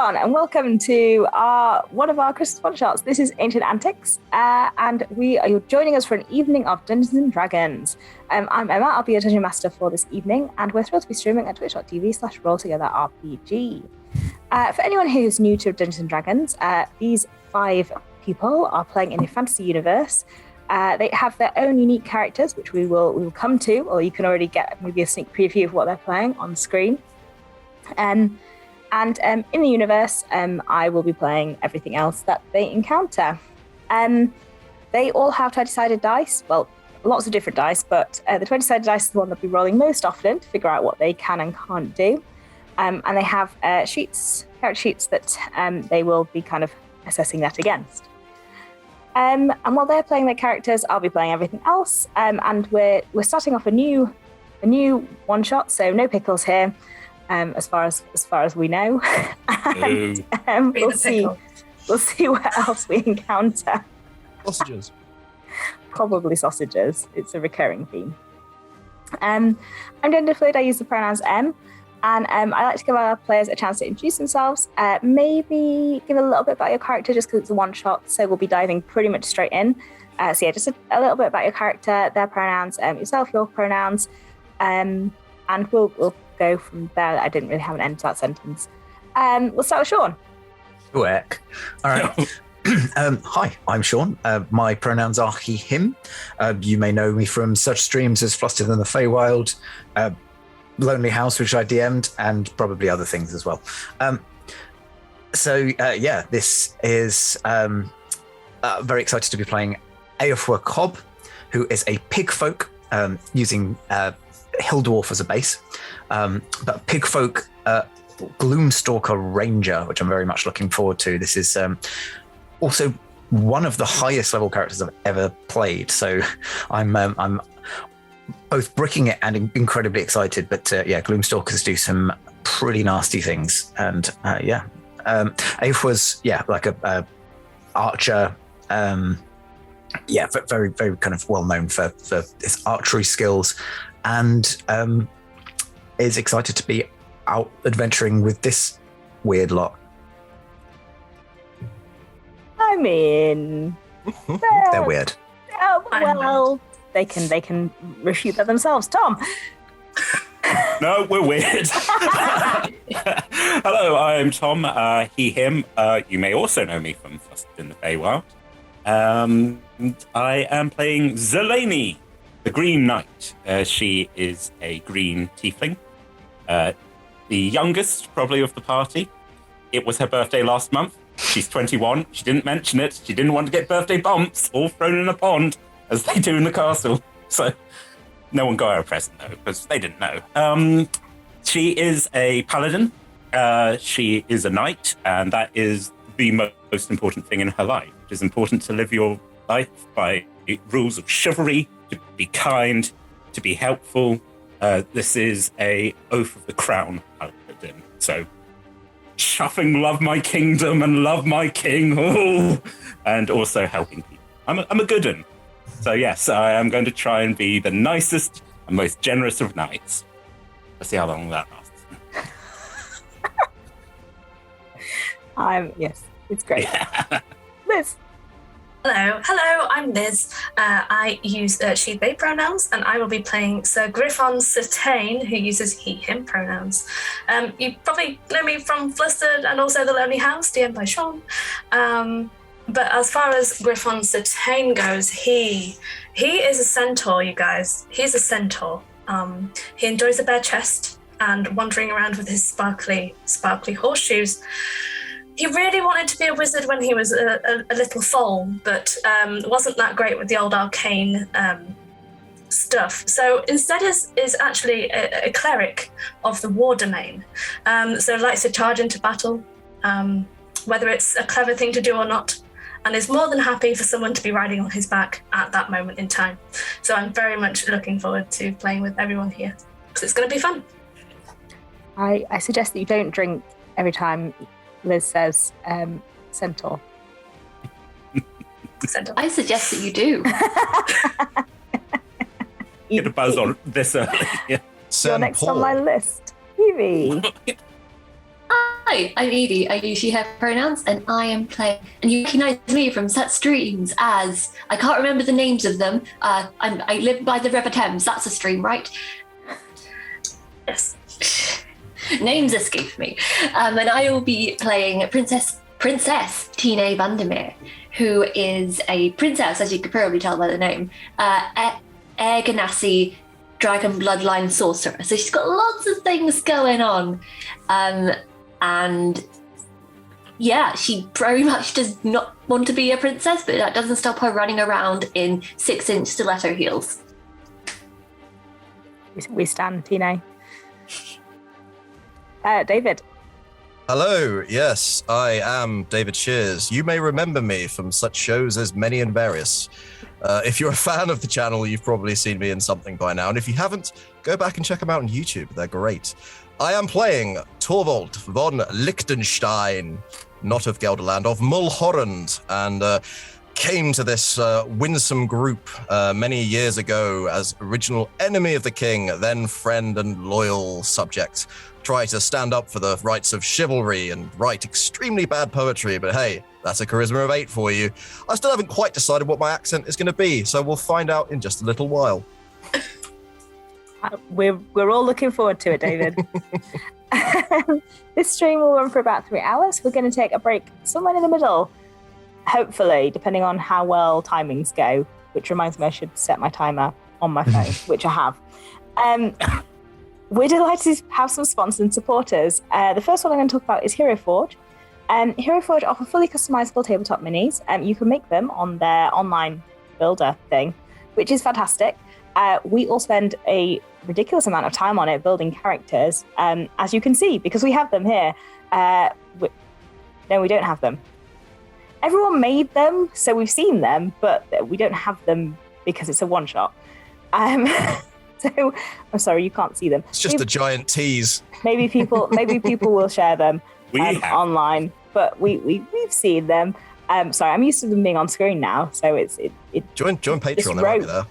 everyone, and welcome to one of our Christmas one-shots. This is Ancient Antics, and you're joining us for an evening of Dungeons and Dragons. I'm Emma, I'll be your Dungeon Master for this evening, and we're thrilled to be streaming at twitch.tv/rolltogetherrpg. For anyone who's new to Dungeons and Dragons, these 5 people are playing in a fantasy universe. They have their own unique characters, which we will come to, or you can already get maybe a sneak preview of what they're playing on screen. And in the universe, I will be playing everything else that they encounter. They all have 20-sided dice. Well, lots of different dice, but the 20-sided dice is the one they'll be rolling most often to figure out what they can and can't do. And they have character sheets that they will be kind of assessing that against. And while they're playing their characters, I'll be playing everything else. And we're starting off a new one-shot, so no pickles here. As far as we know, and we'll see what else we encounter. Sausages, probably sausages. It's a recurring theme. I'm gender fluid. I use the pronouns M, and I like to give our players a chance to introduce themselves. Maybe give a little bit about your character, just because it's a one shot. So we'll be diving pretty much straight in. So yeah, just a little bit about your character, their pronouns, yourself, your pronouns, and we'll go from there. I didn't really have an end to that sentence. We'll start with Sean. Work. All right. Hi, I'm Sean. My pronouns are he, him. You may know me from such streams as Flustered in the Feywild, Lonely House, which I DM'd, and probably other things as well. This is very excited to be playing Eowthwa Cobb, who is a pig folk using Hill Dwarf as a base. But Pigfolk Gloomstalker Ranger, which I'm very much looking forward to. This is also one of the highest level characters I've ever played, so I'm both bricking it and incredibly excited. But Gloomstalkers do some pretty nasty things, and Eowthwa's like a archer. Very very kind of well known for his archery skills, and is excited to be out adventuring with this weird lot. I mean, they're weird. Oh, well, they can refute that themselves. Tom. No, we're weird. Hello, I'm Tom. He, him. You may also know me from Flustered in the Feywild. I am playing Zelene, the Green Knight. She is a green tiefling. The youngest, probably, of the party. It was her birthday last month. She's 21. She didn't mention it. She didn't want to get birthday bumps all thrown in a pond, as they do in the castle. So no one got her a present, though, because they didn't know. She is a paladin. She is a knight, and that is the most important thing in her life. It is important to live your life by rules of chivalry, to be kind, to be helpful. This is a Oath of the Crown paladin. So, chuffing love my kingdom and love my king, and also helping people. I'm a good one. So yes, I am going to try and be the nicest and most generous of knights. Let's see how long that lasts. Yes, it's great. Yeah. Liz. Hello, I'm Liz. I use she, they pronouns, and I will be playing Sir Griffon Sertain, who uses he, him pronouns. You probably know me from Flustered and also The Lonely House, DM'd by Sean. But as far as Griffon Sertain goes, he is a centaur, you guys. He's a centaur. He enjoys a bare chest and wandering around with his sparkly horseshoes. He really wanted to be a wizard when he was a little foal, but wasn't that great with the old arcane stuff. So instead is actually a cleric of the war domain. So likes to charge into battle, whether it's a clever thing to do or not, and is more than happy for someone to be riding on his back at that moment in time. So I'm very much looking forward to playing with everyone here, because it's going to be fun. I suggest that you don't drink every time Liz says centaur. I suggest that you do. Get a buzz on this early. Yeah. You're next on my list. Evie. Hi, I'm Evie. I use she, her pronouns, and I am playing. And you recognize me from such streams as I can't remember the names of them. I live by the River Thames. That's a stream, right? Yes. Names escape me. And I will be playing Princess Tine Vandermeer, who is a princess, as you could probably tell by the name, Air Ganassi dragon bloodline sorcerer. So she's got lots of things going on. And yeah, she very much does not want to be a princess, but that doesn't stop her running around in 6-inch stiletto heels. We stand, Tine. David. Hello, yes, I am David Shears. You may remember me from such shows as Many and Various. If you're a fan of the channel, you've probably seen me in something by now. And if you haven't, go back and check them out on YouTube. They're great. I am playing Torvald von Liechtenstein, not of Gelderland, of Mulhorand, and came to this winsome group many years ago as original enemy of the king, then friend and loyal subject. Try to stand up for the rights of chivalry and write extremely bad poetry, but hey, that's a charisma of 8 for you. I still haven't quite decided what my accent is going to be, so we'll find out in just a little while. We're all looking forward to it, David. This stream will run for about 3 hours. We're going to take a break somewhere in the middle, hopefully, depending on how well timings go, which reminds me I should set my timer on my phone, which I have. We're delighted to have some sponsors and supporters. The first one I'm going to talk about is Hero Forge. Hero Forge offer fully customizable tabletop minis. You can make them on their online builder thing, which is fantastic. We all spend a ridiculous amount of time on it building characters, as you can see, because we have them here. No, we don't have them. Everyone made them, so we've seen them, but we don't have them because it's a one-shot. So I'm sorry, you can't see them. It's just a giant tease. Maybe people will share them online, but we've seen them. Sorry, I'm used to them being on screen now, so it join Patreon. They might be there.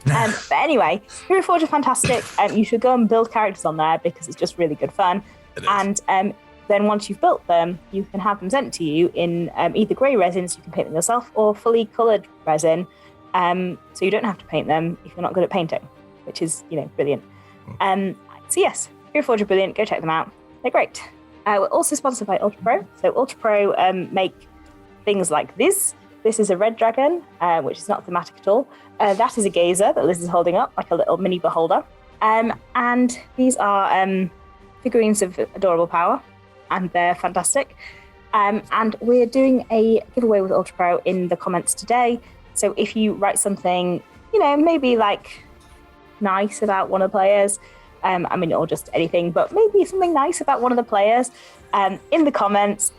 But anyway, Hero Forge are fantastic. You should go and build characters on there because it's just really good fun. And then once you've built them, you can have them sent to you in either grey resin, so you can paint them yourself, or fully coloured resin, so you don't have to paint them if you're not good at painting, which is, brilliant. So yes, Hero Forge are brilliant. Go check them out. They're great. We're also sponsored by Ultra Pro. So Ultra Pro make things like this. This is a red dragon, which is not thematic at all. That is a gazer that Liz is holding up, like a little mini beholder. And these are figurines of adorable power, and they're fantastic. And we're doing a giveaway with Ultra Pro in the comments today. So if you write something, maybe like nice about one of the players, or just anything, but maybe something nice about one of the players, in the comments,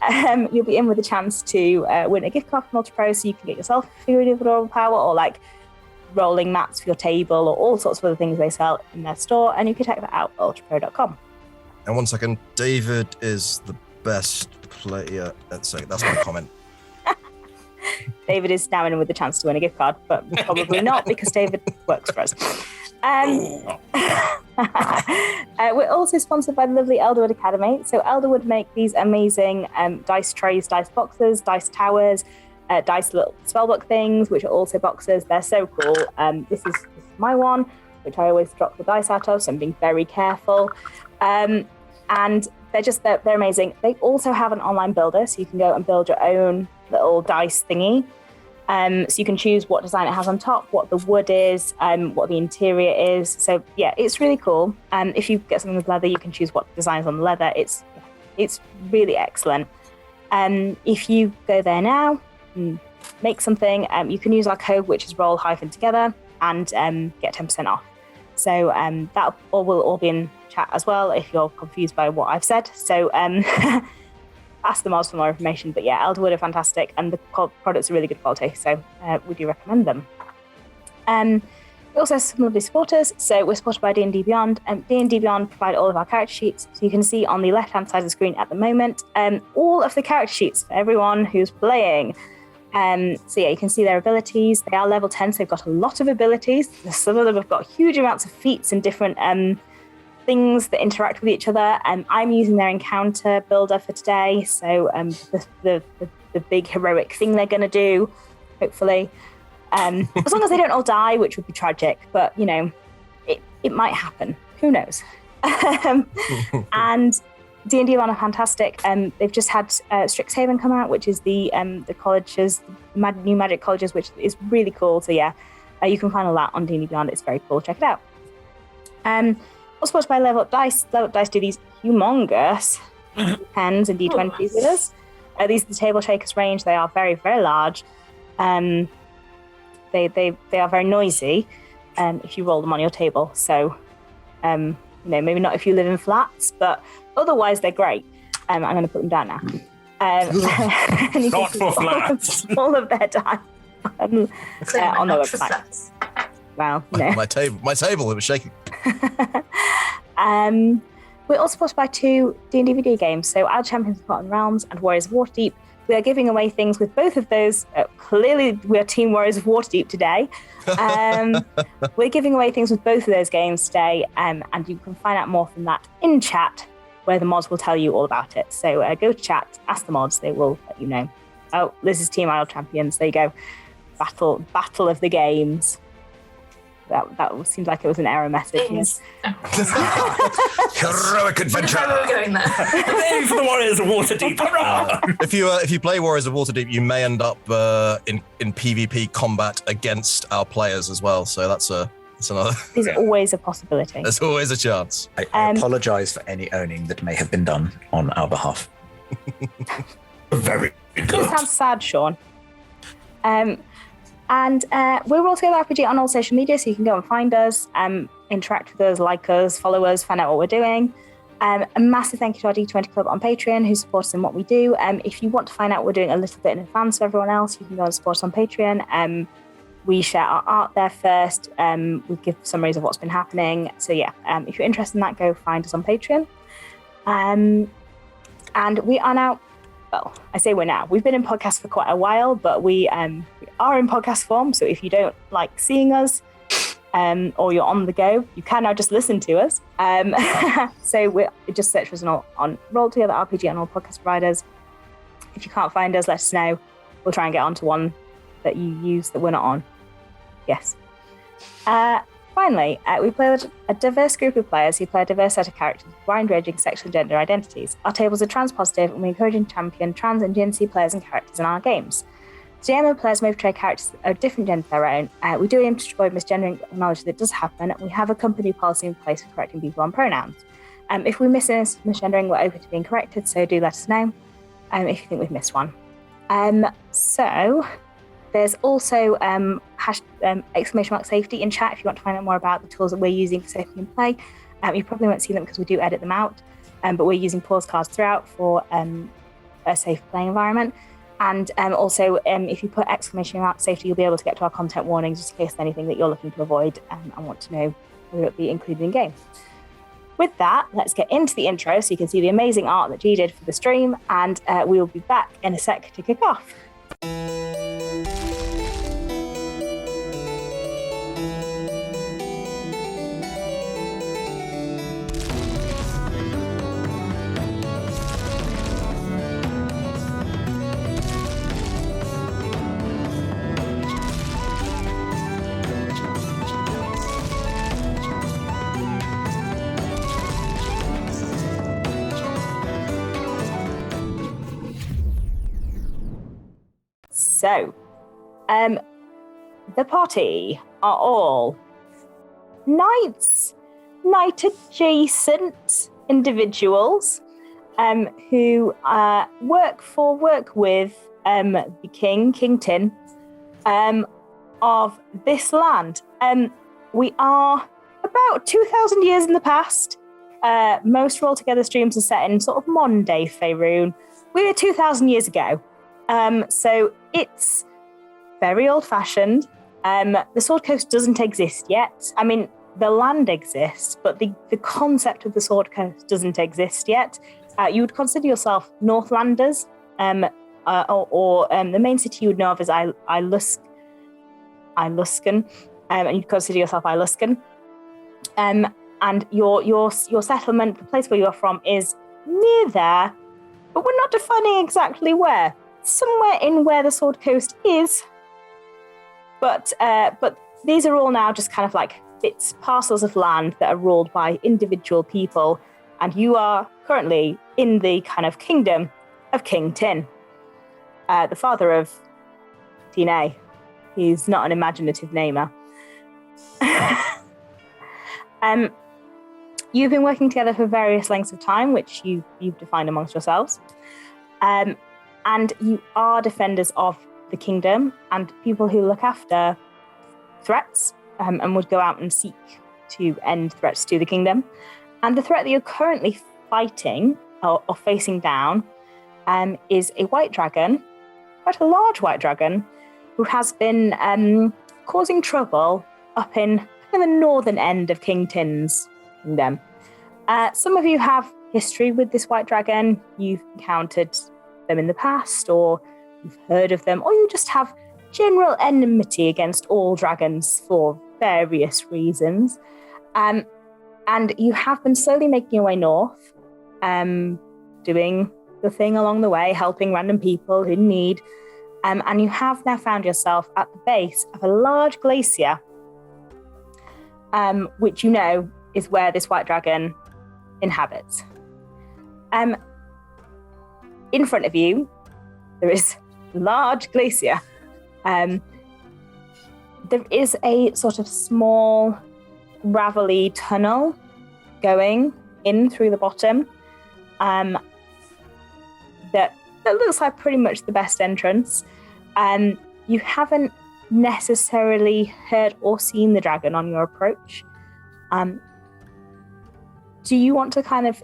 you'll be in with a chance to win a gift card from Ultra Pro, so you can get yourself a figurine of adorable power, or like rolling mats for your table, or all sorts of other things they sell in their store, and you can check that out at ultrapro.com. And 1 second, David is the best player. That's my comment. David is now in with the chance to win a gift card, but probably not, because David works for us. We're also sponsored by the lovely Elderwood Academy. So Elderwood make these amazing dice trays, dice boxes, dice towers, dice little spellbook things, which are also boxes. They're so cool. This is my one, which I always drop the dice out of, so I'm being very careful. And they're amazing. They also have an online builder, so you can go and build your own little dice thingy. So you can choose what design it has on top, what the wood is, what the interior is. So yeah, it's really cool. If you get something with leather, you can choose what designs on the leather. It's really excellent. If you go there now and make something, you can use our code, which is roll-together, and get 10% off. So that will all be in chat as well if you're confused by what I've said. So ask the mods for more information. But yeah, Elderwood are fantastic, and the products are really good quality, so we do recommend them. We also have some lovely supporters. So we're supported by D&D Beyond. D&D Beyond provide all of our character sheets. So you can see on the left-hand side of the screen at the moment, all of the character sheets for everyone who's playing. So yeah, you can see their abilities. They are level 10, so they've got a lot of abilities. Some of them have got huge amounts of feats and different things that interact with each other. I'm using their encounter builder for today, so the big heroic thing they're going to do, hopefully. As long as they don't all die, which would be tragic, but it might happen. Who knows? And D&D One are fantastic. They've just had Strixhaven come out, which is the colleges, new magic colleges, which is really cool. So yeah, you can find all that on D&D Beyond. It's very cool. Check it out. Also sponsored by Level Up Dice. Level Up Dice do these humongous pens and D20s with us. These are the Table Shakers range. They are very, very large. They are very noisy if you roll them on your table. So, maybe not if you live in flats, but otherwise they're great. I'm going to put them down now. Not for flats. All of their time on their website. Well, no. My table, it was shaking. We're also sponsored by 2 D&D video games, so Our Champions of Forgotten Realms and Warriors of Waterdeep. We are giving away things with both of those. Clearly, we are Team Warriors of Waterdeep today. We're giving away things with both of those games today, and you can find out more from that in chat, where the mods will tell you all about it. So go to chat, ask the mods, they will let you know. Oh, this is Team Isle Champions. There you go. Battle of the games. That seems like it was an error message. Yes. Heroic adventure. We were going there. Hooray for the Warriors of Waterdeep! Hurrah! If you play Warriors of Waterdeep, you may end up in PvP combat against our players as well. So that's another. There's always a possibility. There's always a chance. I apologise for any owning that may have been done on our behalf. Very It good. sounds sad, Sean. And we're all together RPG on all social media, so you can go and find us, interact with us, like us, follow us, find out what we're doing. A massive thank you to our D20 Club on Patreon, who support us in what we do. If you want to find out what we're doing a little bit in advance of everyone else, you can go and support us on Patreon. We share our art there first. We give summaries of what's been happening. So yeah, if you're interested in that, go find us on Patreon. And we are now, well, I say we're now. We've been in podcast for quite a while, but we are in podcast form. So if you don't like seeing us or you're on the go, you can now just listen to us. So we just search for us on Roll Together RPG on all podcast providers. If you can't find us, let us know. We'll try and get onto one that you use that we're not on. Yes. Finally, we play with a diverse group of players who play a diverse set of characters with wide-ranging sexual and gender identities. Our tables are trans-positive, and we encourage and champion trans and GNC players and characters in our games. GMO players may portray characters of different gender of their own. We do aim to avoid misgendering, acknowledge that it does happen, and we have a company policy in place for correcting people on pronouns. If we miss any misgendering, we're open to being corrected, so do let us know if you think we've missed one. So there's also !safety in chat if you want to find out more about the tools that we're using for safety in play. You probably won't see them because we do edit them out, but we're using pause cards throughout for a safe playing environment. And also, if you put !safety, you'll be able to get to our content warnings just in case there's anything that you're looking to avoid and want to know whether it be included in game. With that, let's get into the intro so you can see the amazing art that G did for the stream, and we will be back in a sec to kick off. So, the party are all knight adjacent individuals who work with the King Tin of this land. We are about 2,000 years in the past. Most Roll Together streams are set in sort of modern day Faerun. We were 2,000 years ago. So it's very old-fashioned. The Sword Coast doesn't exist yet. I mean, the land exists, but the concept of the Sword Coast doesn't exist yet. You would consider yourself Northlanders, or the main city you would know of is Iluskan, and you'd consider yourself Iluskan. and your settlement, the place where you're from, is near there, but we're not defining exactly where. Somewhere in where the Sword Coast is, but these are all now just kind of like bits, parcels of land that are ruled by individual people, and you are currently in the kind of kingdom of King Tin, the father of Tine. He's not an imaginative namer. You've been working together for various lengths of time, which you've defined amongst yourselves. And you are defenders of the kingdom and people who look after threats and would go out and seek to end threats to the kingdom. And the threat that you're currently fighting or facing down is a white dragon, quite a large white dragon, who has been causing trouble up in the northern end of King Tin's kingdom. Some of you have history with this white dragon. You've encountered them in the past, or you've heard of them, or you just have general enmity against all dragons for various reasons. And you have been slowly making your way north, doing the thing along the way, helping random people in need. And you have now found yourself at the base of a large glacier, which you know is where this white dragon inhabits. In front of you, there is a large glacier. There is a sort of small, gravelly tunnel going in through the bottom that looks like pretty much the best entrance. You haven't necessarily heard or seen the dragon on your approach. Do you want to kind of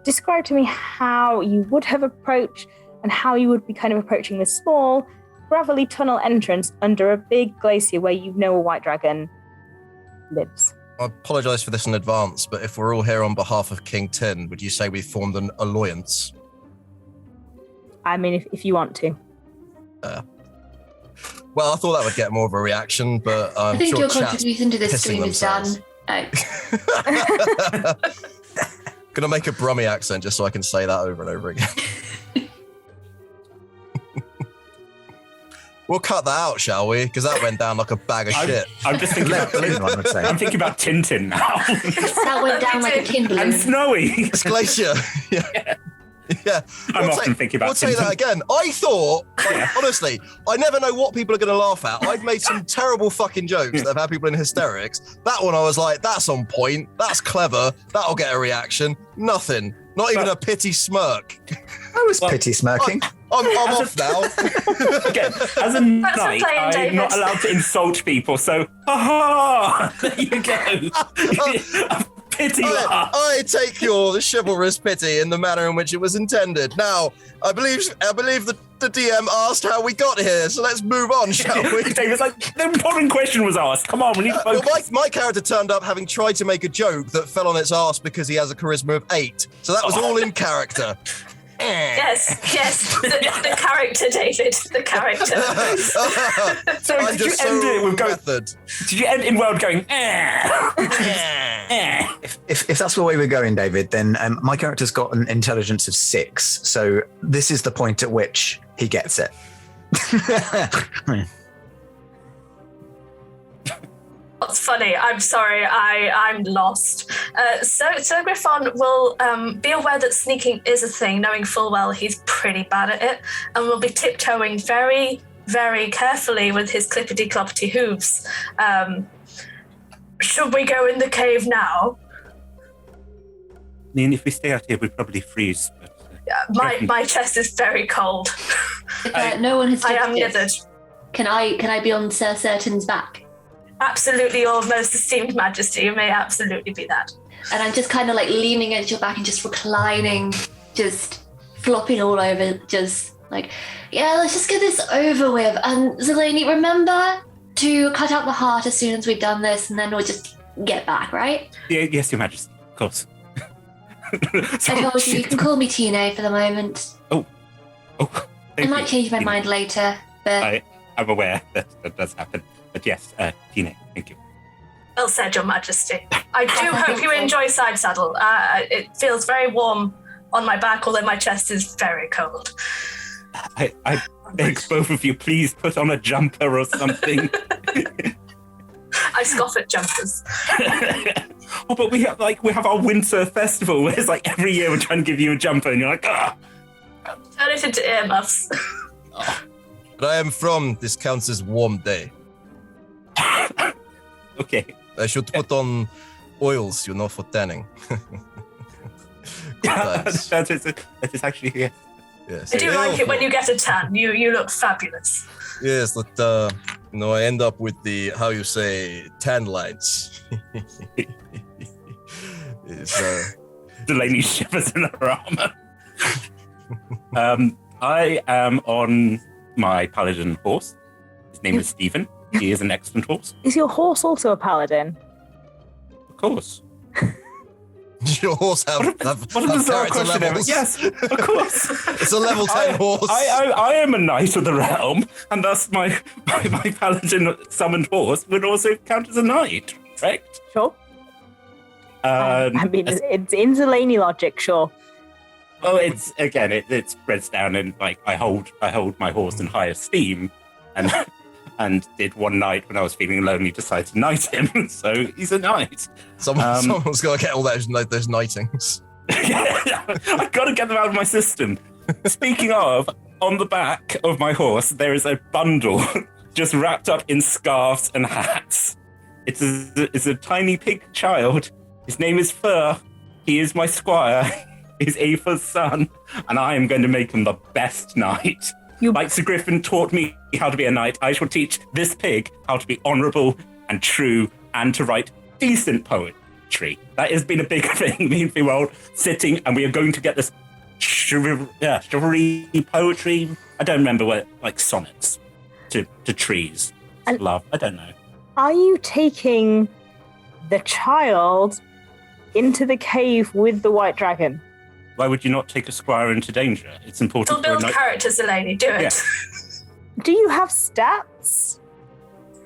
describe to me how you would have approached and how you would be kind of approaching this small, gravelly tunnel entrance under a big glacier where you know a white dragon lives? I apologise for this in advance, but if we're all here on behalf of King Tin, would you say we formed an alliance? I mean, if you want to. Well, I thought that would get more of a reaction, but I think sure your chat's contribution to this pissing stream is done. themselves. Gonna make a Brummie accent just so I can say that over and over again. We'll cut that out, shall we? Because that went down like a bag of shit. I'm just thinking about I would say. I'm thinking about Tintin now. That went down like a tin balloon. And snowy. It's glacier. Yeah. Yeah. I'm often thinking about We'll say that again. I thought, honestly, I never know what people are going to laugh at. I've made some terrible fucking jokes that have had people in hysterics. That one I was like, that's on point. That's clever. That'll get a reaction. Nothing. Not even a pity smirk. I was pity smirking. I'm off now. Again, as a knight, I'm not allowed to insult people, so there you go. Pity laugh. I take your chivalrous pity in the manner in which it was intended. Now, I believe the DM asked how we got here, so let's move on, shall we? David's like, the important question was asked. Come on, we need to focus. Well, my character turned up having tried to make a joke that fell on its ass because he has a charisma of 8. So that was all in character. Yes, the character, David, the character. So did you end it with going? Method. Did you end in world going? If that's the way we're going, David, then my character's got an intelligence of 6. So this is the point at which he gets it. That's funny. I'm sorry. I'm lost. So Griffon will be aware that sneaking is a thing, knowing full well he's pretty bad at it, and will be tiptoeing very, very carefully with his clippity-cloppity hooves. Should we go in the cave now? I mean, if we stay out here, we'd probably freeze. But, my chest is very cold. No one has. I am touched it. withered. Can I be on Sir Certain's back? Absolutely, your most esteemed majesty. You may absolutely be that. And I'm just kind of like leaning against your back and just reclining, just flopping all over, just like, yeah, let's just get this over with. And Zeleny, remember to cut out the heart as soon as we've done this, and then we'll just get back, right? yeah, yes, Your Majesty, of course. So, I told you can call me Tine for the moment. Oh, I might change my mind later, but I'm aware that does happen. But yes, Tine, thank you. Well said, Your Majesty. I do hope you enjoy side saddle. It feels very warm on my back, although my chest is very cold. I beg both of you, please put on a jumper or something. I scoff at jumpers. Oh, but we have our winter festival where it's like every year we're trying to give you a jumper and you're like, ah. Turn it into earmuffs. But I am from, this counts as warm day. Okay. I should put on oils, for tanning. that is actually, yeah. Yes. I do like it when you get a tan. You look fabulous. Yes, that, I end up with the, how you say, tan lines. Delaney shivers in her armor. I am on my paladin horse. His name is Stephen. He is an excellent horse. Is your horse also a paladin? Of course. Does your horse have bizarre character question levels? Yes, of course. It's a level 10 horse. I am a knight of the realm, and thus my paladin summoned horse would also count as a knight, correct? Sure. I mean, it's in Zelani logic, sure. Oh, it spreads down, and like I hold my horse in high esteem, and did one night when I was feeling lonely decide to knight him, so he's a knight. Someone's got to get all those knightings. I've got to get them out of my system. Speaking of, on the back of my horse, there is a bundle just wrapped up in scarves and hats. It's a tiny pig child. His name is Fur. He is my squire. He's Aoife's son, and I am going to make him the best knight. Like Sir Griffin taught me how to be a knight, I shall teach this pig how to be honourable and true and to write decent poetry. That has been a big thing. Me and Fiwald sitting, and we are going to get this chivalry poetry. I don't remember what, like sonnets to trees, and love. I don't know. Are you taking the child into the cave with the white dragon? Why would you not take a squire into danger? It's important. It'll build characters, Zelani. Do it. Yeah. Do you have stats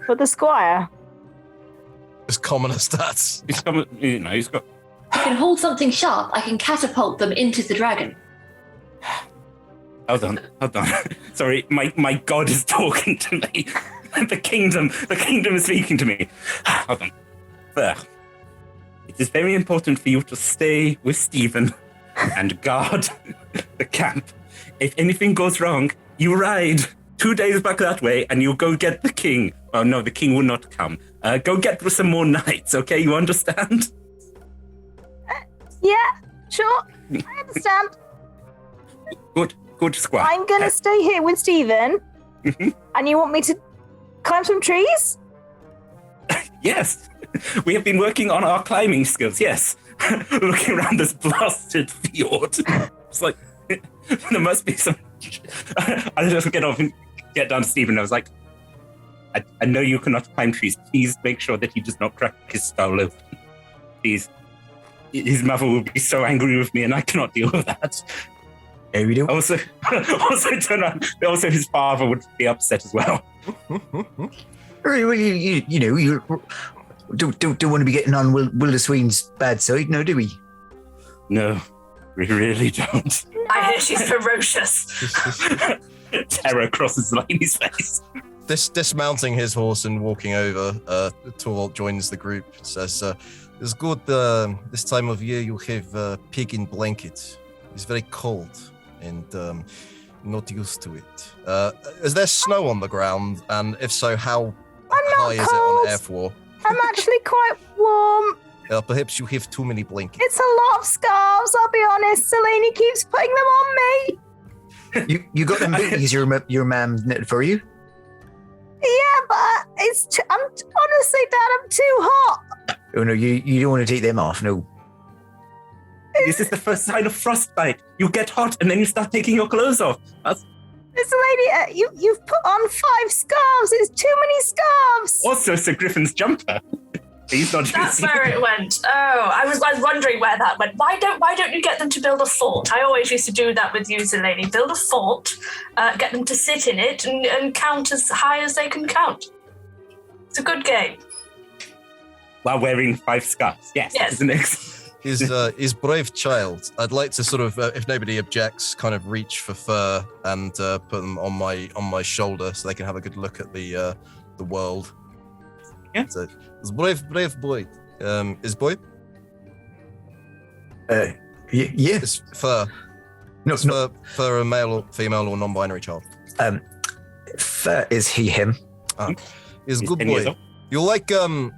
for the squire? Just commoner stats. He's got. I can hold something sharp. I can catapult them into the dragon. Hold on. Sorry, my god is talking to me. The kingdom is speaking to me. Hold on. There. It is very important for you to stay with Stephen and guard the camp. If anything goes wrong, you ride 2 days back that way and you go get the king. Oh no, the king will not come. Go get some more knights, okay? You understand? Yeah, sure. I understand. Good squire. I'm going to stay here with Stephen. And you want me to climb some trees? Yes. We have been working on our climbing skills, yes. Looking around this blasted fjord. It's like, there must be some... I just get off and get down to Stephen. I was like, I know you cannot climb trees. Please make sure that he does not crack his skull open. Please. His mother will be so angry with me and I cannot deal with that. There we do. Also his father would be upset as well. Well, you don't want to be getting on Wildersween's bad side, no, do we? No, we really don't. I hear she's ferocious. Terror crosses Lainey's face. Dismounting his horse and walking over, Torvald joins the group. Says, "It's good. This time of year you have pig in blanket. It's very cold and not used to it. Is there snow on the ground? And if so, how high is it on airfloor? I'm actually quite warm. Perhaps you have too many blankets. It's a lot of scarves, I'll be honest. Selene keeps putting them on me. You got them booties your mum knitted for you? Yeah, but I'm honestly, Dad, I'm too hot. Oh no, you don't want to take them off, no. This is the first sign of frostbite. You get hot and then you start taking your clothes off. This lady, you've put on 5 scarves. It's too many scarves. Also, Sir Griffin's jumper. He's not. That's where it went. Oh, I was wondering where that went. Why don't you get them to build a fort? I always used to do that with you, Zelani. Build a fort, get them to sit in it, and count as high as they can count. It's a good game. while wearing 5 scarves. Yes. Isn't it? His brave child. I'd like to sort of, if nobody objects, kind of reach for fur and put them on my shoulder so they can have a good look at the world. Yeah. So, it's brave boy. Is boy? Yeah. It's fur. No, It's fur a male or female or non-binary child. Fur is he, him. He's a He's good 10 years boy. old.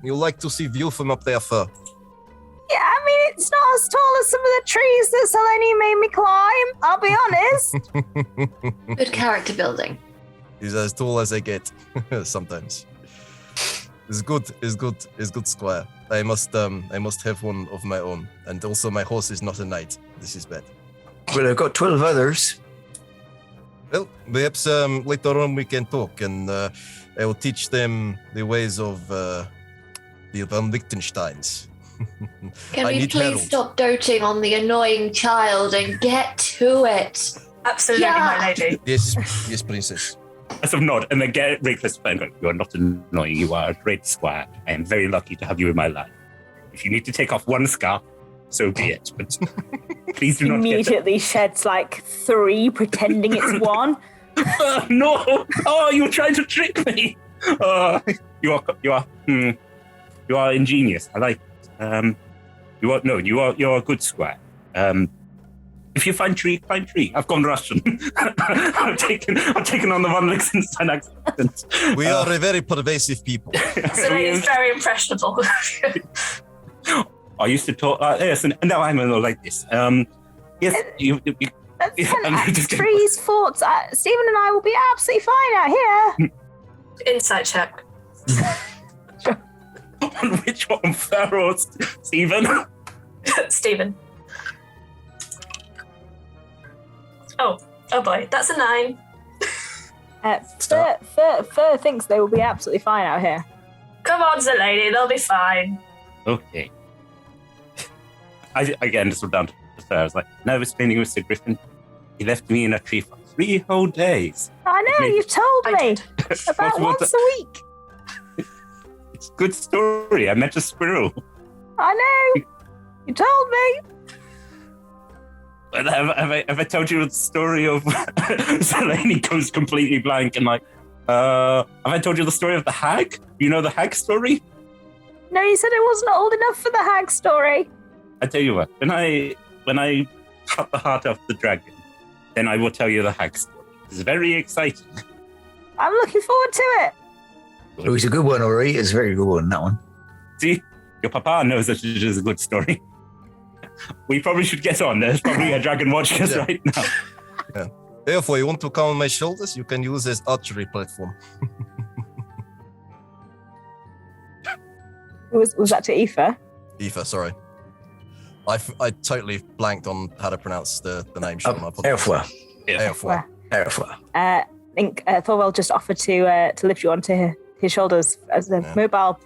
You'll like to see view from up there, fur. Yeah, I mean, it's not as tall as some of the trees that Selene made me climb, I'll be honest. Good character building. He's as tall as they get sometimes. It's good squire. I must have one of my own. And also my horse is not a knight. This is bad. Well, I've got 12 others. Well, perhaps later on we can talk and I will teach them the ways of the von Liechtensteins. Can I we need please Harold. stop doting on the annoying child and get to it? Absolutely, Yeah. my lady. Yes, princess. I sort of nod and then get Reckless and go, you are not annoying, you are a great squire. I am very lucky to have you in my life. If you need to take off one scarf, so be it. But please do not Immediately sheds like 3, pretending it's 1. No! Oh, you were trying to trick me! You are ingenious. I like you're a good squire. If you find tree, find tree. I've gone Russian. I've taken on the von Liechtenstein accent. We are a very pervasive people. Selene's very impressionable. I used to talk like this, and now I'm a little like this. Yes, you That's Yeah, fine. I'm just gonna- Trees, forts. Stephen and I will be absolutely fine out here. Insight check. on which one, Fur or Stephen? Stephen. Oh boy, that's a 9. Fur thinks they will be absolutely fine out here. Come on, Zelene, they'll be fine. Okay. I again just went down to Fur. I was like, no, I was training with Sir Griffin. He left me in a tree for 3 whole days. I know, Maybe- you've told I me. did. About Possible once a week. It's a good story. I met a squirrel. I know. You told me. But have I told you the story of Selene goes completely blank and like, have I told you the story of the hag? You know the hag story? No, you said it wasn't old enough for the hag story. I tell you what, when I cut the heart off the dragon, then I will tell you the hag story. It's very exciting. I'm looking forward to it. Oh, it's a good one, all right. It's a very good one, that one. See, your papa knows that it is a good story. We probably should get on. There's probably a dragon watching us Yeah. right now. Therefore, you want to come on my shoulders, you can use this archery platform. Was that to Aoife? Aoife, sorry. I totally blanked on how to pronounce the name. Shit, my Airflow. Airflow. Airflow. I think Thorwell just offered to lift you onto his shoulders as a Yeah. mobile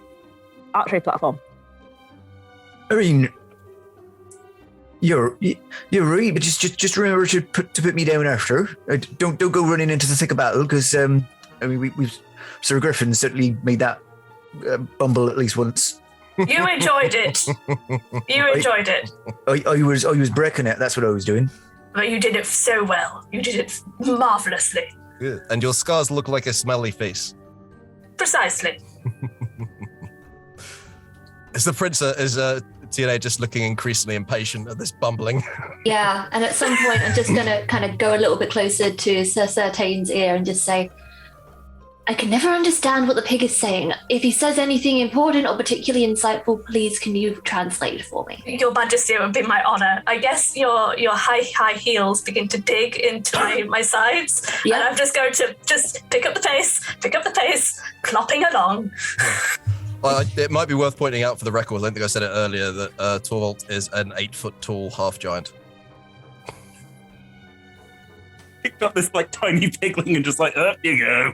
archery platform. I mean, you're right, but just remember to put me down after. Don't go running into the thick of battle, because I mean we've Sir Griffin certainly made that bumble at least once. You enjoyed it. You enjoyed it. I was breaking it. That's what I was doing. But you did it so well. You did it marvelously. Good. And your scars look like a smelly face. Precisely. Is the prince, is TNA just looking increasingly impatient at this bumbling? Yeah, and at some point, I'm just going to kind of go a little bit closer to Sir Sertain's ear and just say, I can never understand what the pig is saying. If he says anything important or particularly insightful, please can you translate for me? Your Majesty, it would be my honor. I guess your high heels begin to dig into my sides. Yeah. And I'm just going to just pick up the pace, clopping along. It might be worth pointing out for the record, I don't think I said it earlier, that Torvald is an 8-foot tall half giant. Picked up this like tiny pigling and just like, up you go.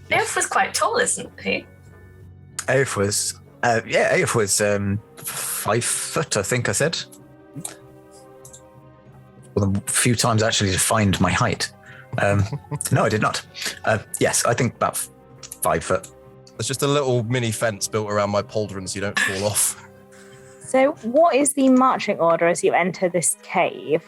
Neof was quite tall, isn't he? Aoife was 5 foot, I think I said. Well, a few times actually to find my height. No, I did not. Yes, I think about 5 foot. There's just a little mini fence built around my pauldron so you don't fall off. So, what is the marching order as you enter this cave?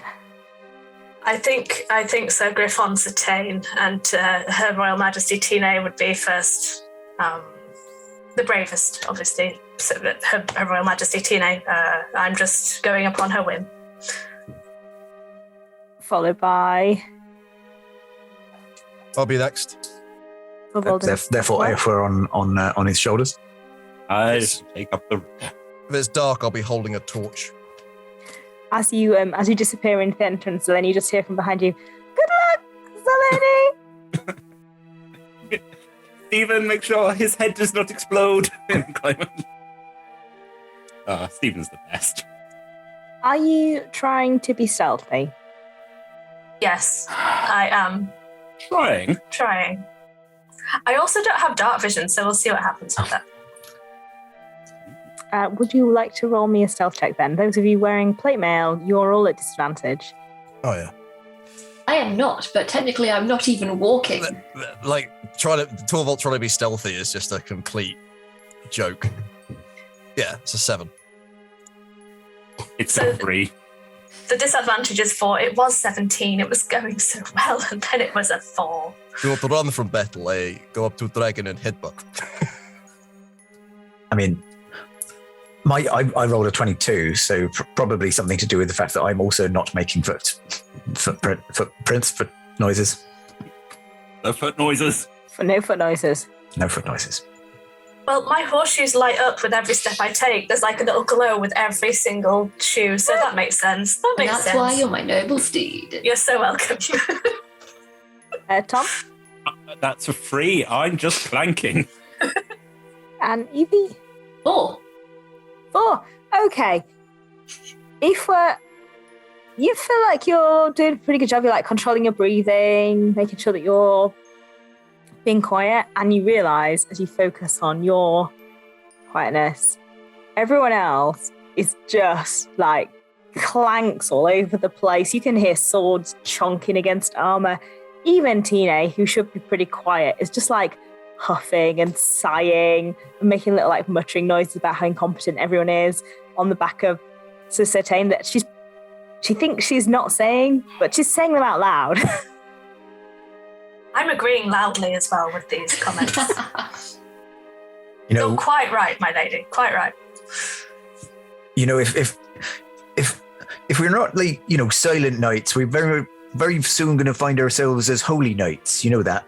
I think Sir Griffon Satane and Her Royal Majesty Tina would be first. The bravest, obviously. So Her Royal Majesty Tina. I'm just going upon her whim. Followed by. I'll be next. Therefore, if we're on his shoulders. I take up the. If it's dark, I'll be holding a torch. As you disappear into the entrance, then you just hear from behind you, "Good luck, Zeleny!" Stephen, make sure his head does not explode. Stephen's the best. Are you trying to be stealthy? Yes, I am. Trying. I also don't have dark vision, so we'll see what happens with that. Would you like to roll me a stealth check then? Those of you wearing plate mail, you're all at disadvantage. Oh, yeah. I am not, but technically I'm not even walking. Like, Torvald trying to be stealthy is just a complete joke. Yeah, it's a 7. It's a 3. The disadvantage is 4. It was 17. It was going so well, and then it was a 4. If you want to run from battle, go up to a dragon and headbutt. I mean, I rolled a 22, so probably something to do with the fact that I'm also not making footprints, foot noises. No foot noises. No foot noises. No foot noises. Well, my horseshoes light up with every step I take. There's like a little glow with every single shoe, so that makes sense. That And makes that's sense. why you're my noble steed. You're so welcome. Tom? That's a 3. I'm just clanking. And Evie? 4. 4. Okay. If you feel like you're doing a pretty good job, you're like controlling your breathing, making sure that you're being quiet, and you realize as you focus on your quietness, everyone else is just like clanks all over the place. You can hear swords chonking against armor. Even Tina, who should be pretty quiet, is just like huffing and sighing and making little like muttering noises about how incompetent everyone is on the back of Satane that she thinks she's not saying, but she's saying them out loud. I'm agreeing loudly as well with these comments. You know, You're quite right, my lady. Quite right. You know, if we're not like, you know, silent knights, we're very, very soon going to find ourselves as holy knights. You know that.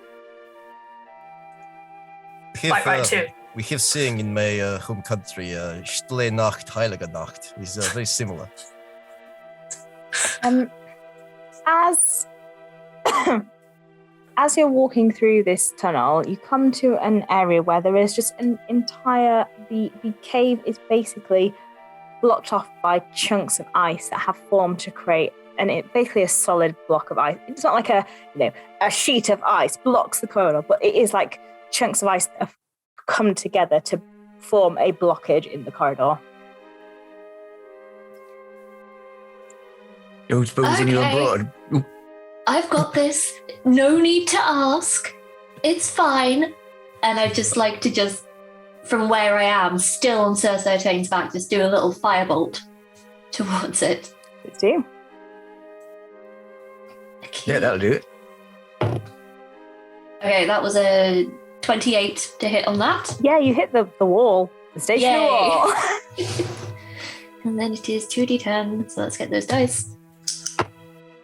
Quite right too. We have saying in my home country, Stille Nacht, Heilige Nacht. Is very similar. As you're walking through this tunnel, you come to an area where there is just an entire the cave is basically blocked off by chunks of ice that have formed to create basically a solid block of ice. It's not like a sheet of ice blocks the corridor, but it is like chunks of ice that have come together to form a blockage in the corridor. Don't suppose anyone Okay. brought. I've got this. No need to ask. It's fine. And I'd just like to from where I am, still on Sir Sertain's back, just do a little firebolt towards it. Please do. Yeah, that'll do it. Okay, that was a 28 to hit on that. Yeah, you hit the wall, the station Yay. wall. And then it is 2d10, so let's get those dice.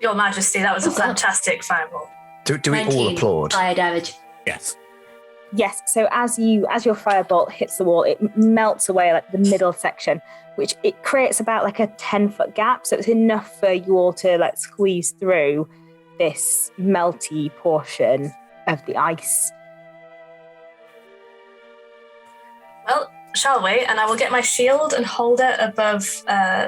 Your Majesty, that was a Oh, God. fantastic fireball. Do we all 19 applaud? fire damage. Yes. Yes, so as your firebolt hits the wall, it melts away like the middle section, which it creates about like a 10-foot gap. So it's enough for you all to like squeeze through this melty portion of the ice. Well, shall we? And I will get my shield and hold it above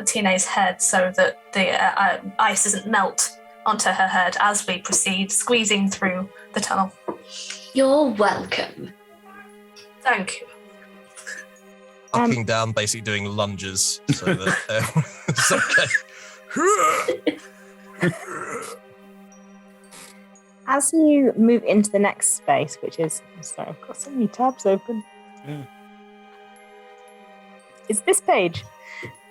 Tina's head so that the ice doesn't melt onto her head as we proceed squeezing through the tunnel. You're welcome. Thank you. Upping down, basically doing lunges so that it's okay. As you move into the next space, which is, I'm sorry, I've got so many tabs open. It's this page.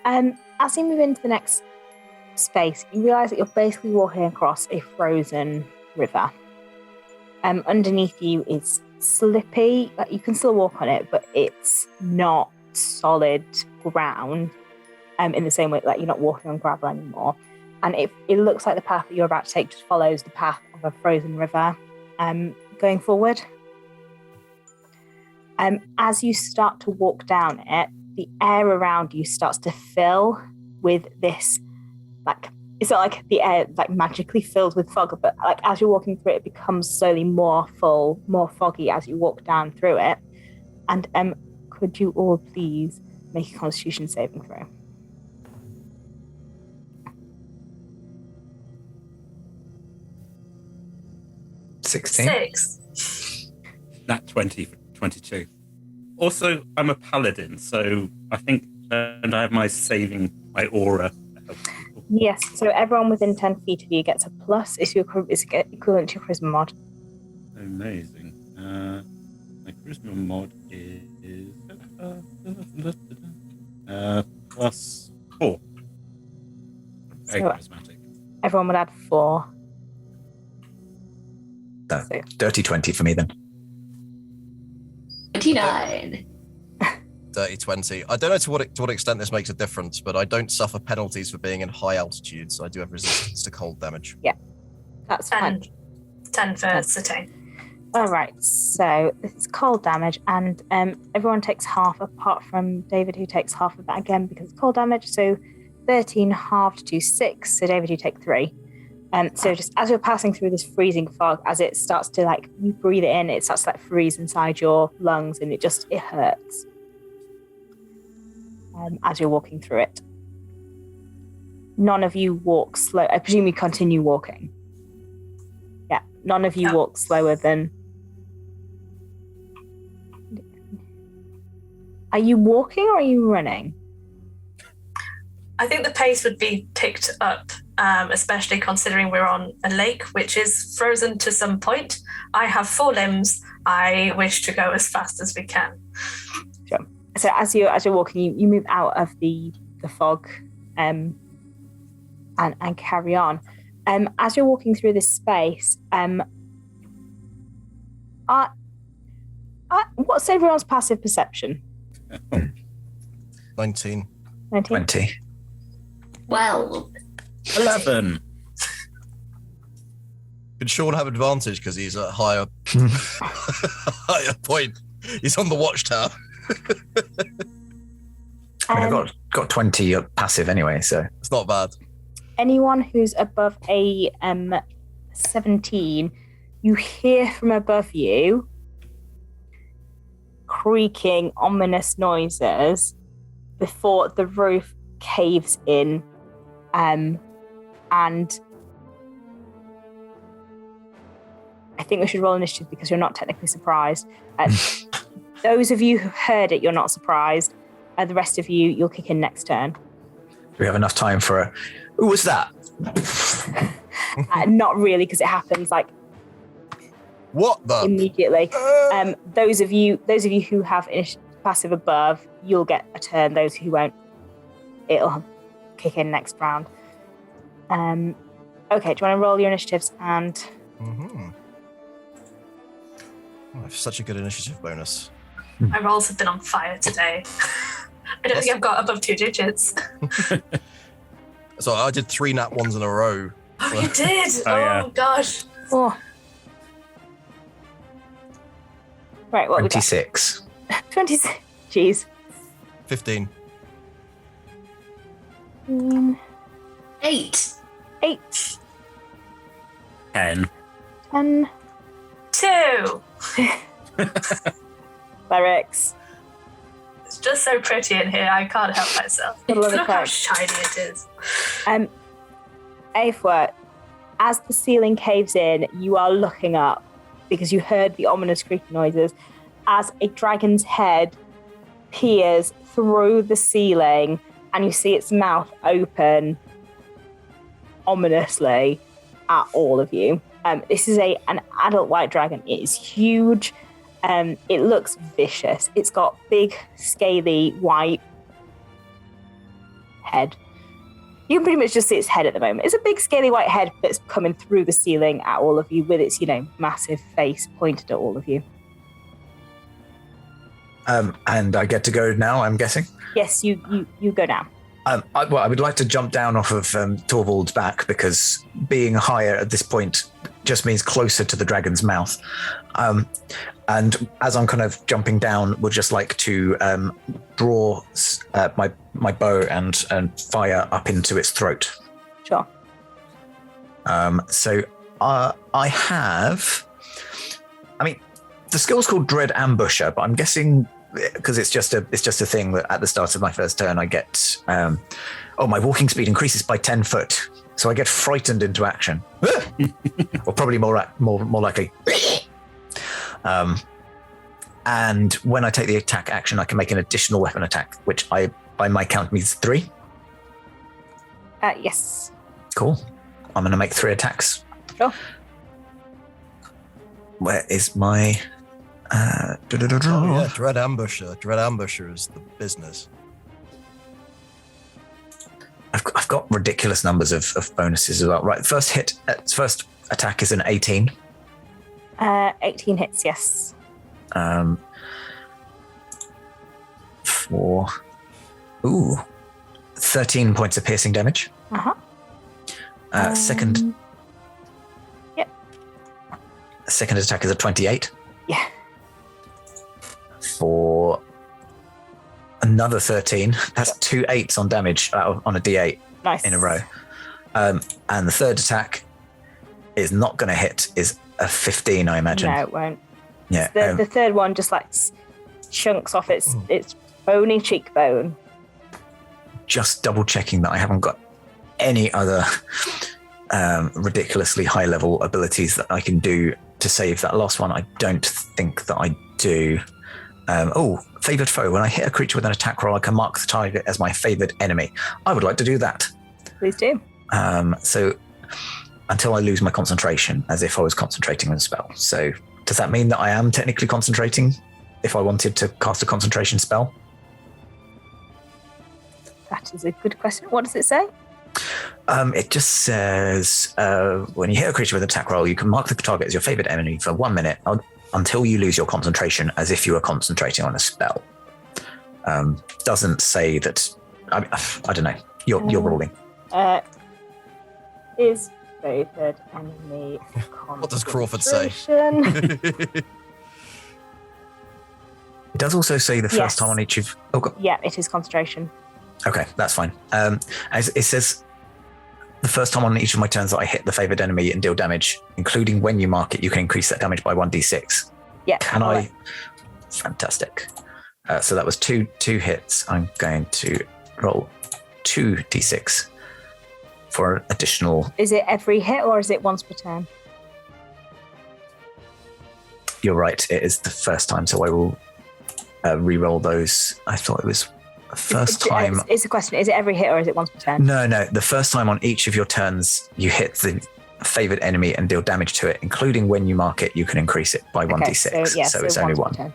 As you move into the next space, you realise that you're basically walking across a frozen river. Underneath you is slippy. You can still walk on it, but it's not solid ground. In the same way, like you're not walking on gravel anymore. And it looks like the path that you're about to take just follows the path of a frozen river going forward. As you start to walk down it, the air around you starts to fill with this, like, it's not like the air like magically fills with fog, but like as you're walking through it, it becomes slowly more full, more foggy as you walk down through it. And could you all please make a Constitution saving throw? 16. 6. Nat 20 for 22. Also, I'm a paladin, so I think and I have my aura to help people. Yes, so everyone within 10 feet of you gets a plus. It's equivalent to your charisma mod. Amazing. My charisma mod is plus 4. Very So- charismatic. Everyone would add 4. No, dirty 20 for me then. 29. Dirty 20. I don't know to what extent this makes a difference, but I don't suffer penalties for being in high altitude, so I do have resistance to cold damage. That's fine. 10 for Satane. All right, so this is cold damage, and everyone takes half, apart from David, who takes half of that again because it's cold damage. So 13 halved to 6. So David, you take 3. So just as you're passing through this freezing fog, as it starts to like you breathe it in, it starts to like freeze inside your lungs, and it hurts as you're walking through it. None of you walk slow. I presume you continue walking. Yeah, none of you walk slower than. Are you walking or are you running? I think the pace would be picked up, especially considering we're on a lake, which is frozen to some point. I have 4 limbs. I wish to go as fast as we can. Sure. So as you're walking, you move out of the fog, and carry on. As you're walking through this space, what's everyone's passive perception? 19. 19? 20. 12. 11. Could Sean have advantage because he's at higher point? He's on the watchtower. I mean, I've got 20 passive anyway, so It's not bad. Anyone who's above a 17, you hear from above you creaking, ominous noises before the roof caves in, and I think we should roll initiative because you're not technically surprised. Those of you who heard it, you're not surprised. The rest of you, you'll kick in next turn. do we have enough time for a... Who was that? Not really, because it happens like What the? immediately. Those of you who have passive above, you'll get a turn. Those who won't, it'll kick in next round. Okay, do you want to roll your initiatives? And Mm-hmm. Oh, I have such a good initiative bonus. My rolls have been on fire today. I don't think I've got above 2 digits. So I did 3 nat 1s in a row. Oh, you did? Oh, yeah. Gosh. oh, right, what we got? 26. 26. Jeez. 15. 8. 8, 10. 10. 2. Clerics. It's just so pretty in here. I can't help myself. I love Look it, how clerics. shiny it is. Aifwa, as the ceiling caves in, you are looking up because you heard the ominous creaking noises as a dragon's head peers through the ceiling, and you see its mouth open ominously at all of you. This is an adult white dragon. It is huge. It looks vicious. It's got big, scaly, white head. You can pretty much just see its head at the moment. It's a big, scaly white head that's coming through the ceiling at all of you with its, massive face pointed at all of you. And I get to go now, I'm guessing? Yes, you go now. I would like to jump down off of Torvald's back because being higher at this point just means closer to the dragon's mouth. And as I'm kind of jumping down, would just like to draw my bow and fire up into its throat. Sure. So I have. I mean, the skill's called Dread Ambusher, but I'm guessing because it's just a thing that at the start of my first turn I get. My walking speed increases by 10 foot, so I get frightened into action, or probably more likely. And when I take the attack action, I can make an additional weapon attack, which by my count means 3. Yes. Cool. I'm going to make 3 attacks. Sure. Where is my... Dread Ambusher. Dread Ambusher is the business. I've got ridiculous numbers of bonuses as well. Right, first attack is an 18. 18 hits, yes. For 13 points of piercing damage. Second. Yep. Second attack is a 28. Yeah. For another 13. That's 2 8s on damage on a D8. Nice. In a row. And the third attack is not going to hit. Is a 15, I imagine. No, it won't. Yeah. The third one just like chunks off its bony cheekbone. Just double checking that I haven't got any other ridiculously high level abilities that I can do to save that last one. I don't think that I do. Favored foe. When I hit a creature with an attack roll, I can mark the target as my favored enemy. I would like to do that. Please do. So until I lose my concentration, as if I was concentrating on a spell. So does that mean that I am technically concentrating if I wanted to cast a concentration spell? That is a good question. What does it say? It just says when you hit a creature with an attack roll, you can mark the target as your favorite enemy for 1 minute until you lose your concentration as if you were concentrating on a spell. Doesn't say that. I don't know. You're ruling. Is favored enemy. What does Crawford say? It does also say the first time on each of. Oh, God. Yeah, it is concentration. Okay, that's fine. As it says, the first time on each of my turns that I hit the favored enemy and deal damage, including when you mark it, you can increase that damage by 1d6. Yeah. Can I? Fantastic. So that was two hits. I'm going to roll 2d6 for an additional. Is it every hit or is it once per turn? You're right. It is the first time, so I will re-roll those. I thought it was the first time. It's a question. Is it every hit or is it once per turn? No. The first time on each of your turns, you hit the favored enemy and deal damage to it, including when you mark it, you can increase it by 1d6. So it's only one.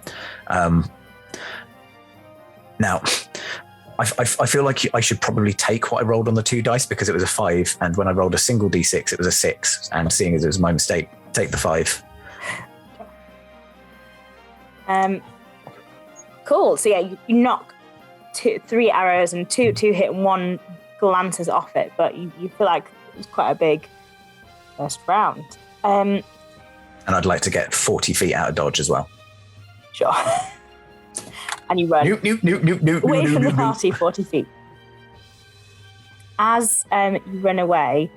Now, I feel like I should probably take what I rolled on the 2 dice because it was a 5, and when I rolled a single d6, it was a 6. And seeing as it was my mistake, take the 5. Cool. So yeah, you knock 3 arrows and two hit and 1 glances off it, but you feel like it was quite a big first round. And I'd like to get 40 feet out of dodge as well. Sure. And you run away from the party 40 feet. As you run away,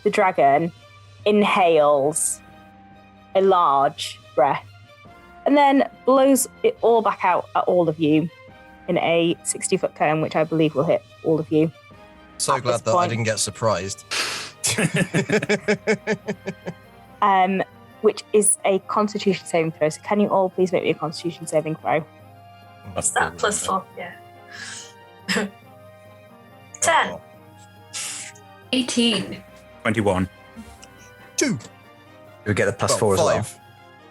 the dragon inhales a large breath and then blows it all back out at all of you in a 60-foot cone, which I believe will hit all of you. So glad that I didn't get surprised. Which is a Constitution saving throw. So can you all please make me a Constitution saving throw? What's that? +4, yeah. 10. 18. 21. 2. We get the +4 as well.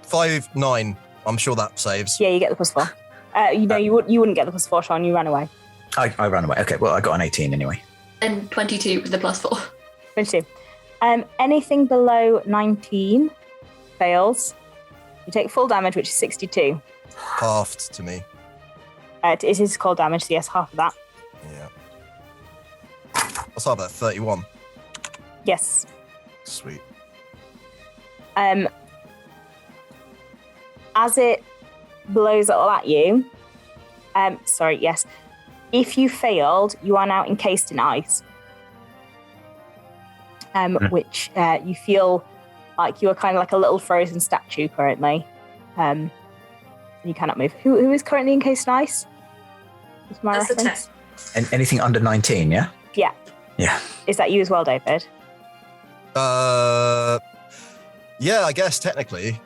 5, 9 I'm sure that saves. Yeah, you get the +4. You wouldn't get the +4, Sean. You ran away. I ran away. Okay, well, I got an 18 anyway. And 22 with the +4. 22. Anything below 19 fails. You take full damage, which is 62. Halved to me. It is cold damage, so yes, half of that. Yeah. What's half that? 31. Yes. Sweet. As it blows it all at you, yes. If you failed, you are now encased in ice. Which you feel like you are kind of like a little frozen statue currently. You cannot move. Who is currently encased in ice? Is my That's the reference? And anything under 19, yeah? Yeah. Yeah. Is that you as well, David? Yeah, I guess technically.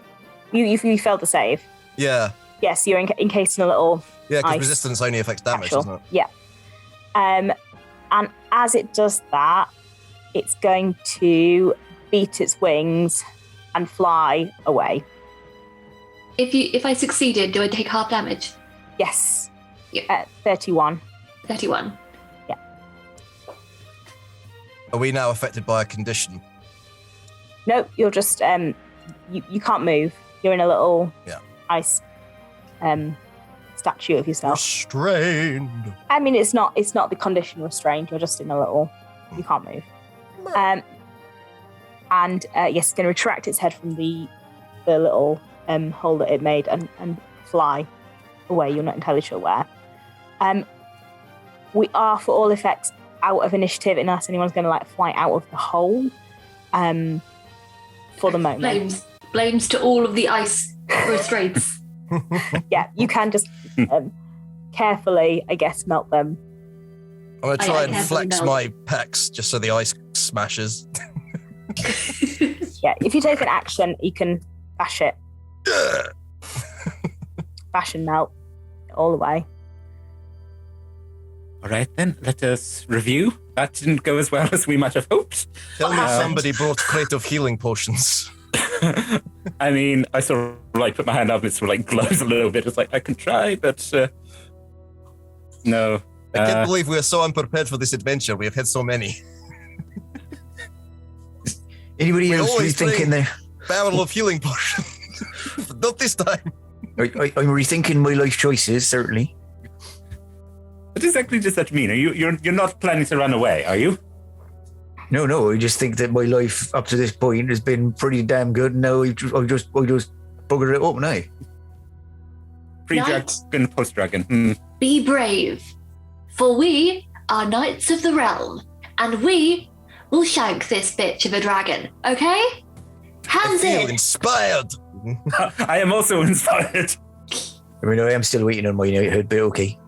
You failed the save. Yeah. Yes, you're encased in a little Yeah, because ice resistance only affects damage, capsule. doesn't it? Yeah. And as it does that, it's going to beat its wings and fly away. If I succeeded, do I take half damage? Yes. Yeah. 31. 31. Are we now affected by a condition? No, you're just you can't move. You're in a little ice statue of yourself. Restrained. I mean, it's not the condition restrained. You're just in a little. You can't move. Yes, it's going to retract its head from the little hole that it made and fly away. You're not entirely sure where. We are, for all effects, out of initiative unless anyone's going to fly out of the hole. For the moment. Blames to all of the ice restraints. Yeah, you can just carefully, I guess, melt them. I'm going to try and flex my pecs just so the ice smashes. Yeah, if you take an action, you can bash it. Bash and melt all the way. All right, then, let us review. That didn't go as well as we might have hoped. Tell me somebody brought a crate of healing potions. I mean, I sort of put my hand up and it sort of glows a little bit. It's I can try, but no. I can't believe we are so unprepared for this adventure. We have had so many. Anybody else rethinking the barrel of healing potions? Not this time. I'm rethinking my life choices, certainly. What exactly does that mean? You're not planning to run away, are you? No. I just think that my life up to this point has been pretty damn good. Now I just buggered it up, now. Pre-dragon, post-dragon. Be brave, for we are knights of the realm, and we will shank this bitch of a dragon. Okay? Hands I feel in. Inspired. I am also inspired. I mean, I am still waiting on my knighthood, but okay.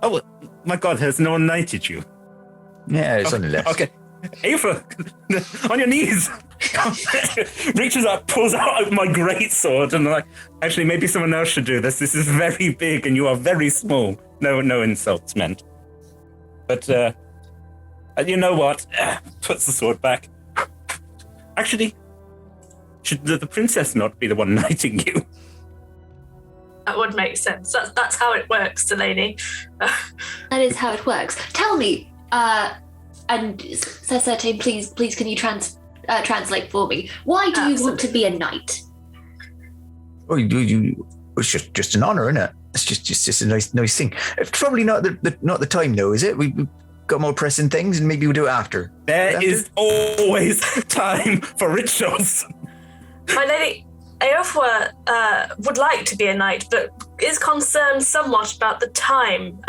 Oh, my God, has no one knighted you? Yeah, it's on the left. Okay. Ava, on your knees. Reaches up, pulls out my greatsword, and actually, maybe someone else should do this. This is very big, and you are very small. No insults meant. But, you know what? Puts the sword back. Actually, should the princess not be the one knighting you? That would make sense. That's how it works, Delaney. That is how it works. Tell me, and Certain, please, can you translate for me? Why do you want to be a knight? Oh, it's just an honor, isn't it? It's just a nice thing. It's probably not the time, though, is it? We've got more pressing things, and maybe we'll do it after. There is always time for rituals. My lady, Eofor would like to be a knight, but is concerned somewhat about the time,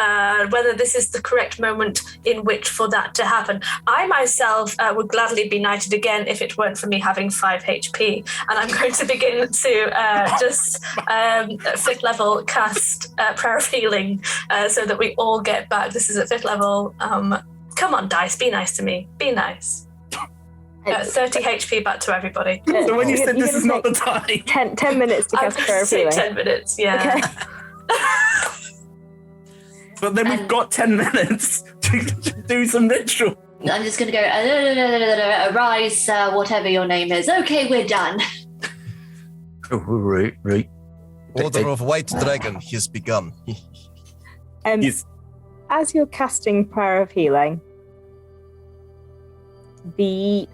whether this is the correct moment in which for that to happen. I myself would gladly be knighted again if it weren't for me having 5 HP, and I'm going to begin to just 5th level cast Prayer of Healing so that we all get back. This is at 5th level. Come on, dice, be nice to me. Be nice. 30 HP back to everybody. So when you said this is not the time. 10 minutes to cast Prayer of Healing. 10 minutes, yeah. Okay. But then we've got 10 minutes to do some ritual. I'm just going to go, arise, whatever your name is. Okay, we're done. Oh, right. Order of White Dragon has begun. He's As you're casting Prayer of Healing, the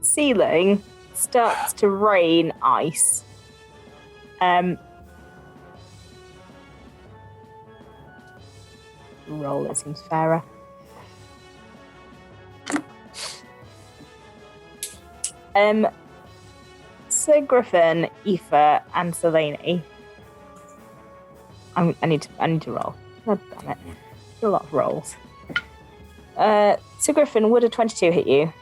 ceiling starts to rain ice. Roll, it seems fairer. Sir Griffin, Aoife, and Selene. I need to roll. God damn it. A lot of rolls. Sir Griffin, would a 22 hit you?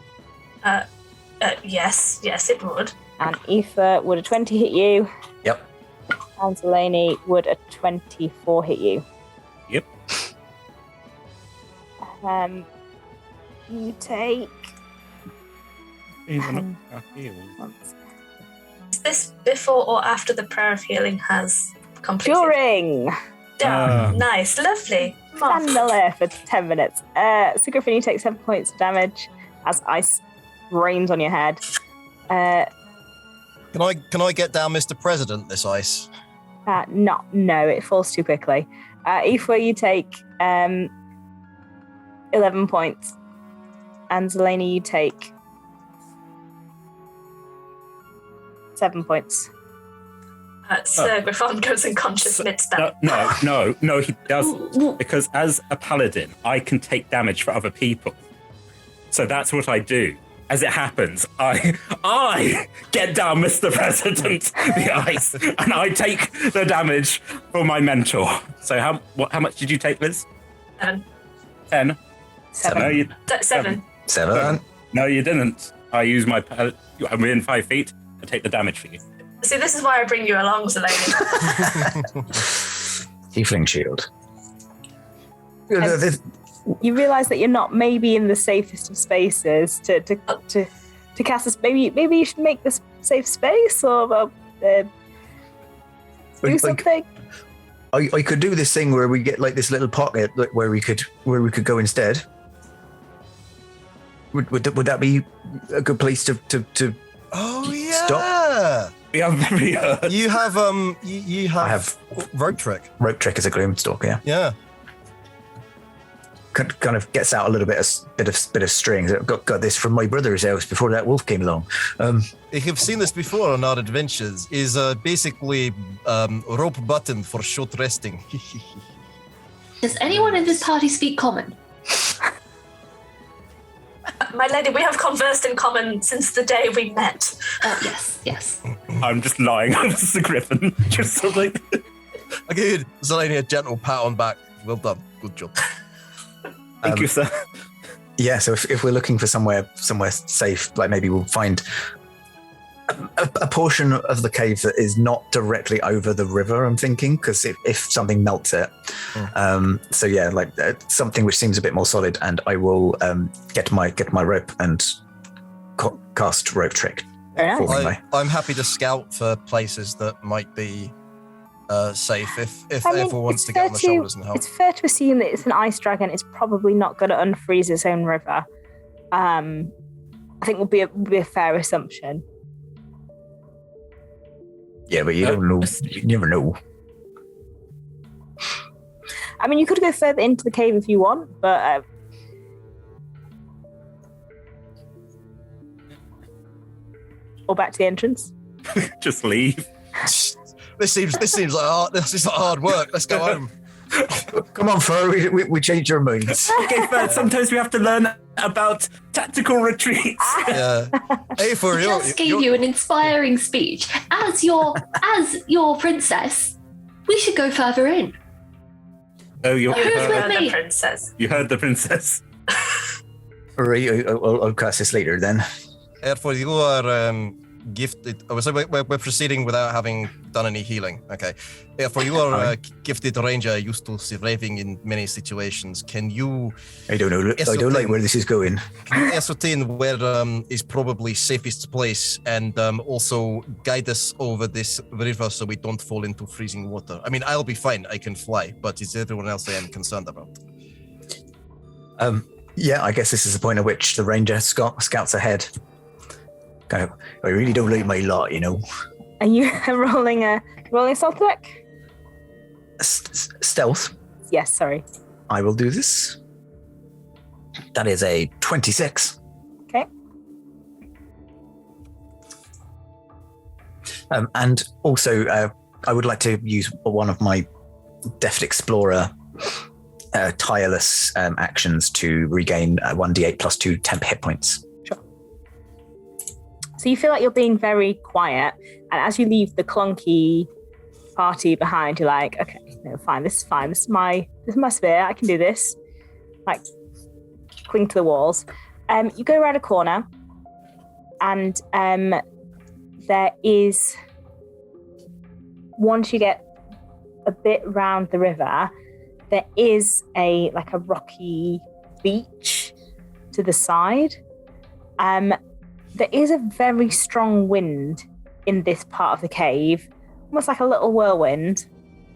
Yes, it would. And Aoife, would a 20 hit you? Yep. And Selene, would a 24 hit you? Yep. You take... Is this before or after the Prayer of Healing has completed? During! Nice, lovely. Stand there for 10 minutes. So Griffin, you take 7 points of damage as ice rains on your head. Can I get down, Mr. President, this ice? No, it falls too quickly. Aoife, you take 11 points. And Zelena, you take 7 points. Sir Griffon goes unconscious mid-step. No, he doesn't. Because as a paladin, I can take damage for other people. So that's what I do. As it happens, I get down, Mr. President, the ice, and I take the damage for my mentor. So how much did you take, Liz? 10. 10. 7. No, you, 7. 7. No, you didn't. I use my... I'm within 5 feet. I take the damage for you. See, this is why I bring you along, Zelena. Tiefling shield. You realise that you're not maybe in the safest of spaces to cast this. Maybe you should make this safe space or do something. I could do this thing where we get like this little pocket where we could go instead. Would that be a good place to Oh yeah. Stop. We are very hurt. You have you have, I have rope trick. Rope trick as a gloomstalker, yeah. Yeah. Kind of gets out a little bit of strings. I've got this from my brother's house before that wolf came along. You've seen this before on our adventures. Is basically rope button for short resting. Does anyone in this party speak common? My lady, we have conversed in common since the day we met. Yes. I'm just lying on the griffin. Just sort of like... I give Zelenia a gentle pat on back. Well done. Good job. Thank you, sir. Yeah, so if we're looking for somewhere safe, like maybe we'll find a portion of the cave that is not directly over the river, I'm thinking, because if something melts it. So yeah, like something which seems a bit more solid, and I will get my rope and cast rope trick. Very nice. I'm happy to scout for places that might be safe if everyone wants to get on the shoulders and help. It's fair to assume that it's an ice dragon. It's probably not going to unfreeze its own river. I think would be a fair assumption. Yeah, but you don't know. You never know. I mean, you could go further into the cave if you want, but or back to the entrance. Just leave. This seems like hard work. Let's go home. Come on, Fur. We changed our minds. Okay, but sometimes we have to learn about tactical retreats. Yeah. Hey, for I real. just gave you an inspiring speech. As your princess, we should go further in. Oh, you Who's with me? The princess. You heard the princess. All right, I'll cast this later then. Therefore, you are gifted. Oh, so we're proceeding without having done any healing. Okay. Therefore, you are a gifted ranger used to surviving in many situations. Can you? I don't know. I don't like where this is going. Can you ascertain where is probably safest place, and also guide us over this river so we don't fall into freezing water? I mean, I'll be fine. I can fly, but is everyone else I am concerned about? Yeah, I guess this is the point at which the ranger scouts ahead. Kind of, I really don't like my lot, you know. Are you rolling a stealth check? Stealth. Yes, sorry. I will do this. That is a 26. Okay. And also, I would like to use one of my Deft Explorer tireless actions to regain 1d8 plus 2 temp hit points. Sure. So you feel like you're being very quiet, and as you leave the clunky party behind, you're like, okay, no, fine, this is fine. This is my sphere. I can do this. Like, cling to the walls. You go around a corner, and there is, once you get a bit round the river, there is a rocky beach to the side. There is a very strong wind in this part of the cave, almost like a little whirlwind.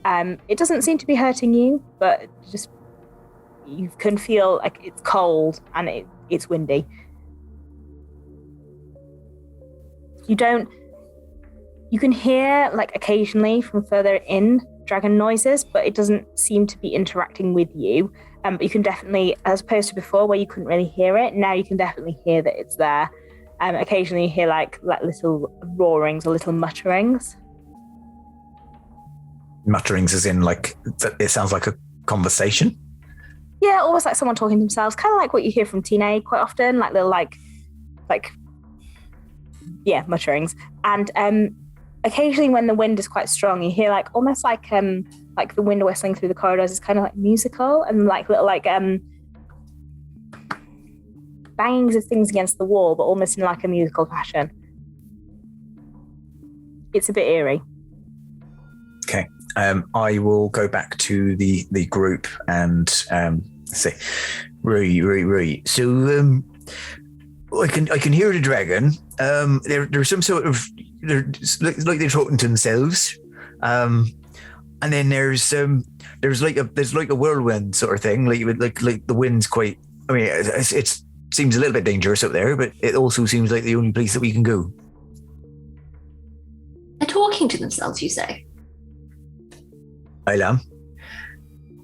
It doesn't seem to be hurting you, but just you can feel like it's cold and it's windy. You can hear occasionally from further in dragon noises, but it doesn't seem to be interacting with you. But you can definitely, as opposed to before where you couldn't really hear it, now you can definitely hear that it's there. Occasionally you hear like little roarings or little mutterings. Mutterings as in it sounds like a conversation? Yeah, almost like someone talking to themselves, kind of like what you hear from Tina quite often, like little mutterings. And occasionally when the wind is quite strong, you hear almost like the wind whistling through the corridors is kind of musical, and little bangings of things against the wall, but almost in a musical fashion. It's a bit eerie. Okay. I will go back to the group and say, right. So I can hear the dragon. There's some sort of, like they're talking to themselves. And then there's like a whirlwind sort of thing. Like the wind's quite. I mean, it seems a little bit dangerous up there, but it also seems like the only place that we can go. They're talking to themselves, you say? I am.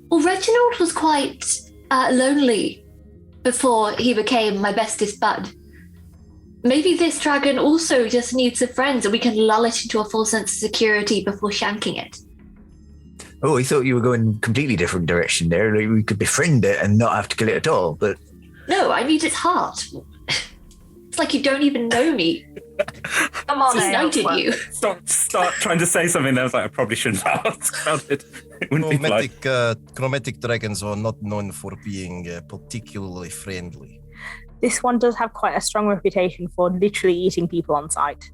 Well, Reginald was quite lonely before he became my bestest bud. Maybe this dragon also just needs a friend, and we can lull it into a full sense of security before shanking it. Oh, I thought you were going completely different direction there. Like we could befriend it and not have to kill it at all, but... No, I need its heart. It's like you don't even know me. Come on, Slighted you. Start trying to say something that I was like, I probably shouldn't ask about it. It wouldn't be polite. Chromatic dragons are not known for being particularly friendly. This one does have quite a strong reputation for literally eating people on sight.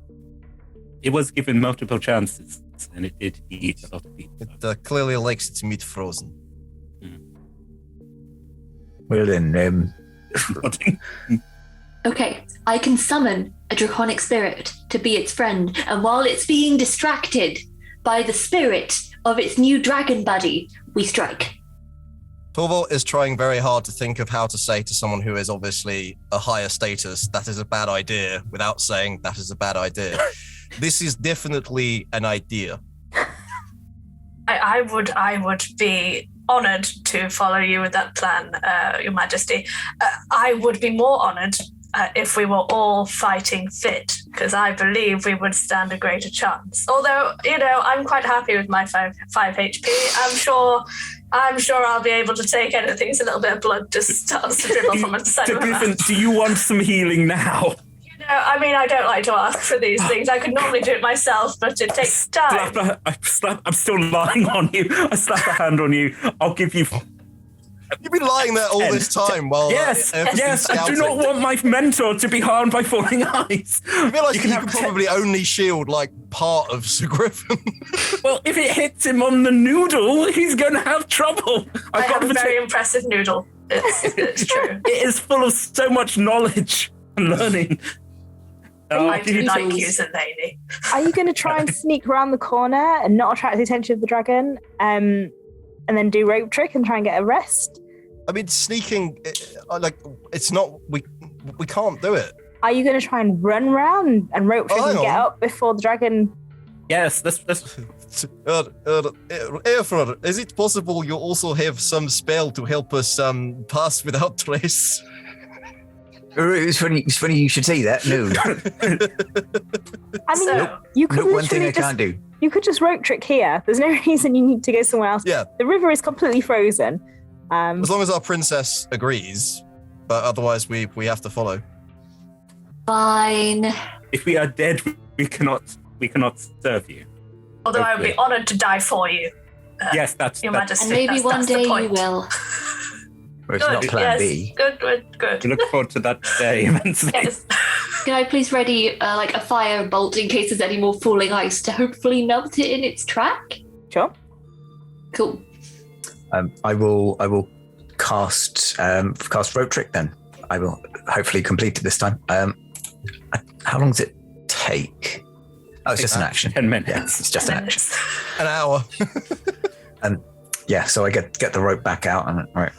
It was given multiple chances, and it did eat a lot of people. It clearly likes its meat frozen. Well then, Okay, I can summon a draconic spirit to be its friend, and while it's being distracted by the spirit of its new dragon buddy, we strike. Torvald is trying very hard to think of how to say to someone who is obviously a higher status, that is a bad idea, without saying that is a bad idea. This is definitely an idea. I would be honoured to follow you with that plan, Your Majesty. I would be more honoured if we were all fighting fit, because I believe we would stand a greater chance. Although, I'm quite happy with my 5 HP. I'm sure I'll be able to take anything. It's a little bit of blood just starts to dribble from the side of my mouth. Do you want some healing now? I don't like to ask for these things. I could normally do it myself, but it takes time. I'm still lying on you. I slap a hand on you. I'll give you... You've been lying there all this time while... Yes, I do not want my mentor to be harmed by falling ice. You realise you can probably only shield, part of Sir Griffin. Well, if it hits him on the noodle, he's going to have trouble. I have a very impressive noodle. It's true. It is full of so much knowledge and learning. I do like you, Zeleny. Are you going to try and sneak around the corner and not attract the attention of the dragon, and then do rope trick and try and get a rest? I mean, sneaking, it's not, we can't do it. Are you going to try and run around and rope trick and get up before the dragon? Yes, this. Airfront, is it possible you also have some spell to help us pass without trace? It's funny you should say that. No. I mean, you could one thing I can't do. You could just rope trick here. There's no reason you need to go somewhere else. Yeah. The river is completely frozen. As long as our princess agrees, but otherwise we have to follow. Fine. If we are dead, we cannot serve you. Although I would be honoured to die for you. Yes, that's Your that's, Majesty. And maybe that's one the day you point. will. Well, it's not plan yes. B. Good. We look forward to that day immensely. Yes. Can I please ready like a fire bolt in case there's any more falling ice to hopefully melt it in its track? Sure. Cool. I will cast rope trick then. I will hopefully complete it this time. How long does it take? Oh, it's just an action. 10 minutes. Yeah, it's just an action. An hour. Yeah, so I get the rope back out and right.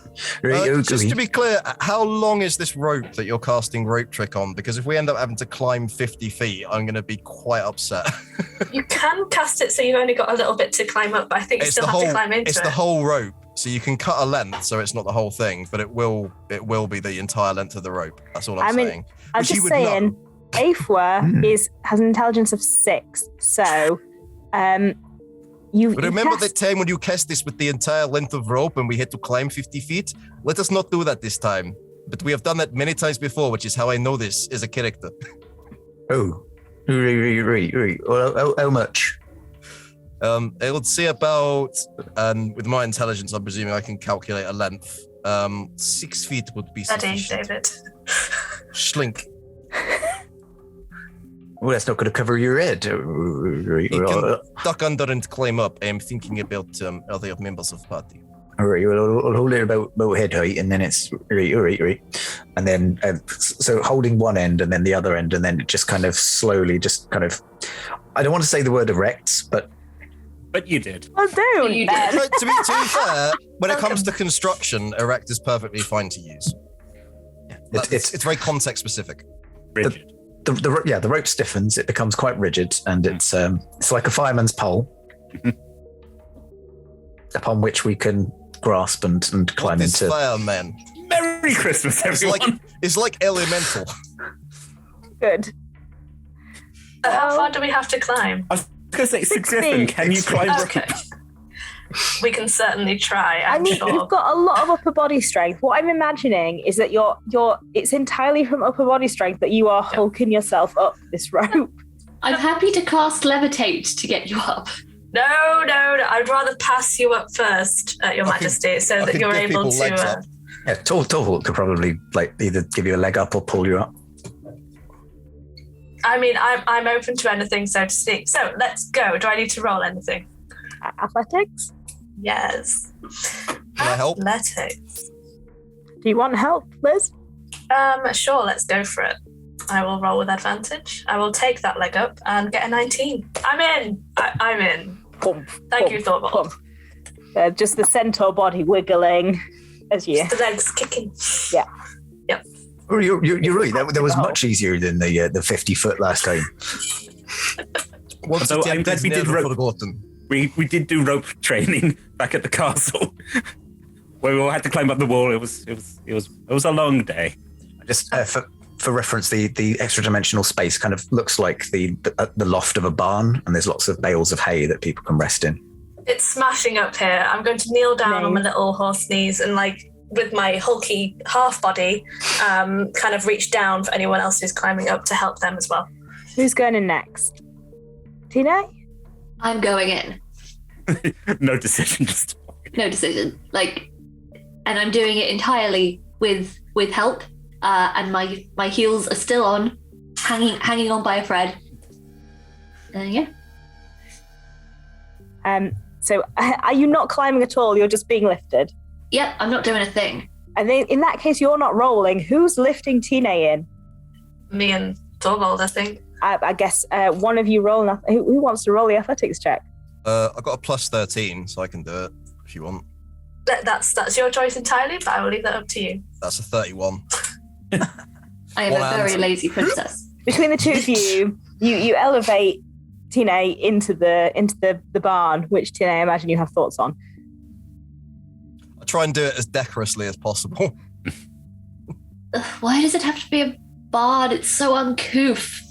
Just to be clear, how long is this rope that you're casting rope trick on? Because if we end up having to climb 50 feet, I'm going to be quite upset. You can cast it so you've only got a little bit to climb up, but I think you still have to climb into it. It's the whole rope, so you can cut a length, so it's not the whole thing, but it will be the entire length of the rope. That's all I'm saying. I'm Which you just would saying, Aifwa has an intelligence of 6, so But remember that time when you cast this with the entire length of rope and we had to climb 50 feet? Let us not do that this time. But we have done that many times before, which is how I know this as a character. Oh. Well, how much? I would say about, and with my intelligence, I'm presuming I can calculate a length. 6 feet would be sufficient. David. Slink. Well, that's not going to cover your head. You can duck under and climb up. I'm thinking about other members of the party. All right, well, I'll hold it about head height, and then it's right. And then, so holding one end and then the other end, and then it just kind of slowly, I don't want to say the word erects, but you did. Well, don't. You then. did. To be fair, when it comes to construction, erect is perfectly fine to use. It's very context specific. Rigid. The rope stiffens, it becomes quite rigid, and it's like a fireman's pole upon which we can grasp and climb into. Fireman. Merry Christmas, everyone. It's like elemental. Good. How far do we have to climb? I was going to say, 6 Griffin, feet. can you climb Okay. rope? We can certainly try, I'm sure. You've got a lot of upper body strength. What I'm imagining is that it's entirely from upper body strength that you are hulking yourself up this rope. I'm happy to cast levitate to get you up. No, I'd rather pass you up first, Your Majesty, so that you're able to... Yeah, Tall could probably either give you a leg up or pull you up. I mean, I'm open to anything, so to speak. So let's go. Do I need to roll anything? Athletics? Yes. Can I help? Athletics. Do you want help, Liz? Sure, let's go for it. I will roll with advantage. I will take that leg up and get a 19. I'm in. I'm in. Thank you, Thorvald. Just the centaur body wiggling as you. The legs kicking. Yeah. Yep. Oh, you're right. That was much easier than the 50 foot last time. Once So I'm attempt glad is we did never rope. forgotten. We did do rope training back at the castle, where we all had to climb up the wall. It was a long day. Just for reference, the extra dimensional space kind of looks like the loft of a barn, and there's lots of bales of hay that people can rest in. It's smashing up here. I'm going to kneel down on my little horse knees and, with my hulky half body, kind of reach down for anyone else who's climbing up to help them as well. Who's going in next? Tina? I'm going in. No decision, just No decision. And I'm doing it entirely with help. And my heels are still on, hanging on by a thread. Yeah. So are you not climbing at all? You're just being lifted? Yep, I'm not doing a thing. I think in that case, you're not rolling. Who's lifting Tina in? Me and Thorvald, I think. I guess one of you roll. Who wants to roll the athletics check? I've got a plus 13, so I can do it if you want. That's your choice entirely, but I will leave that up to you. That's a 31. I I am One a very hand. lazy princess. Between the two of you, you elevate Tina into the barn, which Tina, I imagine you have thoughts on. I try and do it as decorously as possible. Ugh, why does it have to be a barn? It's so uncouth.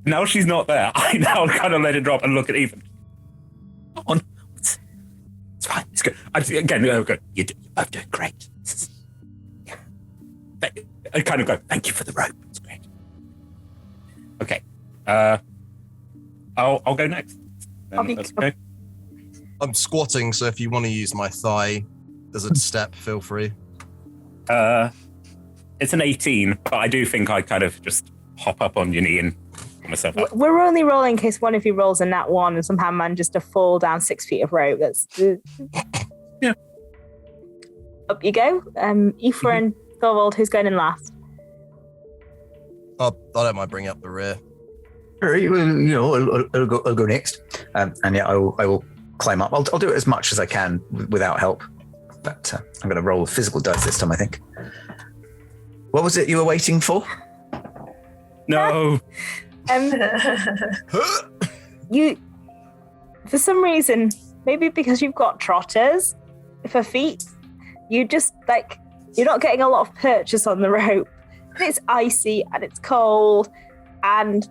Now she's not there. I now kind of let it drop and look at Ethan. Come on. It's fine. It's good. Again, good. You're both doing great. I kind of go, thank you for the rope. It's great. Okay. I'll go next. That's okay. I'm squatting, so if you want to use my thigh as a step, feel free. It's an 18, but I do think I kind of just hop up on your knee and pull myself up. We're only rolling in case one of you rolls a nat 1 and somehow manages to fall down 6 feet of rope. That's Yeah. Up you go. Aoife and Thorvald, who's going in last? I don't mind bringing up the rear. All right, well, I'll go next. And yeah, I will climb up. I'll do it as much as I can without help. But I'm going to roll physical dice this time, I think. What was it you were waiting for? No. You, for some reason, maybe because you've got trotters for feet, you just you're not getting a lot of purchase on the rope. And it's icy and it's cold, and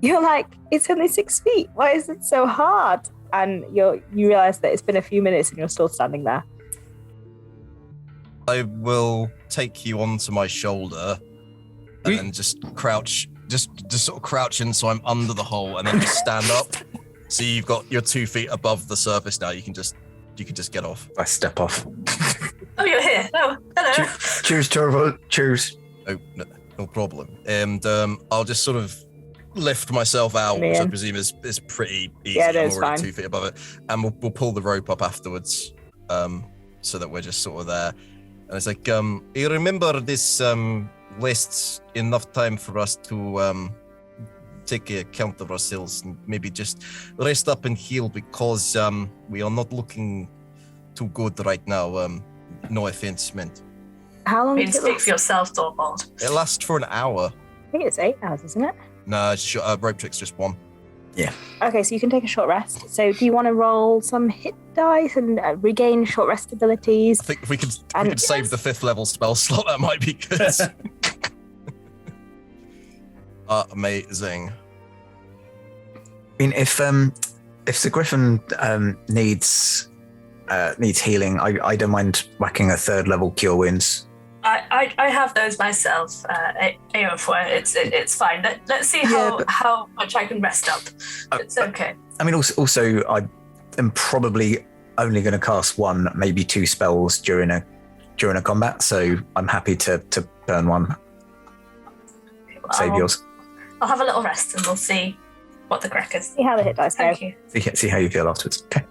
you're like, it's only 6 feet. Why is it so hard? And you realize that it's been a few minutes and you're still standing there. I will take you onto my shoulder and then just crouch, just sort of crouch in so I'm under the hole, and then just stand up. So you've got your 2 feet above the surface now. You can just get off. I step off. Oh, you're here. Oh, hello. Cheers, Torvald. Cheers. Oh, no problem. And I'll just sort of lift myself out, which I presume is pretty easy. Yeah, I'm it's already fine. 2 feet above it, and we'll pull the rope up afterwards, so that we're just sort of there. And it's like, you remember this wastes enough time for us to take account of ourselves and maybe just rest up and heal, because we are not looking too good right now. No offense meant. How long You does it speak last? for yourself, Thorvald. It lasts for an hour. I think it's 8 hours, isn't it? No, rope trick's just one. Okay, so you can take a short rest. So do you want to roll some hit dice and regain short rest abilities? I think if we could save the 5th level spell slot, that might be good. Amazing. I mean, if the griffin needs healing, I don't mind whacking a 3rd level cure wounds. I have those myself. It's fine. Let's see how much I can rest up. It's okay. I mean, also I am probably only going to cast 1, maybe 2 spells during a combat, so I'm happy to burn one. Save yours. I'll have a little rest and we'll see what the crack is. See how the hit dice go. Thank you. See how you feel afterwards. Okay.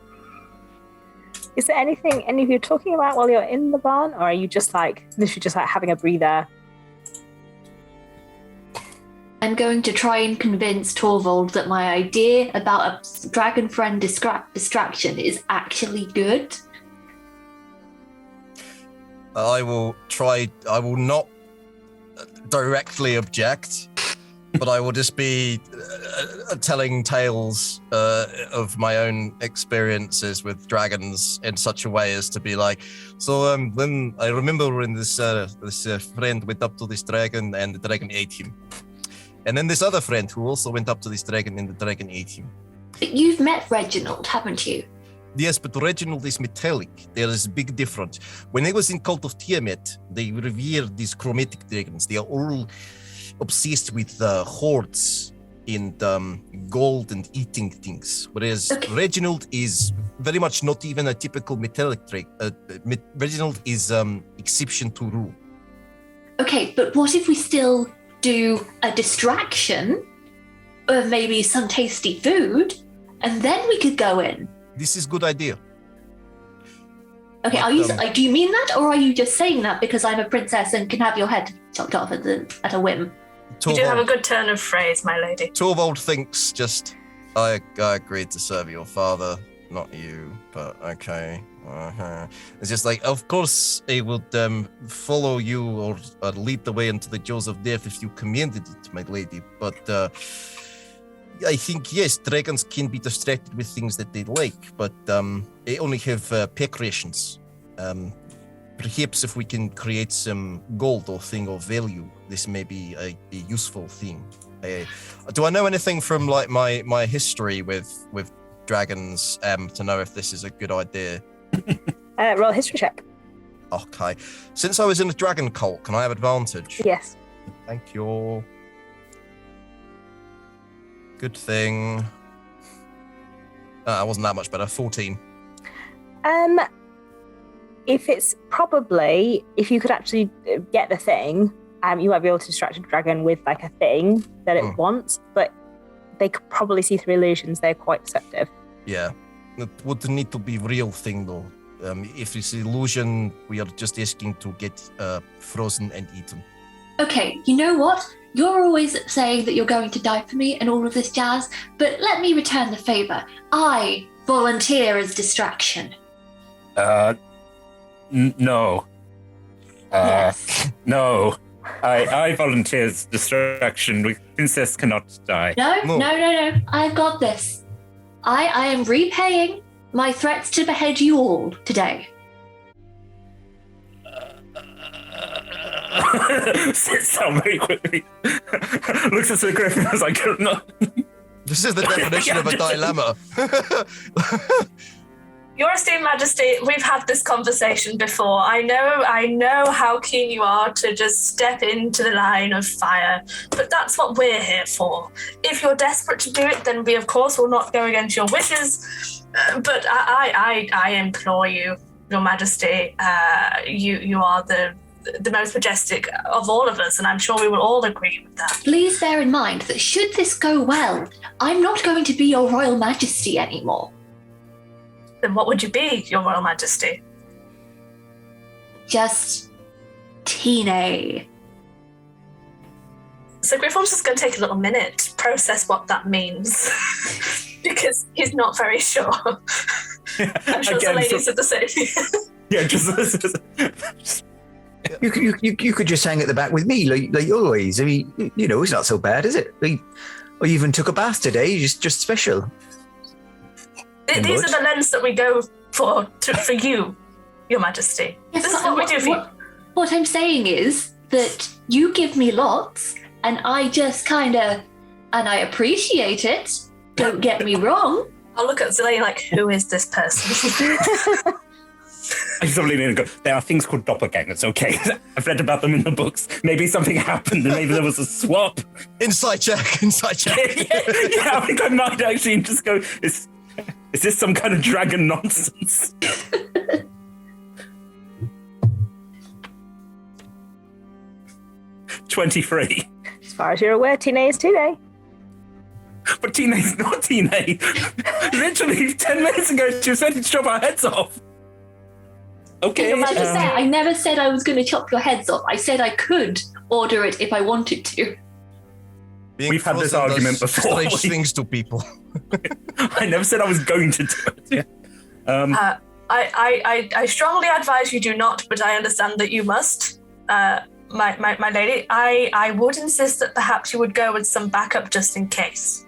Is there anything any of you are talking about while you're in the barn, or are you just literally just having a breather? I'm going to try and convince Torvald that my idea about a dragon friend distraction is actually good. I will not directly object, but I will just be telling tales of my own experiences with dragons in such a way as to be like, so when I remember when this friend went up to this dragon and the dragon ate him. And then this other friend who also went up to this dragon and the dragon ate him. But you've met Reginald, haven't you? Yes, but Reginald is metallic. There is a big difference. When I was in Cult of Tiamat, they revered these chromatic dragons. They are all obsessed with hordes and gold and eating things. Whereas Reginald is very much not even a typical metallic dragon. Reginald is exception to rule. Okay, but what if we still do a distraction of maybe some tasty food, and then we could go in? This is a good idea. Okay, do you mean that, or are you just saying that because I'm a princess and can have your head chopped off at a whim? You do have a good turn of phrase, my lady. Torvald thinks I agreed to serve your father, not you, but okay. It's just like, of course, I would follow you or lead the way into the jaws of death if you commanded it, my lady. But I think, yes, dragons can be distracted with things that they like, but they only have peck rations. Perhaps if we can create some gold or thing of value, this may be a useful thing. Do I know anything from like my history with dragons to know if this is a good idea? Roll a history check. Okay. Since I was in a dragon cult, can I have advantage? Yes. Thank you. Good thing. It wasn't that much better. 14. If it's probably, if you could actually get the thing, you might be able to distract a dragon with like a thing that it wants, but they could probably see through illusions. They're quite deceptive. Yeah. It would need to be real thing though. If it's illusion, we are just asking to get frozen and eaten. Okay, you know what? You're always saying that you're going to die for me and all of this jazz, but let me return the favor. I volunteer as distraction. No. Yes. No. I volunteer as distraction. The princess cannot die. No. I've got this. I am repaying my threats to behead you all today. Sits down very quickly. Looks at the griffin and is like, no. This is the definition of a dilemma. Your esteemed Majesty, we've had this conversation before. I know how keen you are to just step into the line of fire, but that's what we're here for. If you're desperate to do it, then we, of course, will not go against your wishes. But I implore you, Your Majesty, you are the most majestic of all of us, and I'm sure we will all agree with that. Please bear in mind that should this go well, I'm not going to be your Royal Majesty anymore. Then what would you be, Your Royal Majesty? Just Tine. So Griffon's just going to take a little minute to process what that means. Because he's not very sure. I'm sure the ladies are the same. Yeah, just You could just hang at the back with me, like always. I mean, it's not so bad, is it? Like, I even took a bath today, just special. These are the lengths that we go for you, Your Majesty. Yes, this is what we do for you. What I'm saying is that you give me lots, and I just and I appreciate it. Don't get me wrong. I'll look at Zelane like, who is this person? I just lean in and go, there are things called doppelgangers, okay? I've read about them in the books. Maybe something happened and maybe there was a swap. Insight check. yeah, I think I might actually just go, is this some kind of dragon nonsense? 23. As far as you're aware, Tine is Tine. But Tine's not Tine. Literally 10 minutes ago, she was ready to chop our heads off. Okay. I never said I was going to chop your heads off. I said I could order it if I wanted to. We've had this argument before. Strange things to people. I never said I was going to do it. I strongly advise you do not, but I understand that you must. My lady, I would insist that perhaps you would go with some backup just in case.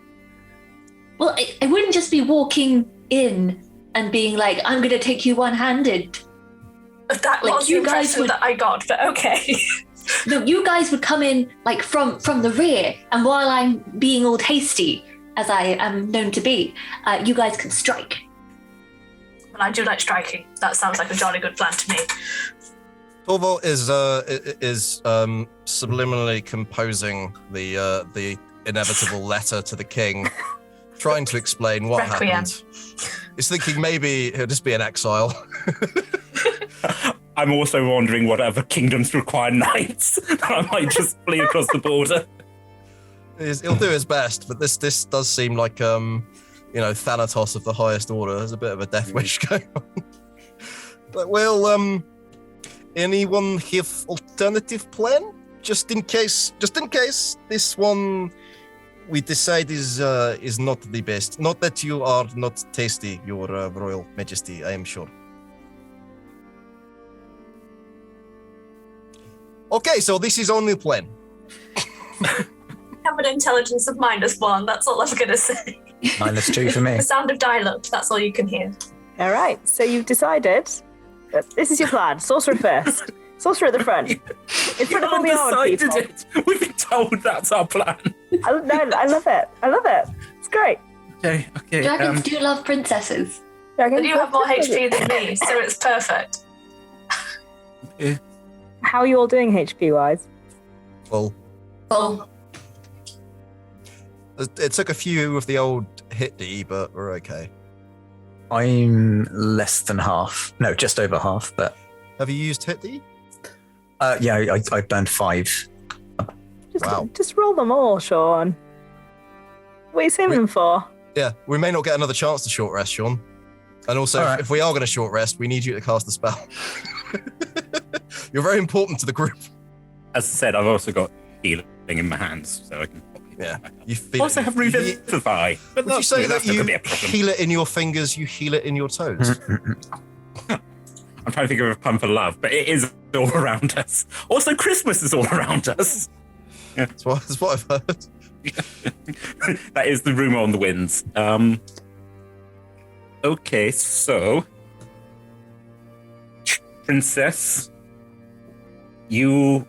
Well, I wouldn't just be walking in and being like, I'm going to take you one-handed. That Like, was the you guys impression would- that I got, but okay. No, you guys would come in like from the rear, and while I'm being all hasty, as I am known to be, you guys can strike. Well, I do like striking. That sounds like a jolly good plan to me. Torval is subliminally composing the inevitable letter to the king, trying to explain what Requiem. happened. He's thinking maybe he'll just be in exile. I'm also wondering what other kingdoms require knights. I might just flee across the border. He'll do his best, but this does seem like Thanatos of the highest order. There's a bit of a death wish going on. But well, anyone have alternative plan? Just in case this one we decide is not the best. Not that you are not tasty, Your Royal Majesty, I am sure. Okay, so this is only plan. Have an intelligence of -1. That's all I'm going to say. -2 for me. The sound of dial-up. That's all you can hear. All right. So you've decided that this is your plan. Sorcerer first. Sorcerer at the front. In front of all the armored people. it. We've been told that's our plan. I love it. I love it. It's great. Okay. Dragons do love princesses. But you have more HP than me, so it's perfect. How are you all doing HP wise? Well, Oh, it took a few of the old hit D, but we're okay. I'm less than half. No, just over half. But Have you used hit D? yeah, I burned 5. Just roll them all, Sean. What are you saving them for? Yeah, we may not get another chance to short rest, Sean. And also, All right. if we are going to short rest, we need you to cast the spell. You're very important to the group. As I said, I've also got healing in my hands, so I can. Yeah. You feel Also have Revivify. But Would you say that that's not you gonna be a problem. heal it in your fingers, you heal it in your toes? I'm trying to think of a pun for love, but it is all around us. Also, Christmas is all around us. That's what I've heard. That is the rumor on the winds. Okay, so Princess, you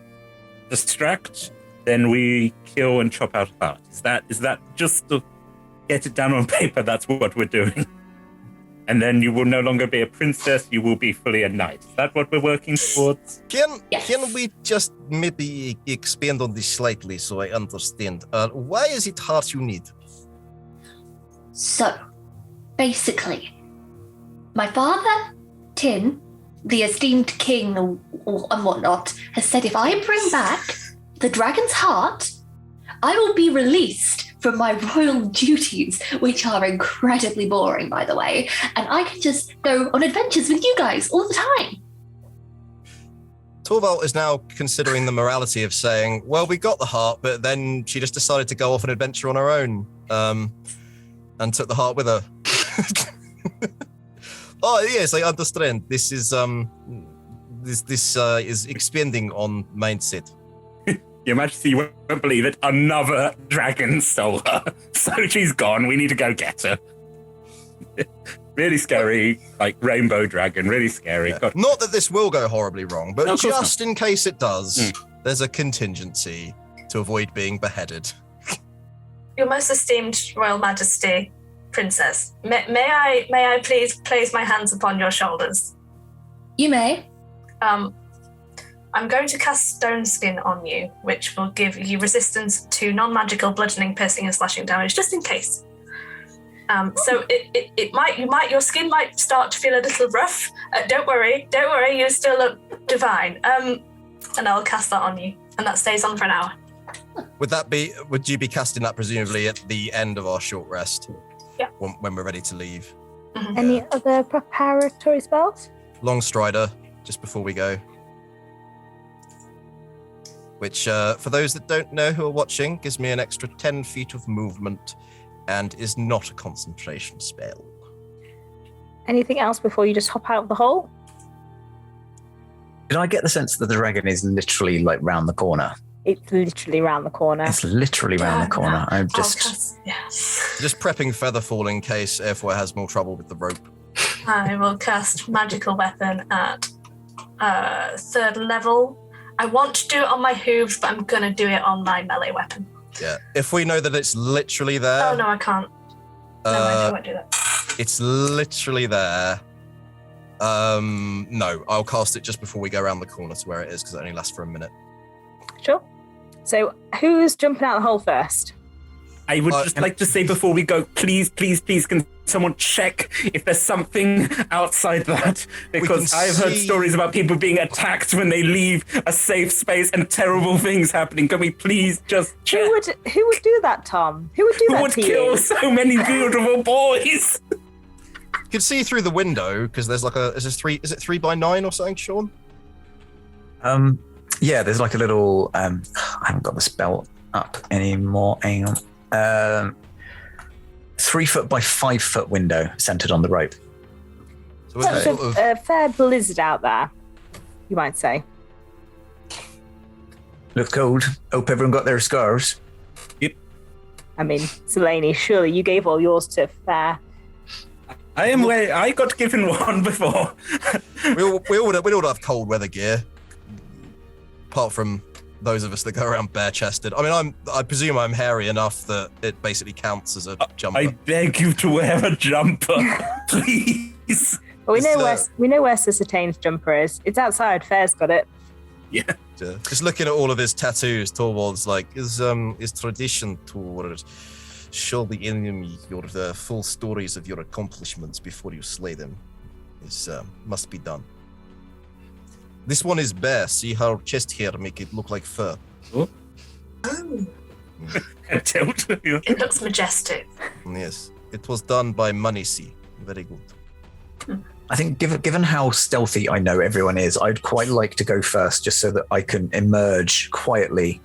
distract, then we kill and chop out heart. Is that just to get it down on paper? That's what we're doing. And then you will no longer be a princess, you will be fully a knight. Is that what we're working towards? Can Yes. we just maybe expand on this slightly so I understand? Why is it heart you need? so basically, my father, Tin, the esteemed king and whatnot, has said if I bring back the dragon's heart, I will be released from my royal duties, which are incredibly boring, by the way, and I can just go on adventures with you guys all the time. Torvald is now considering the morality of saying, well, we got the heart, but then she just decided to go off an adventure on her own, and took the heart with her. Oh, yes, I understand. This is is expanding on mindset. Your Majesty, you won't believe it. Another dragon stole her. So she's gone. We need to go get her. Really scary, like rainbow dragon. Really scary. Yeah. God. Not that this will go horribly wrong, but No, of course just in case it does, there's a contingency to avoid being beheaded. Your most esteemed Royal Majesty, Princess, may I please place my hands upon your shoulders? You may. I'm going to cast Stone Skin on you, which will give you resistance to non-magical bludgeoning, piercing, and slashing damage, just in case. So your skin might start to feel a little rough. Don't worry, you still look divine. And I'll cast that on you, and that stays on for an hour. Would you be casting that presumably at the end of our short rest? Yeah. When we're ready to leave. Mm-hmm. Any other preparatory spells? Long Strider, just before we go. Which, for those that don't know who are watching, gives me an extra 10 feet of movement and is not a concentration spell. Anything else before you just hop out of the hole? Did I get the sense that the dragon is literally like round the corner? It's literally round the corner. It's literally round the corner. I'm just. Just prepping Featherfall in case Airfoy has more trouble with the rope. I will cast Magical Weapon at 3rd level. I want to do it on my hooves, but I'm going to do it on my melee weapon. Yeah. If we know that it's literally there. Oh, no, I can't. No, I won't do that. It's literally there. No, I'll cast it just before we go around the corner to where it is because it only lasts for a minute. Sure. So who's jumping out the hole first? I would just like to say before we go, please, can someone check if there's something outside that? Because I've heard stories about people being attacked when they leave a safe space and terrible things happening. Can we please just check? Who would do that, Tom? Who would do that Who would to kill you? so many beautiful boys? You can see through the window because there's like is it 3x9 or something, Sean? Yeah, there's like a little. I haven't got the spell up anymore. Hang on. 3 foot by 5 foot window centered on the rope. So That's a fair blizzard out there, you might say. Looks cold. Hope everyone got their scarves. I mean, Selene, surely you gave all yours to Fair. I got given one before. we all have cold weather gear, apart from those of us that go around bare-chested. I mean, I presume I'm hairy enough that it basically counts as a jumper. I beg you to wear a jumper, please. Well, we know where Sir Satane's jumper is. It's outside. Fair's got it. Yeah. Just looking at all of his tattoos, Torvald's like, is tradition to show the enemy your full stories of your accomplishments before you slay them. Is must be done. This one is bare. See how chest hair make it look like fur. Oh. Oh, Tilt. it looks majestic. Yes, it was done by Manisi. Very good. I think given how stealthy I know everyone is, I'd quite like to go first just so that I can emerge quietly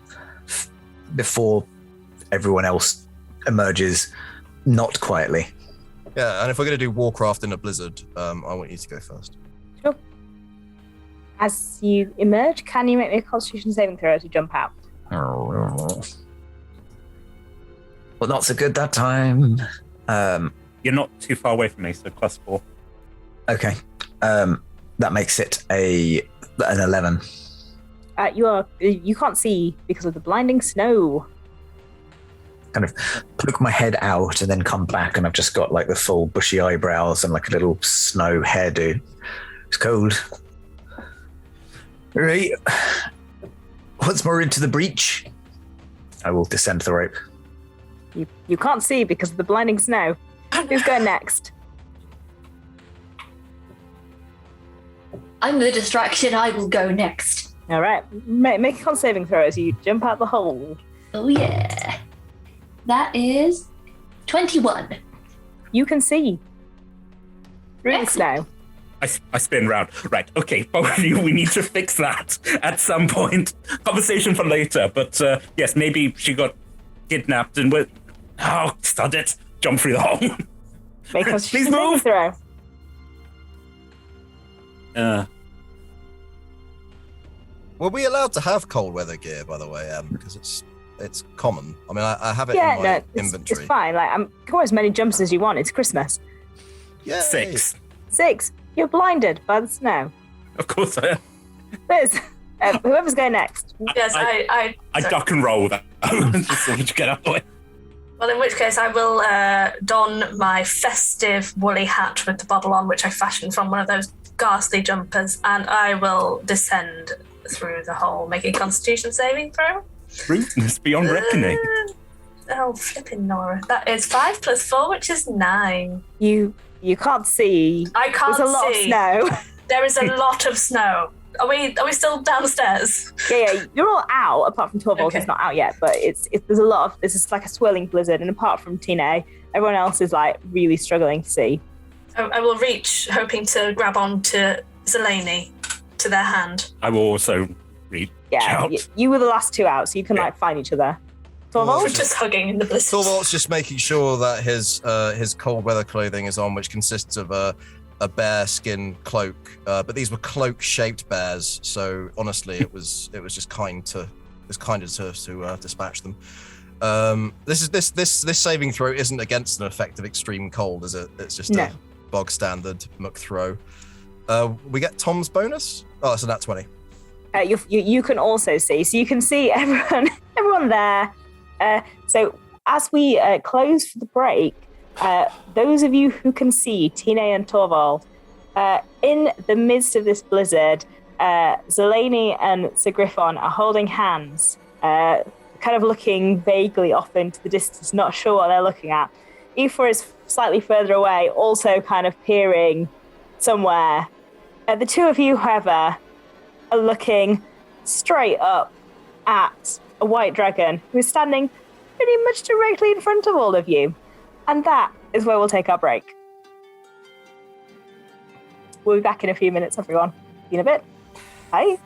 before everyone else emerges not quietly. Yeah, and if we're going to do Warcraft in a blizzard, I want you to go first. Sure. As you emerge, can you make me a Constitution saving throw as you jump out? Well, not so good that time. You're not too far away from me, so +4. Okay. That makes it an 11. You can't see because of the blinding snow. Kind of poke my head out and then come back, and I've just got like the full bushy eyebrows and like a little snow hairdo. It's cold. Right. Once more into the breach, I will descend the rope. You can't see because of the blinding snow. Who's going next? I'm the distraction. I will go next. All right. Make a con saving throw as you jump out the hole. Oh, yeah. That is 21. You can see through the Excellent. snow. I spin round. Right, okay, both of you, we need to fix that at some point. Conversation for later, but yes, maybe she got kidnapped and we're... Oh, stud it. Jump through the hole. Make a Please saving move. throw. Were we allowed to have cold weather gear, by the way? Because it's common. I mean, I have it Yeah, in my no, inventory. it's fine. Like, you can wear as many jumpers as you want. It's Christmas. Yay. 6. 6. You're blinded by the snow. Of course I am. Liz, whoever's going next. Yes, I sorry. duck and roll that. Just sort of get out of the way. Well, in which case I will don my festive woolly hat with the bobble on, which I fashioned from one of those ghastly jumpers, and I will descend through the hole, making a Constitution saving throw. Rudeness beyond reckoning. Oh, flipping Nora. That is 5 + 4, which is 9. You can't see. I can't There's a lot of see. snow. There is a lot of snow. Are we still downstairs? Yeah, you're all out apart from Torvald, Okay. who's not out yet. But there's a lot of this is like a swirling blizzard, and apart from Tina, everyone else is like really struggling to see. I will reach, hoping to grab on to Zelene, to their hand. I will also reach Yeah, out. you were the last 2 out, so you can like find each other. We're Torvald, just hugging in the blizzard. Torvald's just making sure that his cold weather clothing is on, which consists of a bear skin cloak. But these were cloak-shaped bears, so honestly, it was just kinder to dispatch them. This saving throw isn't against an effect of extreme cold, is it? It's just No. a bog standard muck throw. We get Tom's bonus. Oh, so that's 20. you can also see, so you can see everyone there. So as we close for the break, those of you who can see Tina and Torvald, in the midst of this blizzard, Zelene and Sir Griffon are holding hands, kind of looking vaguely off into the distance, not sure what they're looking at. Aoife is slightly further away, also kind of peering somewhere. The two of you, however, are looking straight up at a white dragon who is standing pretty much directly in front of all of you. And that is where we'll take our break. We'll be back in a few minutes, everyone. See you in a bit. Bye.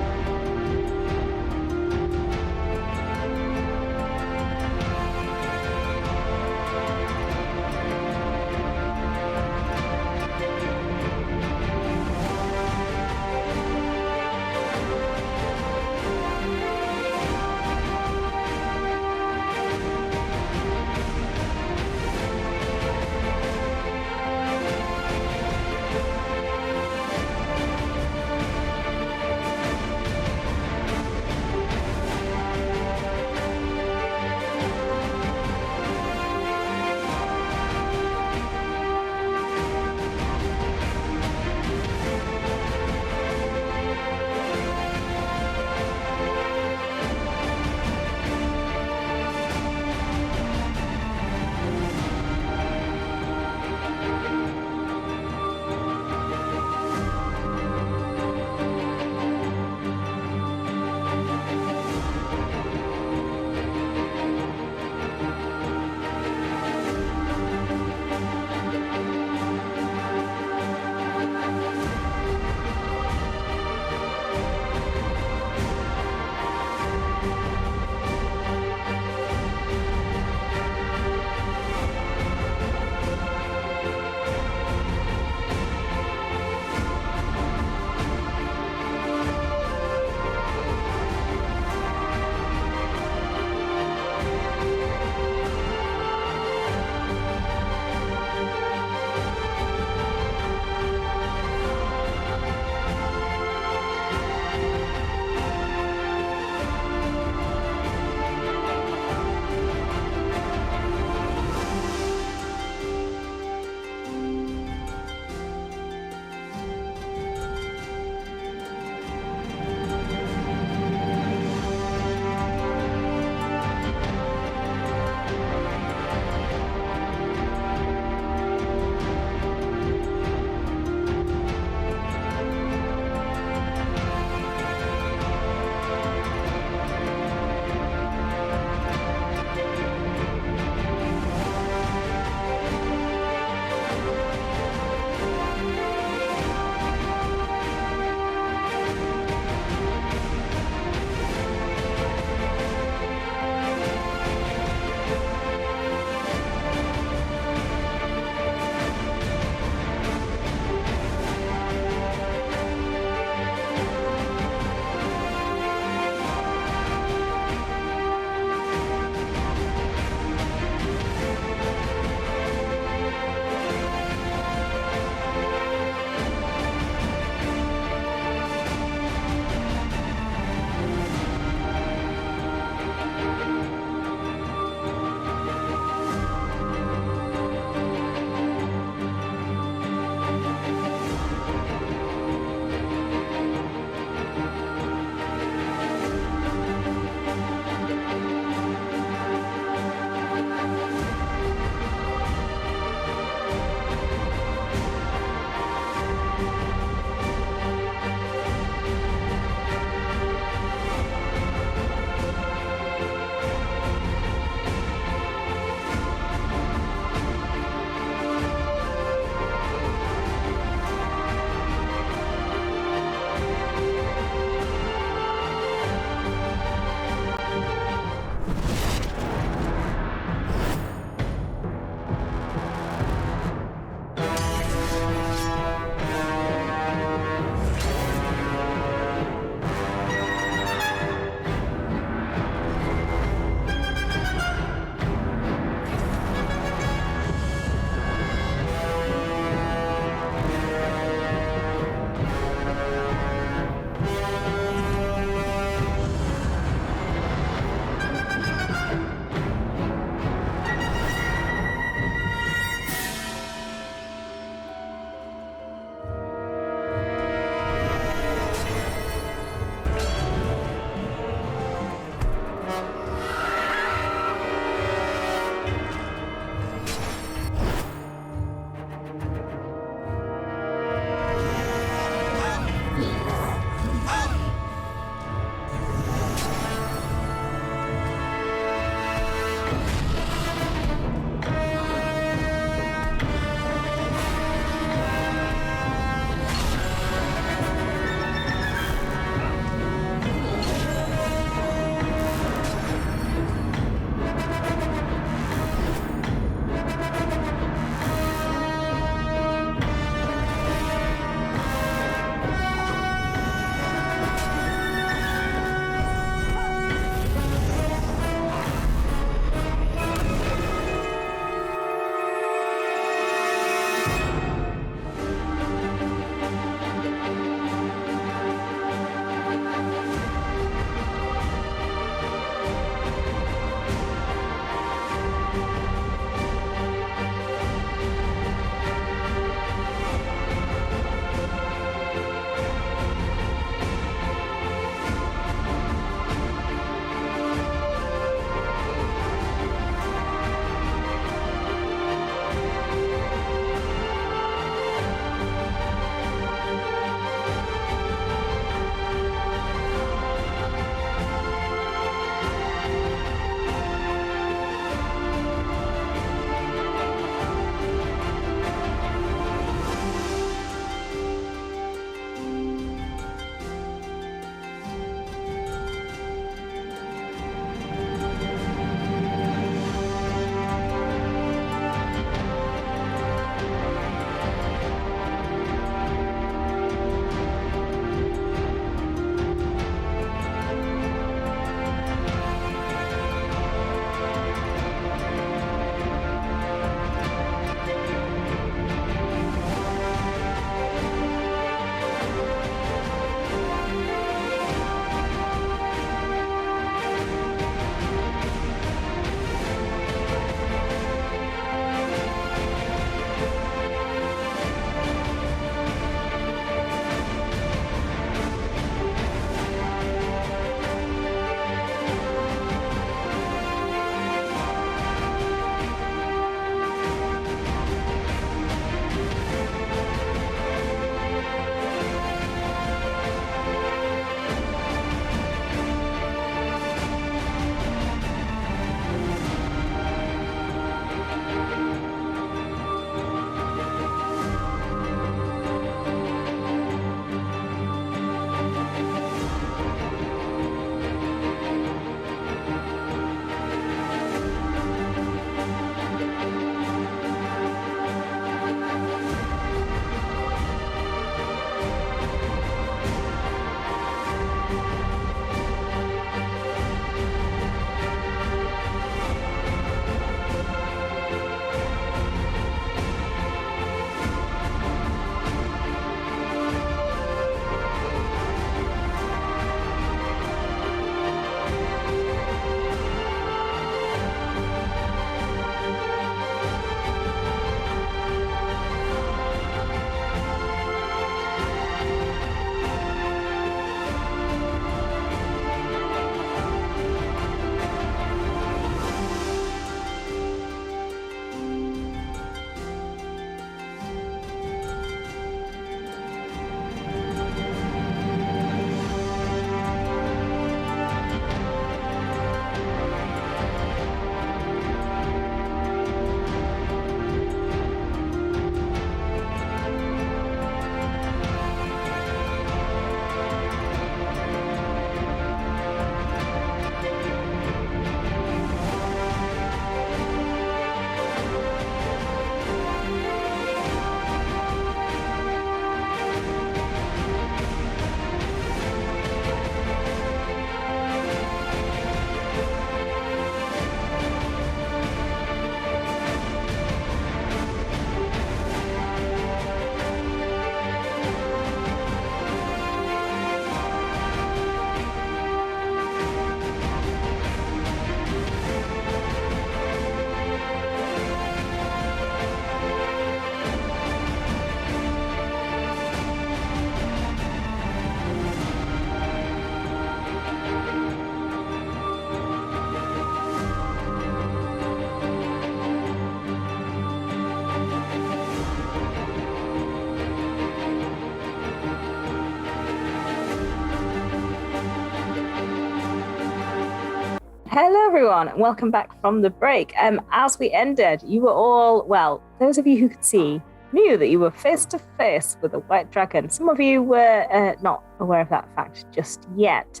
Hello, everyone, and welcome back from the break. As we ended, you were all, well, those of you who could see knew that you were face to face with a white dragon. Some of you were not aware of that fact just yet.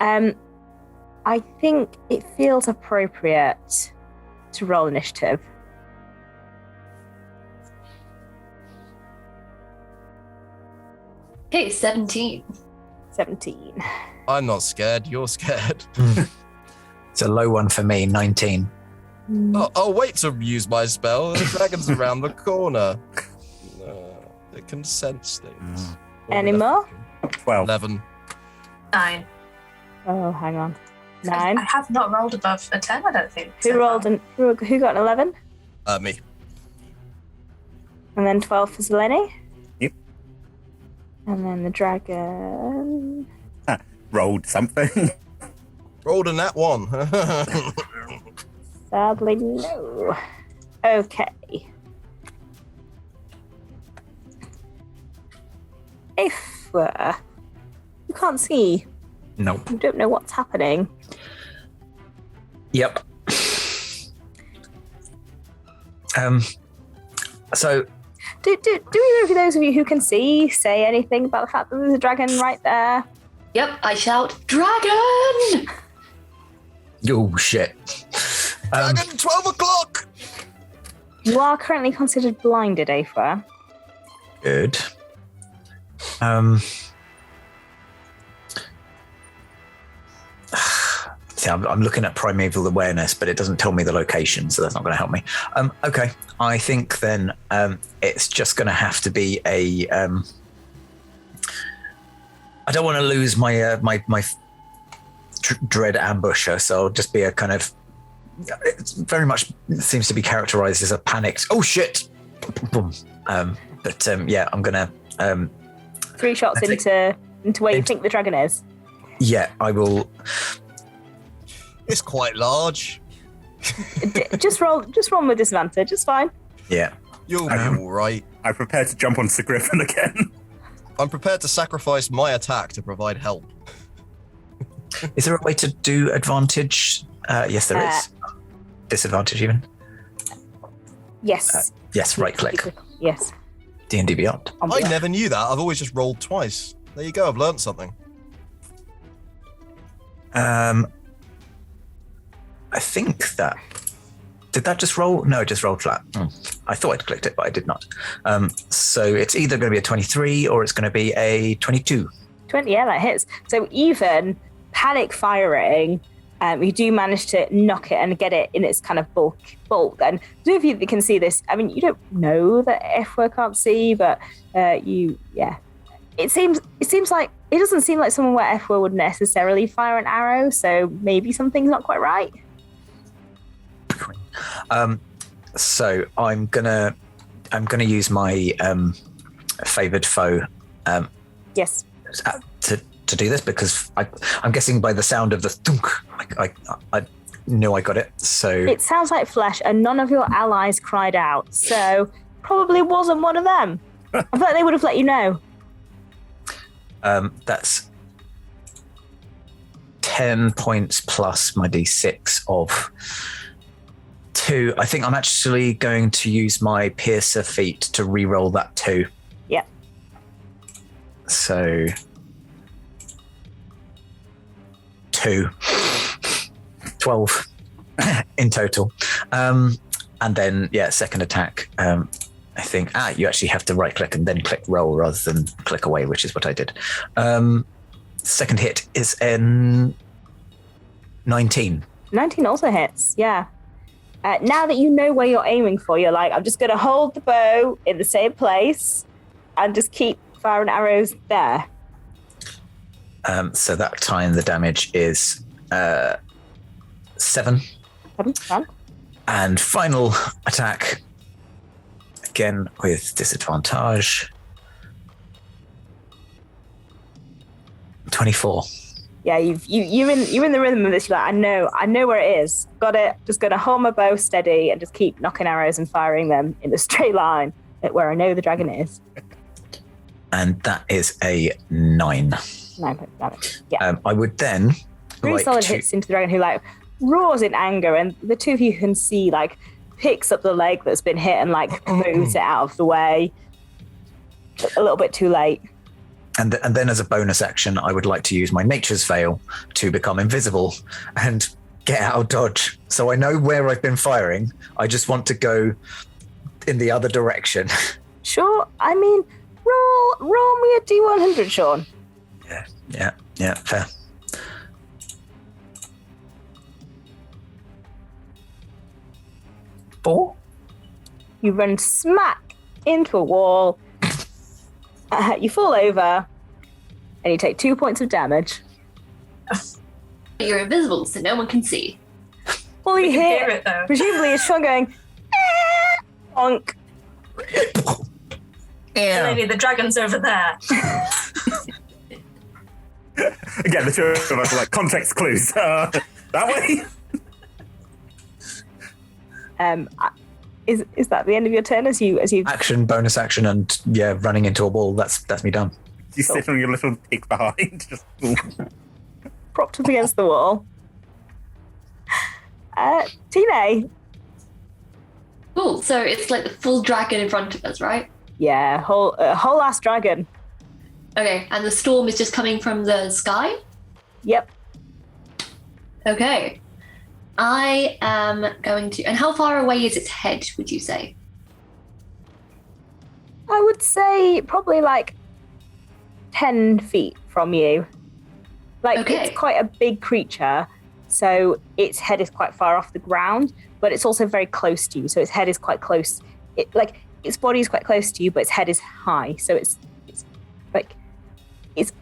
I think it feels appropriate to roll initiative. Okay, 17. 17. I'm not scared. You're scared. It's a low one for me, 19. Oh, I'll wait to use my spell. The dragon's around the corner. It can sense things. Any more? 12. 11. 9. Oh, hang on. 9. I have not rolled above a 10, I don't think. Who rolled who got an 11? Me. And then 12 for Zeleny? Yep. And then the dragon. Rolled something. Rolled a nat 1. Sadly, no. Okay. If you can't see, Nope. you don't know what's happening. Yep. So Do either of those of you who can see say anything about the fact that there's a dragon right there? Yep, I shout, Dragon! oh shit. Dragon, 12 o'clock! You are currently considered blinded, Aoife. Good. See, I'm looking at primeval awareness, but it doesn't tell me the location, so that's not going to help me. Okay, I think then it's just going to have to be a. I don't want to lose my my dread ambusher, so I'll just be a kind of. It very much seems to be characterized as a panicked. Oh shit! Boom. But yeah, I'm gonna. 3 shots into where you think the dragon is. Yeah, I will. It's quite large. Just roll with disadvantage. It's fine. Yeah. You'll be all right. I prepare to jump on Sir Griffin again. I'm prepared to sacrifice my attack to provide help. Is there a way to do advantage? Yes, there is. Disadvantage even. Yes. Yes, right click. Yes. D&D Beyond. I never knew that. I've always just rolled twice. There you go. I've learned something. I think that did that just roll? No, it just rolled flat. I thought I'd clicked it, but I did not. So it's either going to be a 23 or it's going to be a 22. 20, yeah, that hits. So even panic firing, you do manage to knock it and get it in its kind of bulk. And those of you that can see this, I mean, you don't know that Efwa can't see, but it seems like it doesn't seem like someone where Efwa would necessarily fire an arrow. So maybe something's not quite right. So I'm gonna use my favored foe. Yes. To do this because I'm guessing by the sound of the thunk, I knew I got it. So it sounds like flesh, and none of your allies cried out. So probably wasn't one of them. I feel like they would have let you know. That's 10 points plus my d6 of 2. I think I'm actually going to use my piercer feat to re-roll that 2. Yeah. So 2. 12 in total. And then, second attack. I think, you actually have to right click and then click roll rather than click away, which is what I did. Second hit is in 19. 19 also hits, yeah. Now that you know where you're aiming for, you're like, I'm just going to hold the bow in the same place and just keep firing arrows there. So that time the damage is 7. 7. And final attack, again with disadvantage. 24. Yeah, you're in the rhythm of this. You're like, I know where it is. Got it. Just gonna hold my bow steady and just keep knocking arrows and firing them in a straight line at where I know the dragon is. And that is a 9. 9 points damage. Yeah. I would then Really like solid to, hits into the dragon who roars in anger, and the two of you can see like picks up the leg that's been hit and like moves it out of the way. A little bit too late. And then as a bonus action, I would like to use my Nature's Veil to become invisible and get out of dodge. So I know where I've been firing. I just want to go in the other direction. Sure. I mean, roll me a D100, Sean. Yeah, fair. Four? You run smack into a wall. You fall over, and you take 2 points of damage. You're invisible, so no one can see. All you We can hear, hear it, though. presumably, is Sean going, bonk. Lady, the dragon's over there. Again, the two of us are like context clues. That way. Is that the end of your turn as you Action, bonus action, and running into a wall. That's me done. You sit on your little pig behind. Just propped up against the wall? Tina. Cool. So it's like the full dragon in front of us, right? Yeah, whole ass dragon. Okay, and the storm is just coming from the sky? Yep. Okay. I am going to... And how far away is its head, would you say? I would say probably like 10 feet from you. Like, Okay. It's quite a big creature, so its head is quite far off the ground, but it's also very close to you, so its head is quite close. Its body is quite close to you, but its head is high, so it's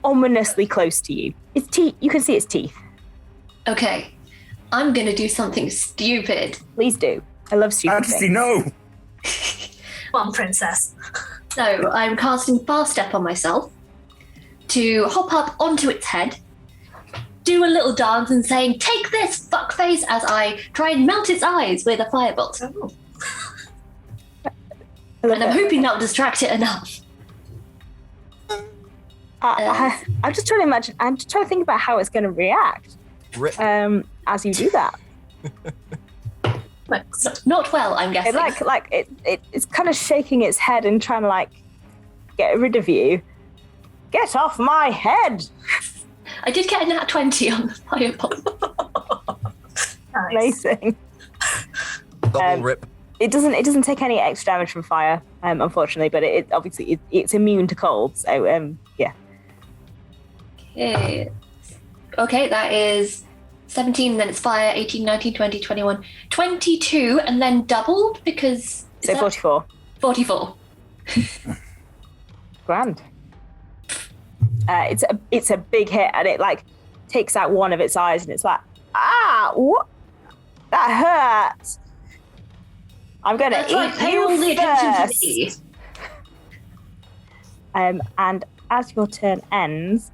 ominously close to you. Its teeth, you can see its teeth. Okay. I'm going to do something stupid. Please do. I love stupid Majesty, things. no. Come on, princess. So I'm casting Fast Step on myself to hop up onto its head, do a little dance and saying, "Take this, fuckface," as I try and melt its eyes with a firebolt. Oh. I love And I'm it. hoping that will distract it enough. I'm just trying to imagine. I'm just trying to think about how it's going to react Rip. as you do that. Not well, I'm guessing. It's kind of shaking its head and trying to like get rid of you. Get off my head! I did get a nat 20 on the firebolt. Nice. Amazing. Double rip. It doesn't take any extra damage from fire, unfortunately, but it obviously it's immune to cold. So yeah. Okay, that is 17, then it's fire, 18, 19, 20, 21, 22, and then doubled because... So 44. 44. Grand. It's a big hit, and it like takes out one of its eyes, and it's like, what? That hurts. I'm gonna That's right, eat pay all the you attention to first. me. And as your turn ends,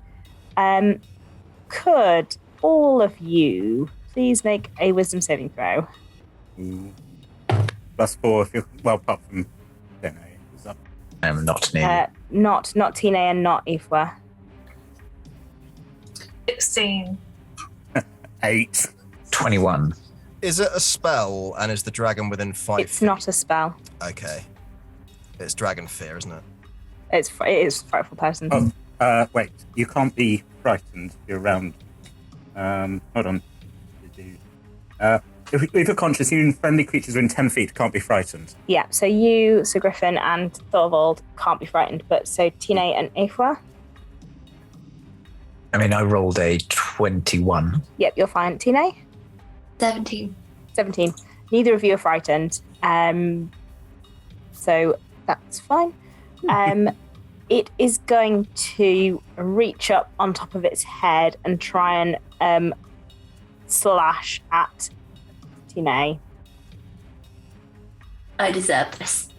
could all of you please make a wisdom saving throw? Ooh. +4 if you're apart from Dene. Is that I'm not near. Not Tina and not Ifwa. 16. 8? 21. Is it a spell, and is the dragon within 5 It's feet? not a spell. Okay. It's dragon fear, isn't it? It is frightful person. Oh, wait. You can't be frightened if you're around. Hold on. If you're conscious, even friendly creatures within 10 feet can't be frightened. Yeah, so you, Sir Griffin, and Thorvald can't be frightened, but so Tina and Ifwa, I mean, I rolled a 21. yep, you're fine. Tina? 17. 17. Neither of you are frightened. So that's fine. It is going to reach up on top of its head and try and slash at Tina. I deserve this.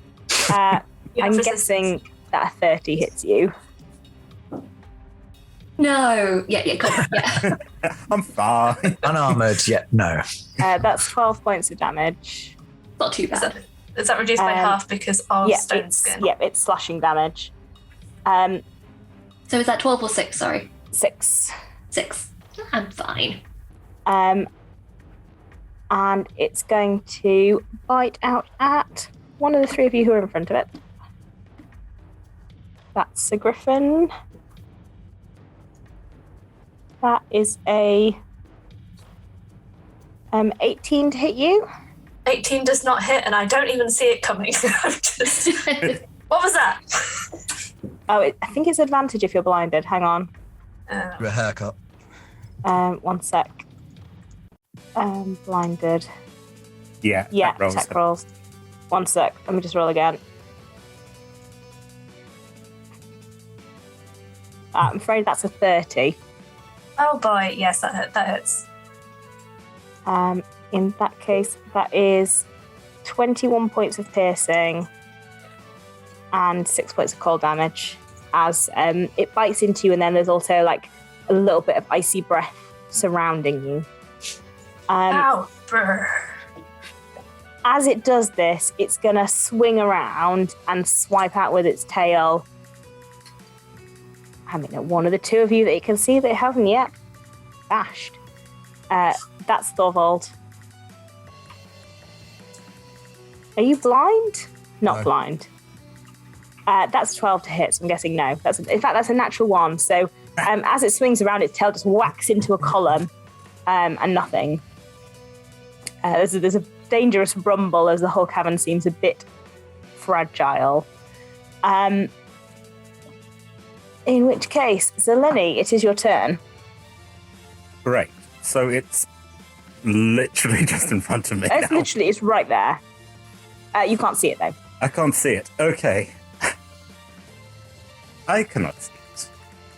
I'm Yes, guessing that a 30 hits you. No. Yeah, come on. Yeah. I'm fine. Unarmored, yet no. That's 12 points of damage. Not too bad. Is that reduced by half because of stone it's, skin? it's slashing damage. So is that 12 or 6? Sorry. 6. 6. I'm fine. And it's going to bite out at one of the three of you who are in front of it. That's a griffin. That is a 18 to hit you. 18 does not hit, and I don't even see it coming. What was that? Oh, I think it's advantage if you're blinded. Hang on. Your haircut. 1 sec. Blinded. Yeah. Yeah, that rolls. attack rolls. 1 sec. Let me just roll again. I'm afraid that's a 30. Oh boy, yes, that hurts. In that case, that is 21 points of piercing and 6 points of cold damage as it bites into you, and then there's also like a little bit of icy breath surrounding you. Ow! Brr. As it does this, it's going to swing around and swipe out with its tail. I mean, one of the two of you that you can see that hasn't yet bashed. That's Thorvald. Are you blind? Not No. blind. That's 12 to hit, so I'm guessing no. In fact, that's a natural 1. So as it swings around, its tail just whacks into a column and nothing. There's a dangerous rumble as the whole cavern seems a bit fragile. In which case, Zeleny, it is your turn. Great. So it's literally just in front of me now. It's right there. You can't see it though. I can't see it. Okay. I cannot see it.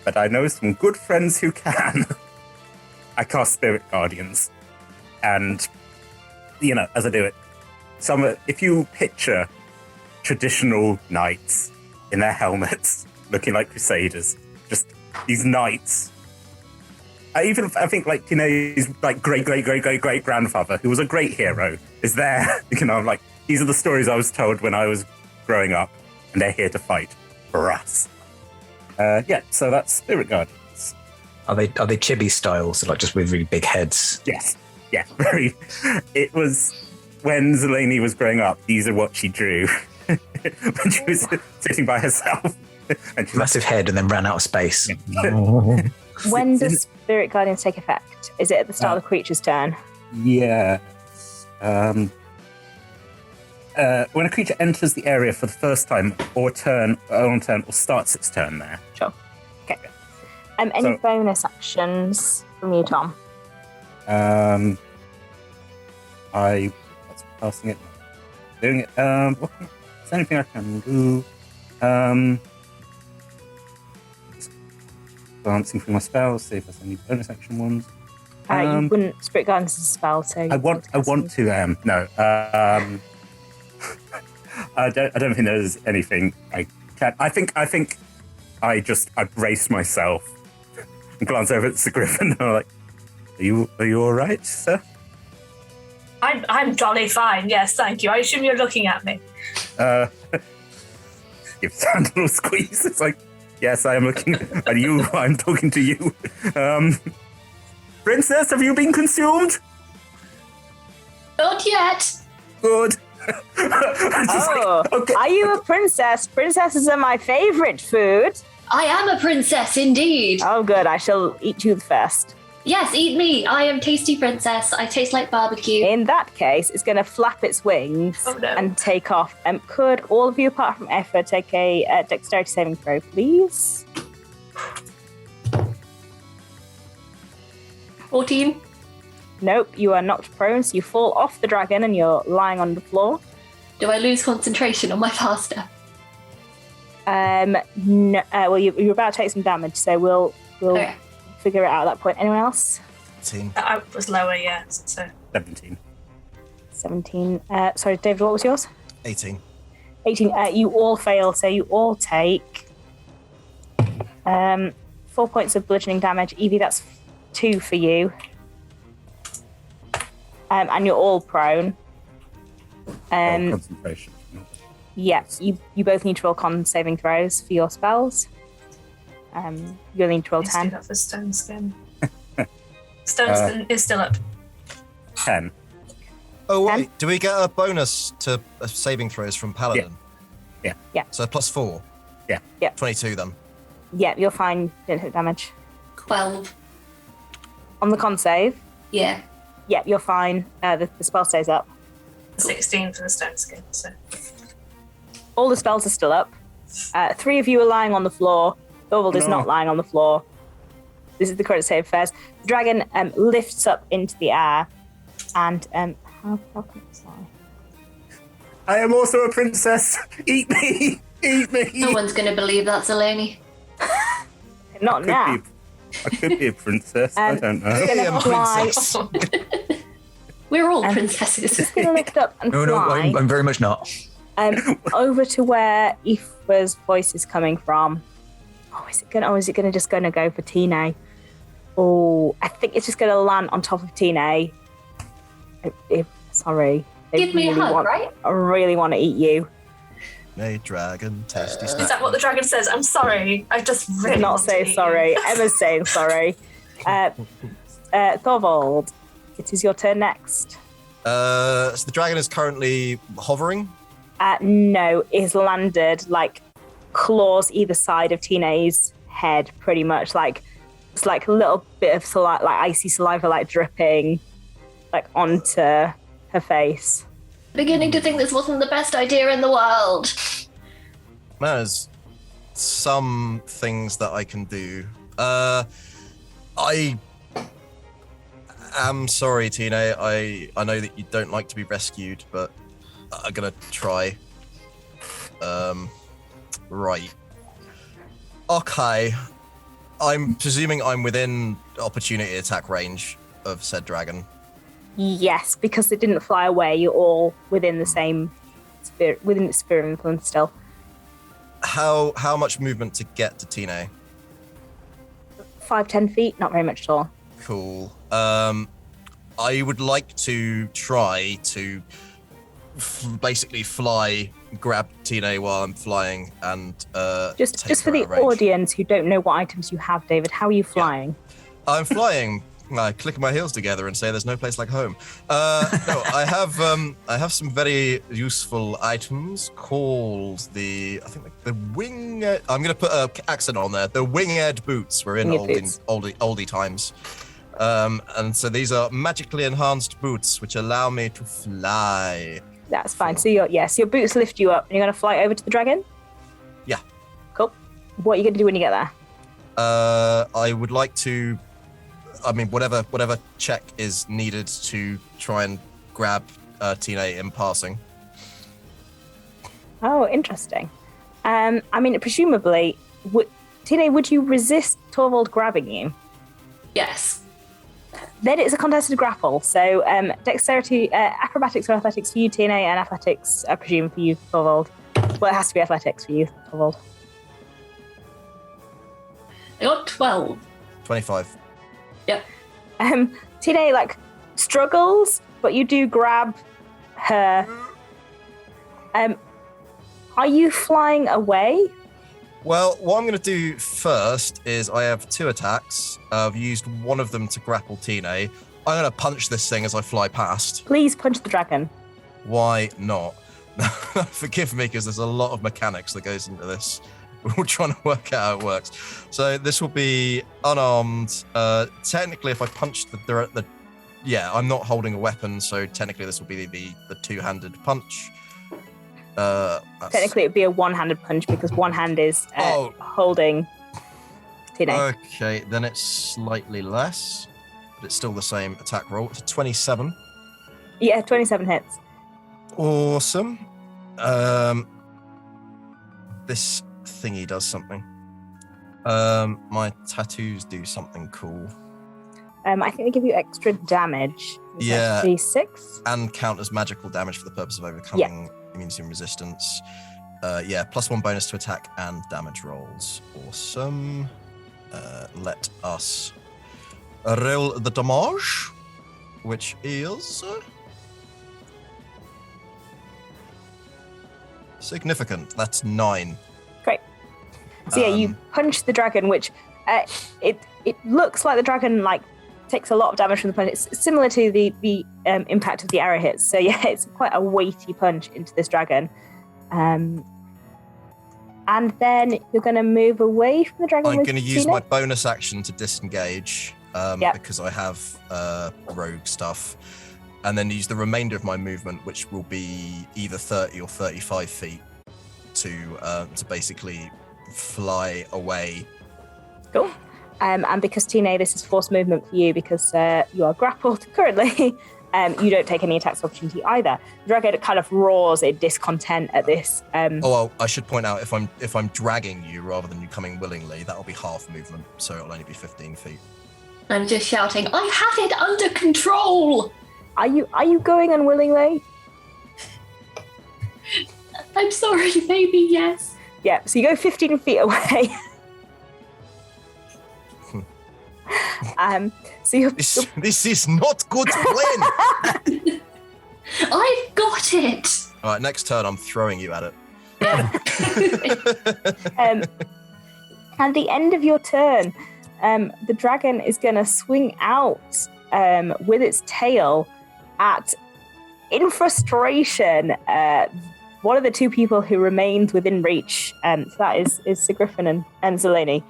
But I know some good friends who can. I cast Spirit Guardians. And, as I do it, if you picture traditional knights in their helmets, looking like crusaders, just these knights. I think like his like great grandfather, who was a great hero, is there. I'm like, these are the stories I was told when I was growing up, and they're here to fight for us. So that's Spirit Guardians. Are they chibi styles, like just with really big heads? Yes, yeah, very. It was when Zeleny was growing up. These are what she drew when she was sitting by herself. And Massive head and then ran out of space. When does Spirit Guardians take effect? Is it at the start of the creature's turn? Yes. When a creature enters the area for the first time or starts its turn there. Sure. Okay. Any bonus actions from you, Tom? I was passing it, doing it. Is there anything I can do? Glancing through my spells, see if there's any bonus action ones. You wouldn't. Spirit Guardians is a spell, so I want to. No. I don't think there's anything I can. I think I brace myself and glance over at the griffin. And I'm like, are you all right, sir? I'm jolly fine. Yes, thank you. I assume you're looking at me. Give Sand a little squeeze. It's like, yes, I am looking at you. I'm talking to you. Princess, have you been consumed? Not yet. Good. Okay. Are you a princess? Princesses are my favorite food. I am a princess indeed. Oh, good. I shall eat you first. Yes, eat me. I am tasty princess. I taste like barbecue. In that case, it's going to flap its wings and take off. Could all of you, apart from Effa, take a dexterity saving throw, please? 14. Nope, you are knocked prone, so you fall off the dragon and you're lying on the floor. Do I lose concentration on my faster? No, well, you're about to take some damage, so we'll Okay. figure it out at that point. Anyone else? 18. I was lower, yeah. So 17. 17. Sorry, David, what was yours? 18. 18. You all fail, so you all take 4 points of bludgeoning damage. Evie, that's 2 for you. And you're all prone. Concentration. Yeah, you both need to roll con saving throws for your spells. You'll need to roll let's do 10. that for Stone Skin. Stone Skin is still up. 10. Oh, wait. 10? Do we get a bonus to saving throws from Paladin? Yeah. Yeah. So +4? Yeah. 22 then. Yeah, you're fine. Didn't hit damage. 12. On the con save, Yeah. yeah, you're fine. The spell stays up. 16 for the stone skin. So All the spells are still up. 3 of you are lying on the floor. Thorvald is No. not lying on the floor. This is the current save first. The dragon lifts up into the air, and how can I say? I am also a princess. Eat me. Eat me. No one's going to believe that, Zelani. Not now. I could be a princess. I don't know. It's gonna fly. We're all princesses. It's gonna lift up and No, fly I'm very much not. over to where Aoife's voice is coming from. Is it gonna go for Tine? Oh, I think it's just gonna land on top of Tine. Sorry. Give me a hug, right? I really want to eat you. Nay, dragon, tasty is snack. that what the dragon says? I'm sorry. I just really Not want to saying eat sorry. you. Emma's saying sorry. Thorvald, it is your turn next. So the dragon is currently hovering. No, it has landed like claws either side of Tine's head, pretty much. Like it's like a little bit of like icy saliva, like dripping, like onto her face. Beginning to think this wasn't the best idea in the world. There's some things that I can do. I am sorry, Tine. I know that you don't like to be rescued, but I'm gonna try. Right. Okay. I'm presuming I'm within opportunity attack range of said dragon. Yes, because they didn't fly away. You're all within the same sphere, within the sphere of influence still. How much movement to get to Tine? 5-10 feet, not very much at all. Cool. I would like to try to basically fly, grab Tine while I'm flying, and Just take for her the out of range. audience who don't know what items you have, David, how are you flying? I'm flying. I click my heels together and say, "There's no place like home." No, I have some very useful items called the wing. I'm going to put an accent on there. The winged boots. We're in Winged oldie times, and so these are magically enhanced boots which allow me to fly. That's fine. So your boots lift you up, and you're going to fly over to the dragon. Yeah. Cool. What are you going to do when you get there? I would like to. I mean, whatever check is needed to try and grab Tine in passing. Oh, interesting. I mean, presumably, Tine, would you resist Torvald grabbing you? Yes. Then it's a contested grapple. So dexterity, acrobatics or athletics for you, Tine, and athletics, I presume, for you, Torvald. Well, it has to be athletics for you, Torvald. I got 12. 25. Yep. Tine, like, struggles, but you do grab her. Are you flying away? Well, what I'm going to do first is I have 2 attacks. I've used one of them to grapple Tine. I'm going to punch this thing as I fly past. Please punch the dragon. Why not? Forgive me, because there's a lot of mechanics that goes into this. We're trying to work out how it works. So this will be unarmed. Technically, if I punch I'm not holding a weapon, so technically this will be the 2-handed punch. Technically, it would be a one-handed punch because one hand is holding Tine. Okay, then it's slightly less, but it's still the same attack roll. It's a 27. Yeah, 27 hits. Awesome. This thingy does something. My tattoos do something cool. I think they give you extra damage. Is that Yeah. D6? And count as magical damage for the purpose of overcoming immunity and resistance. +1 bonus to attack and damage rolls. Awesome. Let us roll the damage, which is significant. That's 9. Great. So you punch the dragon, which it looks like the dragon like takes a lot of damage from the punch. It's similar to the impact of the arrow hits. So yeah, it's quite a weighty punch into this dragon. And then you're going to move away from the dragon. I'm going to use my bonus action to disengage because I have rogue stuff. And then use the remainder of my movement, which will be either 30 or 35 feet, to basically fly away. Cool. And because Tina, this is forced movement for you because you are grappled currently. You don't take any attacks of opportunity either. The dragon kind of roars in discontent at this. I should point out if I'm dragging you rather than you coming willingly, that'll be half movement, so it'll only be 15 feet. I'm just shouting, I have it under control! Are you going unwillingly? I'm sorry, maybe yes. Yeah, so you go 15 feet away. So you're... This is not good plan. I've got it. All right, next turn I'm throwing you at it. At the end of your turn, the dragon is going to swing out with its tail in frustration, one of the two people who remained within reach. So that is Sir Griffin and Zeleny.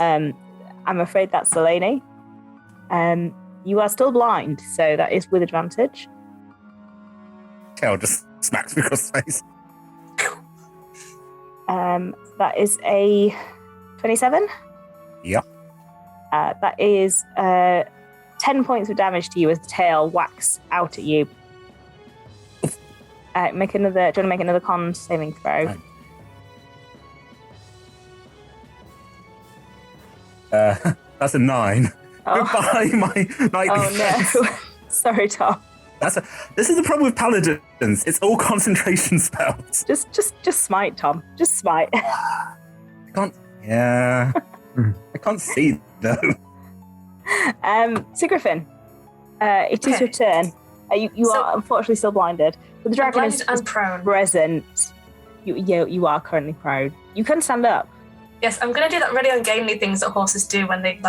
I'm afraid that's Zeleny. You are still blind, so that is with advantage. Tail just smacks me across the face. That is a 27. Yep. That is 10 points of damage to you as the tail whacks out at you. Do you want to make another con saving throw? That's a 9. Oh. Goodbye, my night. Oh no. Sorry, Tom. This is the problem with paladins. It's all concentration spells. Just smite, Tom. Just smite. I can't. Yeah. I can't see though. Sir Griffin, it is your turn. You are unfortunately still blinded, but the dragon is prone. Present. You are currently prone. You can stand up. Yes, I'm going to do that really ungainly things that horses do when they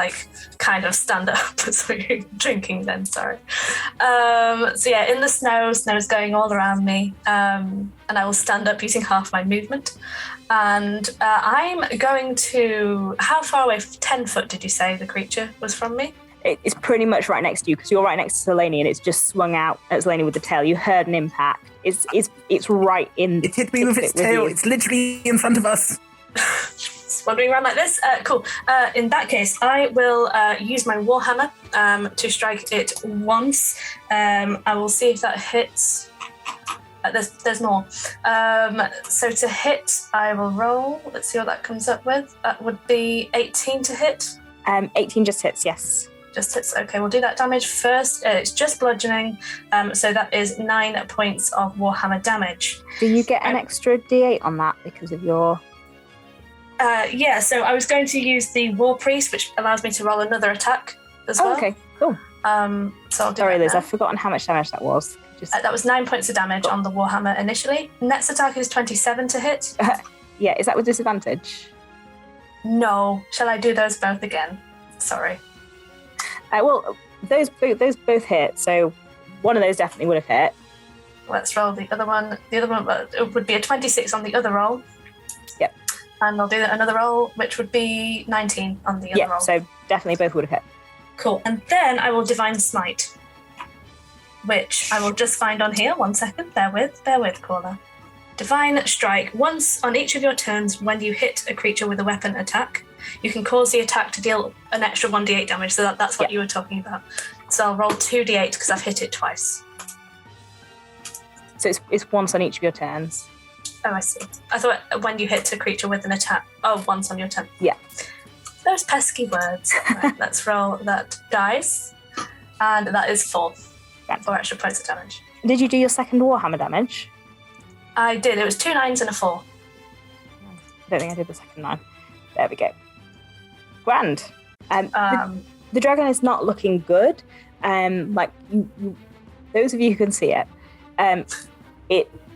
kind of stand up. So you're drinking then, sorry. So yeah, in the snow's going all around me, and I will stand up using half my movement. And I'm going to, how far away, 10 foot did you say the creature was from me? It's pretty much right next to you because you're right next to Zeleny and it's just swung out at Zeleny with the tail. You heard an impact. It's right in. It hit me with its tail. It's literally in front of us. Wandering around like this. Cool. In that case, I will use my warhammer to strike it once. I will see if that hits. There's more. So to hit, I will roll. Let's see what that comes up with. That would be 18 to hit. 18 just hits, yes. Just hits. Okay, we'll do that damage first. It's just bludgeoning. So that is 9 points of warhammer damage. Do you get an extra D8 on that because of your... Yeah, so I was going to use the War Priest, which allows me to roll another attack as well. Okay, cool. So I'll do Sorry, that Liz, now. I've forgotten how much damage that was. That was 9 points of damage on the Warhammer initially. Next attack is 27 to hit. Yeah, is that with disadvantage? No. Shall I do those both again? Sorry. Well, those both hit, so one of those definitely would have hit. Let's roll the other one. The other one it would be a 26 on the other roll. Yep. And I'll do another roll, which would be 19 on the other roll. Yeah, so definitely both would have hit. Cool. And then I will Divine Smite, which I will just find on here. 1 second. Bear with, caller. Divine Strike. Once on each of your turns when you hit a creature with a weapon attack, you can cause the attack to deal an extra 1d8 damage. So that's what you were talking about. So I'll roll 2d8 because I've hit it twice. So it's once on each of your turns. Oh, I see. I thought when you hit a creature with an attack. Oh, once on your turn. Yeah. Those pesky words. Right, let's roll that dice. And that is 4. Yeah. 4 extra points of damage. Did you do your second Warhammer damage? I did. It was 2 9s and a 4. I don't think I did the second 9. There we go. Grand. The dragon is not looking good. Like you, those of you who can see it,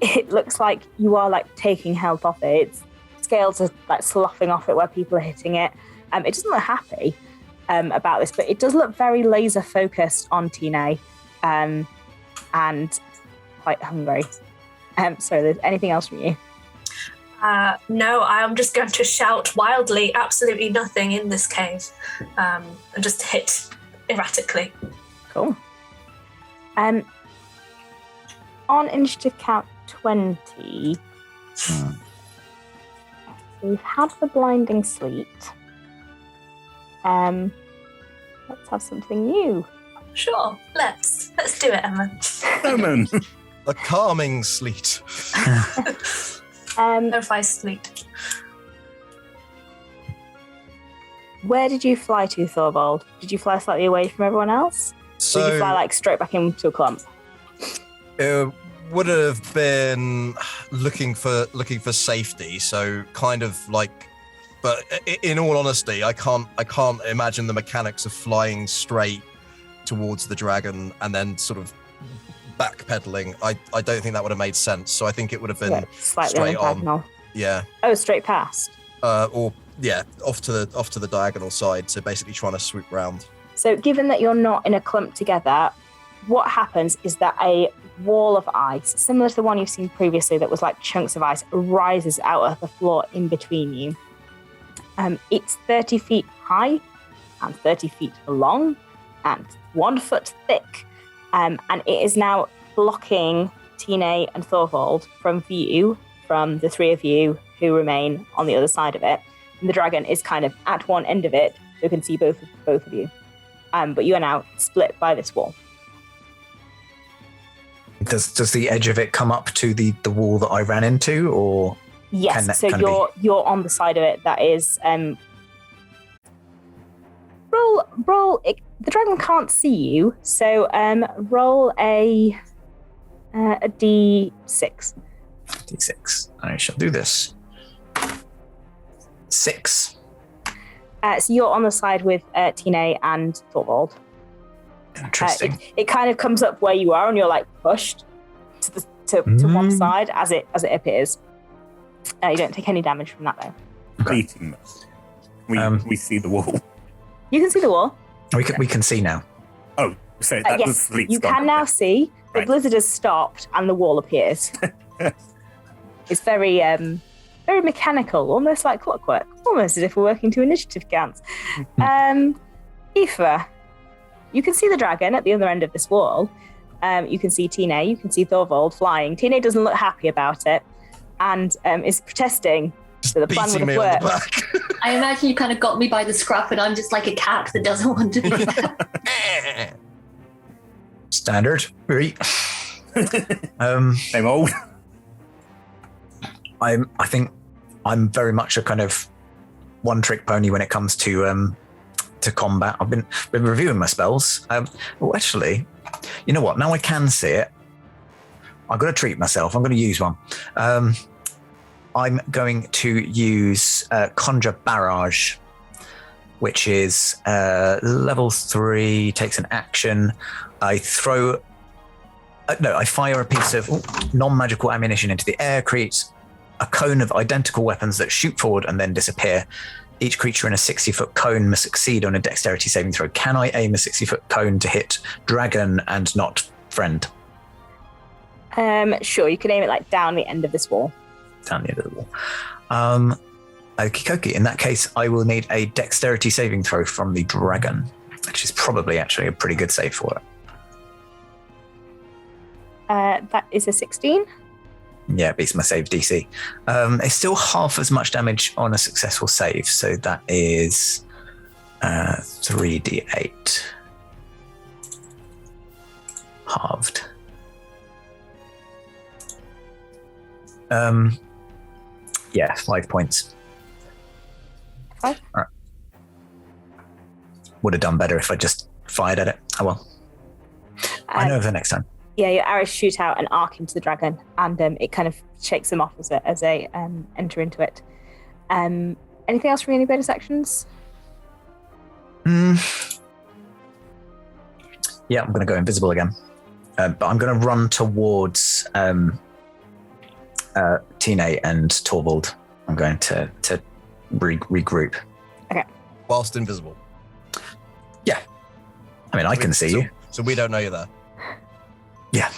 it looks like you are like taking health off it. Its scales are like sloughing off it where people are hitting it. It doesn't look happy. about this, but it does look very laser focused on Tina, and quite hungry. So, there's anything else from you? No, I'm just going to shout wildly, absolutely nothing in this cave, and just hit erratically. Cool. On initiative count 20, we've had the blinding sleet. Let's have something new. Sure, let's do it, Emma. Roman. A calming sleet. No fire sleet. Where did you fly to, Thorvald? Did you fly slightly away from everyone else? Or did you fly like straight back into a clump? It would have been looking for safety, so kind of like. But in all honesty, I can't imagine the mechanics of flying straight towards the dragon and then sort of backpedaling. I don't think that would have made sense. So I think it would have been slightly straight on. diagonal. Yeah. Oh, straight past. Or yeah, off to the diagonal side. So basically trying to swoop round. So given that you're not in a clump together, what happens is that a wall of ice, similar to the one you've seen previously that was like chunks of ice, rises out of the floor in between you. It's 30 feet high and 30 feet long and 1 foot thick. And it is now blocking Tina and Thorvald from view from the three of you who remain on the other side of it. And the dragon is kind of at one end of it, so you can see both of you. But you are now split by this wall. Does the edge of it come up to the wall that I ran into, or? Yes, so you're on the side of it that is roll. The dragon can't see you, so roll a d6. D6. I shall do this. 6. So you're on the side with Tina and Thorvald. Interesting. It kind of comes up where you are, and you're like pushed to one side as it appears. You don't take any damage from that though. Completing this. We see the wall. You can see the wall. We can see now. Oh, so that yes, was you can now see the Right. blizzard has stopped and the wall appears. It's very very mechanical, almost like clockwork, almost as if we're working to initiative counts. Aoife, you can see the dragon at the other end of this wall. You can see Tina, you can see Thorvald flying. Tina doesn't look happy about it and is protesting. So the plan would have worked. Back. I imagine you kind of got me by the scruff and I'm just like a cat that doesn't want to be there. Standard. Right. Same old. I think I'm very much a kind of one-trick pony when it comes to combat. I've been reviewing my spells. Actually, you know what? Now I can see it. I'm going to treat myself. I'm going to use one. I'm going to use Conjure Barrage, which is level 3, takes an action. I fire a piece of non-magical ammunition into the air, creates a cone of identical weapons that shoot forward and then disappear. Each creature in a 60-foot cone must succeed on a dexterity saving throw. Can I aim a 60-foot cone to hit dragon and not friend? Sure, you can aim it like down the end of this wall. Down the end of the wall. Okie dokie. In that case, I will need a dexterity saving throw from the dragon, which is probably actually a pretty good save for it. That is a 16. Yeah, it beats my save DC. It's still half as much damage on a successful save, so that is 3d8 halved. Yeah, 5 points. 5? All right. Would have done better if I just fired at it. Oh well. I know for next time. Yeah, your arrows shoot out and arc into the dragon, and it kind of shakes them off as they enter into it. Anything else from any bonus actions? Yeah, I'm going to go invisible again. But I'm going to run towards Tina and Torvald. I'm going to regroup. Okay. Whilst invisible. I mean, I can see you. So we don't know you're there. Yeah.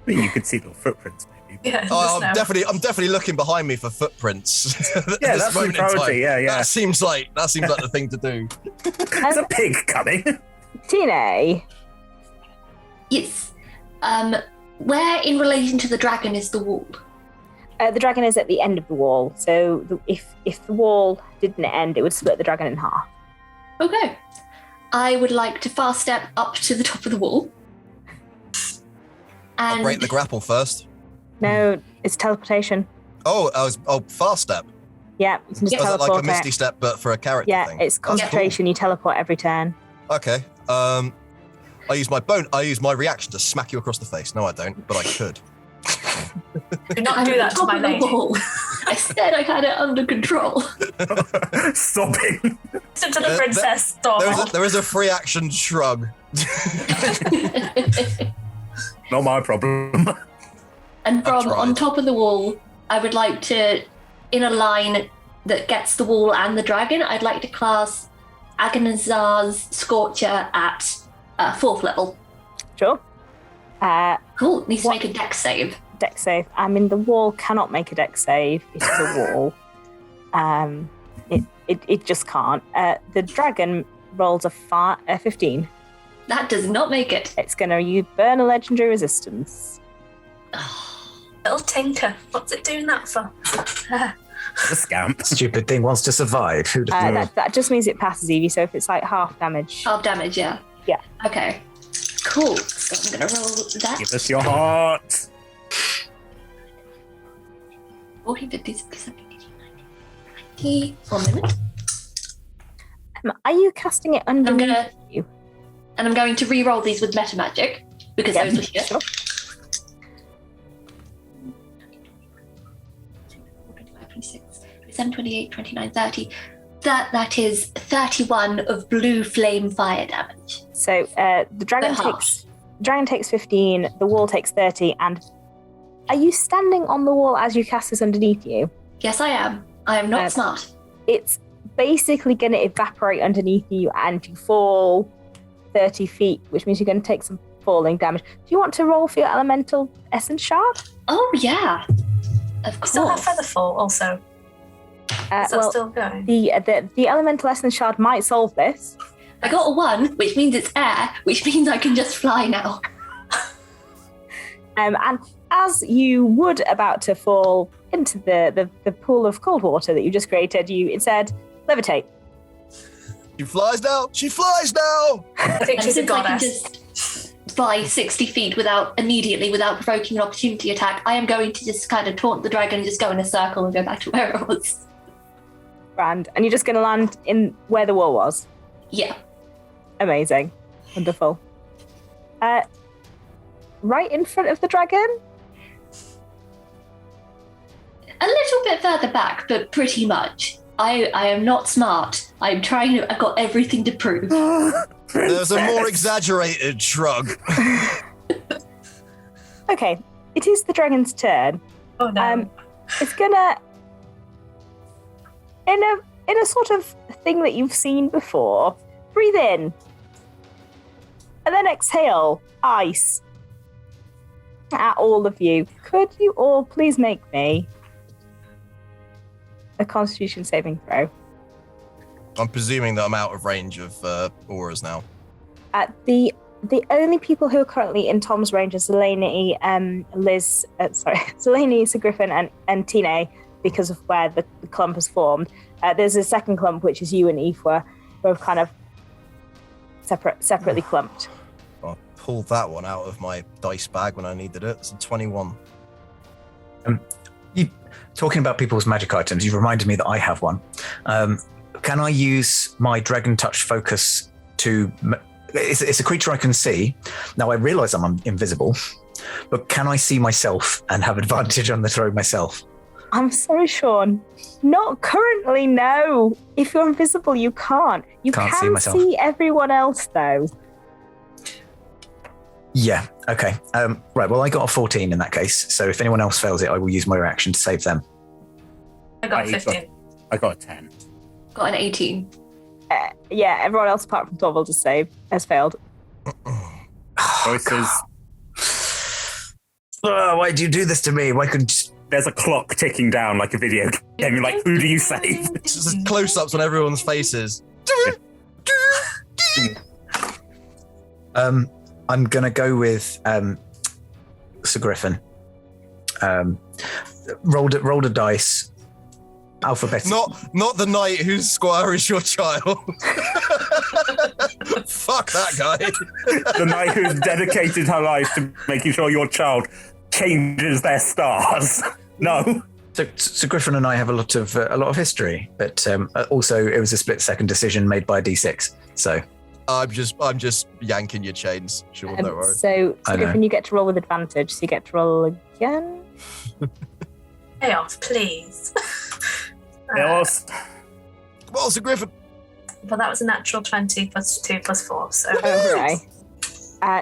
You could see little footprints, maybe. Yeah. Oh, just now. I'm definitely looking behind me for footprints. Yeah, that's the priority. Yeah. That seems like the thing to do. There's a pig coming. Tina, Yes. Where in relation to the dragon is the wall? the dragon is at the end of the wall. So if the wall didn't end, it would split the dragon in half. Okay. I would like to fast step up to the top of the wall. I'll And break the grapple first. No, it's teleportation. Oh, fast step. Yeah, you can just Yeah. Was it teleport like a misty it. step, but for a character Yeah, thing? it's That's cool. concentration. You teleport every turn. Okay. I use my reaction to smack you across the face. No, I don't, but I could. Do not I'm do at that the to top my of the lady. wall. I said I had it under control. Stopping. Listen to the princess. Stop. There is a free action shrug. Not my problem. And from tried. on top of the wall, I would like to, in a line that gets the wall and the dragon, I'd like to class Agonizar's Scorcher at 4th level. Sure. Cool. Needs What- to make a dex save. Dex save. I mean, the wall cannot make a dex save. It's a wall. It just can't. The dragon rolls a 15. That does not make it. It's going to burn a legendary resistance. Little tinker. What's it doing that for? The scamp. Stupid thing wants to survive. Who'd have thought? That just means it passes Evie. So if it's like half damage, Half damage, yeah. Yeah. Okay. Cool. So I'm going to roll that. Give us your heart. 40, 50, 60, 70, 80, 90. 1 minute. are you casting it I'm underneath gonna, you? and I'm going to re-roll these with meta magic because Yeah, those were here. sure. 25, 26, 27, 28, 29, 30. That is 31 of blue flame fire damage. So the dragon takes 15. The wall takes 30. And are you standing on the wall as you cast this underneath you? Yes, I am. I am not smart. It's basically going to evaporate underneath you, and you fall 30 feet, which means you're going to take some falling damage. Do you want to roll for your elemental essence shard? Oh yeah, of We still have course. Featherfall also. Is that Well, still going? the elemental essence shard might solve this. I got a 1, which means it's air, which means I can just fly now. And as you would about to fall into the pool of cold water that you just created, it said, levitate. She flies now. She flies now. I think And she's a since I can goddess. just fly 60 feet without provoking an opportunity attack, I am going to just kind of taunt the dragon and just go in a circle and go back to where I was. And you're just going to land in where the wall was. Yeah. Amazing. Wonderful. Right in front of the dragon? A little bit further back, but pretty much. I am not smart. I've got everything to prove. There's a more exaggerated shrug. Okay, it is the dragon's turn. Oh no. It's gonna, in a sort of thing that you've seen before, breathe in, and then exhale ice at all of you. Could you all please make me a Constitution saving throw? I'm presuming that I'm out of range of auras now. The only people who are currently in Tom's range are Zelene, Sir Griffin, and Tina, because of where the clump has formed. There's a second clump, which is you and Ifwa, who have kind of separately clumped. I pulled that one out of my dice bag when I needed it. It's a 21. Talking about people's magic items, you've reminded me that I have one. Can I use my Dragon Touch focus to... It's a creature I can see. Now, I realise I'm invisible, but can I see myself and have advantage on the throw myself? I'm sorry, Sean. Not currently, no. If you're invisible, you can't. You Can't can see myself. see everyone else, though. Yeah, okay. Right, well, I got a 14 in that case, so if anyone else fails it, I will use my reaction to save them. I got I 15. I got a 10. Got an 18. Yeah, everyone else apart from Torvald has failed. Choices. Oh, why do you do this to me? Why could There's a clock ticking down like a video game. You're like, who do you save? It's just close-ups on everyone's faces. I'm gonna go with Sir Griffin. Rolled a dice. Alphabetic. Not the knight whose squire is your child. Fuck that guy. The knight who's dedicated her life to making sure your child changes their stars. No. So Griffin and I have a lot of history, but also it was a split-second decision made by a D6. So I'm just yanking your chains. Sure, don't worry. So Griffin, you get to roll with advantage. So you get to roll again. Chaos, please. Chaos. Well, Sir Griffin. Well, that was a natural 20 plus 2 plus 4. So Okay.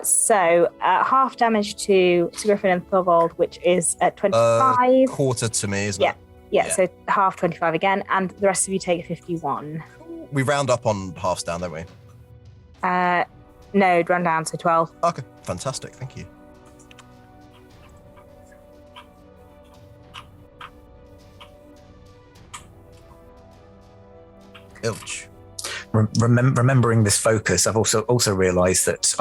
So half damage to Sir Griffin and Thorvald, which is at 25. Quarter to me, isn't it? Yeah, so half 25 again, and the rest of you take 51. We round up on halves down, don't we? No, run down, so 12. Okay, fantastic. Thank you. Ilch. Remembering this focus, I've also realised that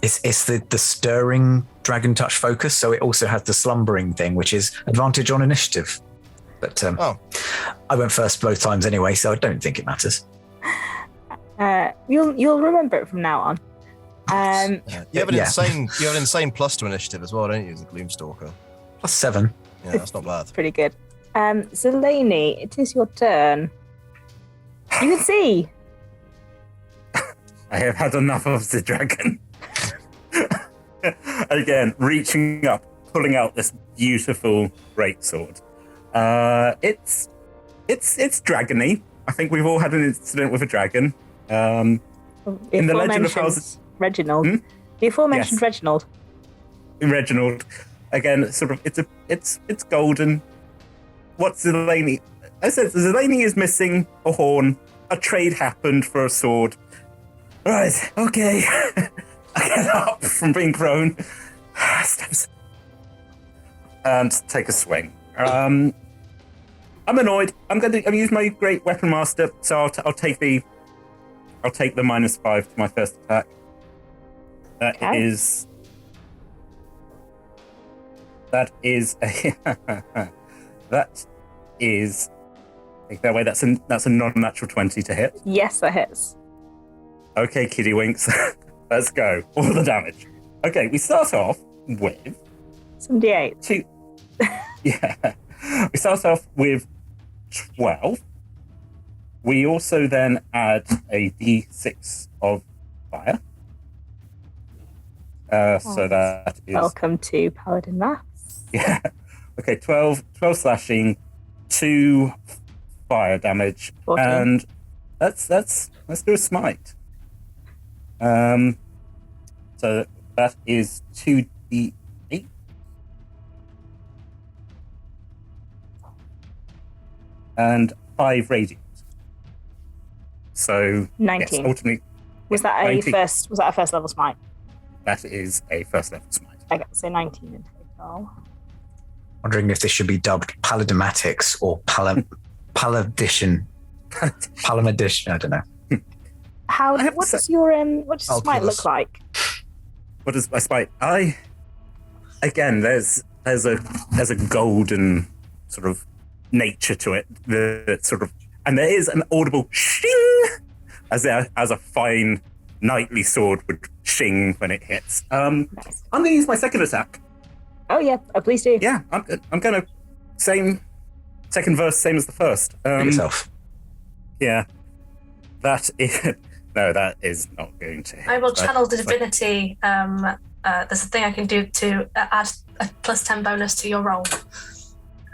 it's the stirring dragon touch focus, so it also has the slumbering thing, which is advantage on initiative. But I went first both times anyway, so I don't think it matters. You'll remember it from now on. You have an insane plus to initiative as well, don't you, as a Gloomstalker? +7. Yeah, that's not bad. Pretty good. Zeleny, it is your turn. You can see. I have had enough of the dragon. Again, reaching up, pulling out this beautiful greatsword. It's dragony. I think we've all had an incident with a dragon. In the Legend of Houses, Reginald. The aforementioned Yes. Reginald. Reginald. Again, sort of, it's golden. What's Zeleny? I said Zeleny is missing a horn. A trade happened for a sword. Right, okay. I get up from being prone. And take a swing. I'm annoyed. I'm use my great weapon master, so I'll take the -5 to my first attack. That is take that away. That's a non-natural 20 to hit. Yes, that hits. Okay, Kitty Winks. Let's go. All the damage. Okay, we start off with 78. 2. Yeah. We start off with 12. We also then add a d6 of fire. So that is... Welcome to Paladin Maths. Yeah. Okay, 12 slashing, 2 fire damage, 14. and let's do a smite. So that is 2d8. And 5 radiant. So 19. Yes, ultimately Was that a 19. first level smite? That is a first level smite. Okay, so 19 in total. Wondering if this should be dubbed Paladimatics or Paladition. Palamadition, I don't know. What does your smite look like? What does my smite? Again, there's a golden sort of nature to it. That sort of, and there is an audible shing as a fine knightly sword would shing when it hits. Nice. I'm gonna use my second attack. Oh yeah, please do. Yeah, I'm gonna second verse, same as the first. Yourself. Yeah, that is not going to. I will channel the divinity. There's a thing I can do to add a +10 bonus to your roll.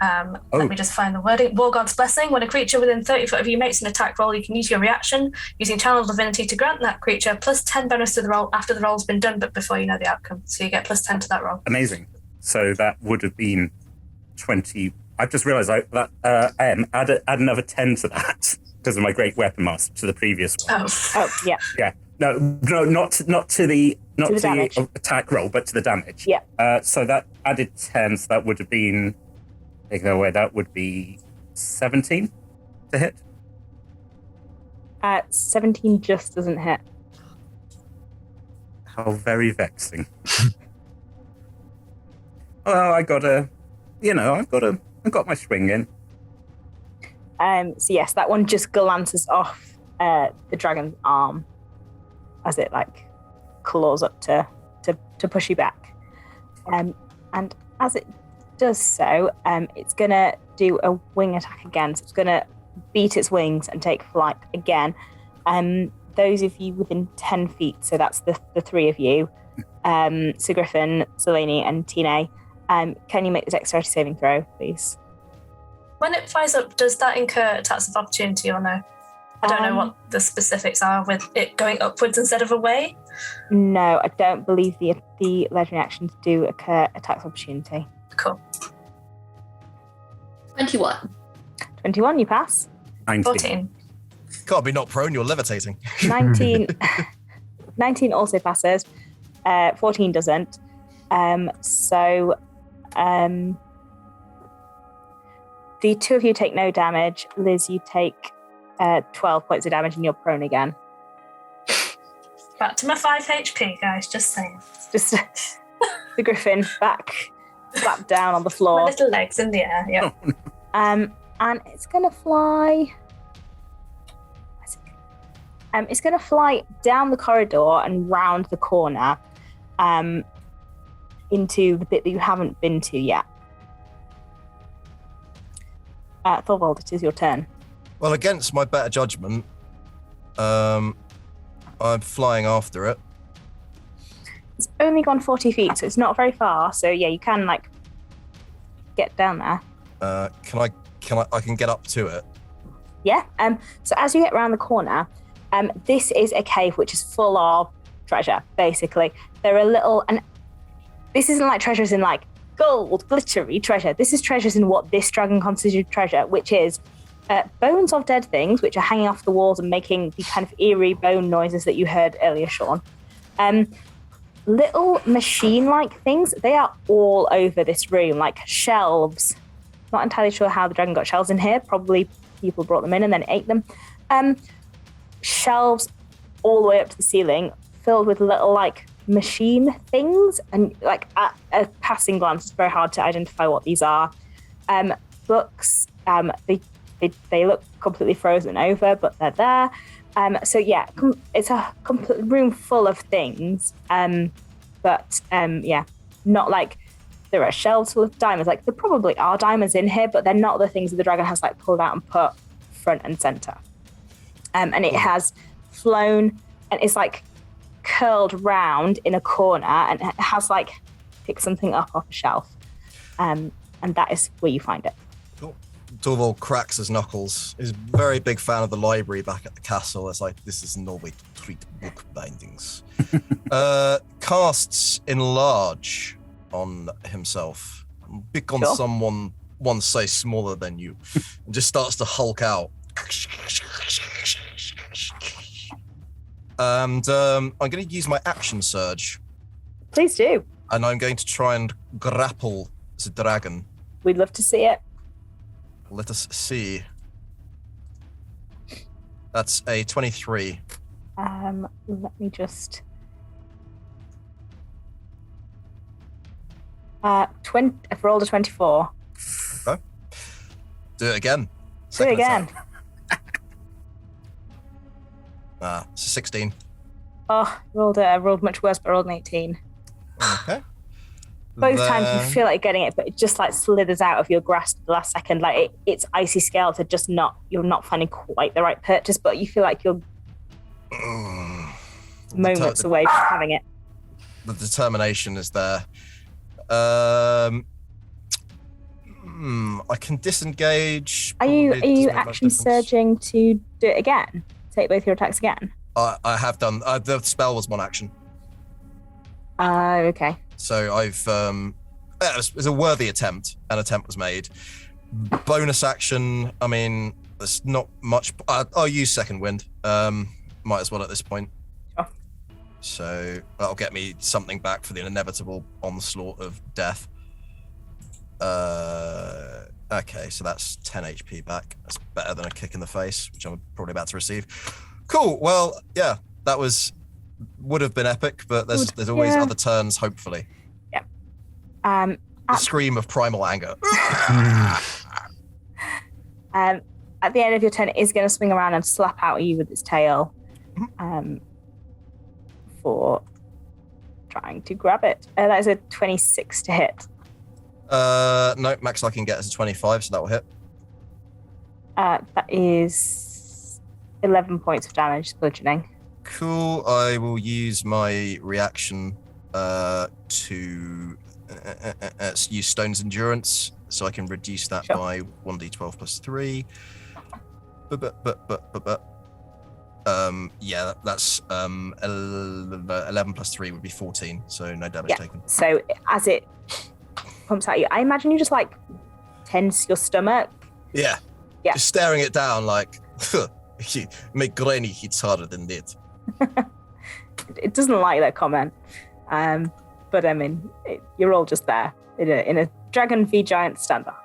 Let me just find the wording. War God's Blessing. When a creature within 30 foot of you makes an attack roll, you can use your reaction using Channel Divinity to grant that creature +10 bonus to the roll after the roll's been done, but before you know the outcome. So you get +10 to that roll. Amazing. So that would have been 20. I've just realised that add another 10 to that because of my great weapon master to the previous one. Oh yeah. Yeah, No, not to the damage. attack roll, but to the damage. Yeah. So that added 10, so that would have been, take that away, that would be 17 to hit. 17 just doesn't hit. How very vexing. Well, I got my swing in. So yes, that one just glances off the dragon's arm as it like claws up to push you back. And as it does so, it's gonna do a wing attack again. So it's gonna beat its wings and take flight again. Those of you within 10 feet, so that's the three of you, Sir Griffin, Zeleny, and Tine. Can you make the dexterity saving throw, please? When it flies up, does that incur attacks of opportunity or no? I don't know what the specifics are with it going upwards instead of away. No, I don't believe the legendary actions do occur attacks of opportunity. Cool. 21. 21, you pass. 19. 14. Can't be not prone, you're levitating. 19, 19 also passes. 14 doesn't. The two of you take no damage. Liz, you take 12 points of damage and you're prone again. Back to my 5 HP, guys, just saying. Just the Griffin back, slapped down on the My floor. little legs in the air, yeah. And it's going to fly... it's going to fly down the corridor and round the corner into the bit that you haven't been to yet. Thorvald, it is your turn. Well, against my better judgment, I'm flying after it. It's only gone 40 feet, so it's not very far. So yeah, you can like get down there. I can get up to it. Yeah. So as you get around the corner, this is a cave which is full of treasure. Basically, there are little, and this isn't like treasures in like gold, glittery treasure. This is treasures in what this dragon considers treasure, which is bones of dead things, which are hanging off the walls and making the kind of eerie bone noises that you heard earlier, Sean. Little machine-like things. They are all over this room, like shelves. Not entirely sure how the dragon got shelves in here. Probably people brought them in and then ate them. Shelves all the way up to the ceiling, filled with little like machine things, and like at a passing glance, it's very hard to identify what these are. Books. They look completely frozen over, but they're there. So yeah, it's a complete room full of things. But yeah, not like there are shelves full of diamonds. Like there probably are diamonds in here, but they're not the things that the dragon has like pulled out and put front and center. And it has flown and it's like curled round in a corner and it has like picked something up off a shelf. And that is where you find it. Torvald cracks his knuckles. He's a very big fan of the library back at the castle. It's like, this is no way to treat book bindings. Casts enlarge on himself. Pick on someone one size smaller than you. And just starts to hulk out. And I'm going to use my action surge. Please do. And I'm going to try and grapple the dragon. We'd love to see it. Let us see. That's a 23. Let me just... 20. I've rolled a 24. Okay. Do it again. Do it again. It's a 16. Oh, I rolled much worse, but I rolled an 18. Okay. Both times you feel like getting it, but it just like slithers out of your grasp at the last second. Like it's icy scale to just you're not finding quite the right purchase, but you feel like you're moments away from having it. The determination is there. I can disengage. Are you action surging to do it again? Take both your attacks again? I have done. The spell was one action. Okay. So I've it was a worthy attempt. An attempt was made. Bonus action. I mean, there's not much. I'll use second wind. Might as well at this point. Sure. So that'll get me something back for the inevitable onslaught of death. Okay, so that's 10 HP back. That's better than a kick in the face, which I'm probably about to receive. Cool. Well, yeah, that would have been epic, but there's always other turns, hopefully. Yeah. The scream of primal anger. At the end of your turn, it is going to swing around and slap out at you with its tail for trying to grab it. That is a 26 to hit. No, max I can get is a 25, so that will hit. That is 11 points of damage, bludgeoning. Cool. I will use my reaction to use Stone's Endurance, so I can reduce that by 1d12 plus 3. Yeah, that's 11 plus 3 would be 14, so no damage taken. So as it pumps at you, I imagine you just like tense your stomach. Yeah. Just staring it down like, make granny hits harder than that. It doesn't like that comment, but I mean, you're all just there in a dragon v giant standoff.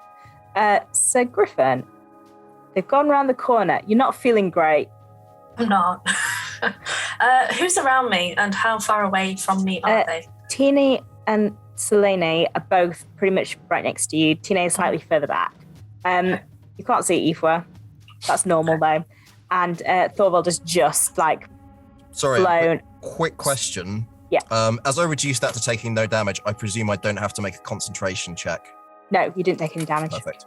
So Griffin, they've gone around the corner. You're not feeling great. I'm not. Who's around me and how far away from me are they? Tina and Selene are both pretty much right next to you. Tina is slightly further back. You can't see Aoife. That's normal though. And Thorvald is just like blown. Quick question. Yeah. As I reduce that to taking no damage, I presume I don't have to make a concentration check. No, you didn't take any damage. Perfect.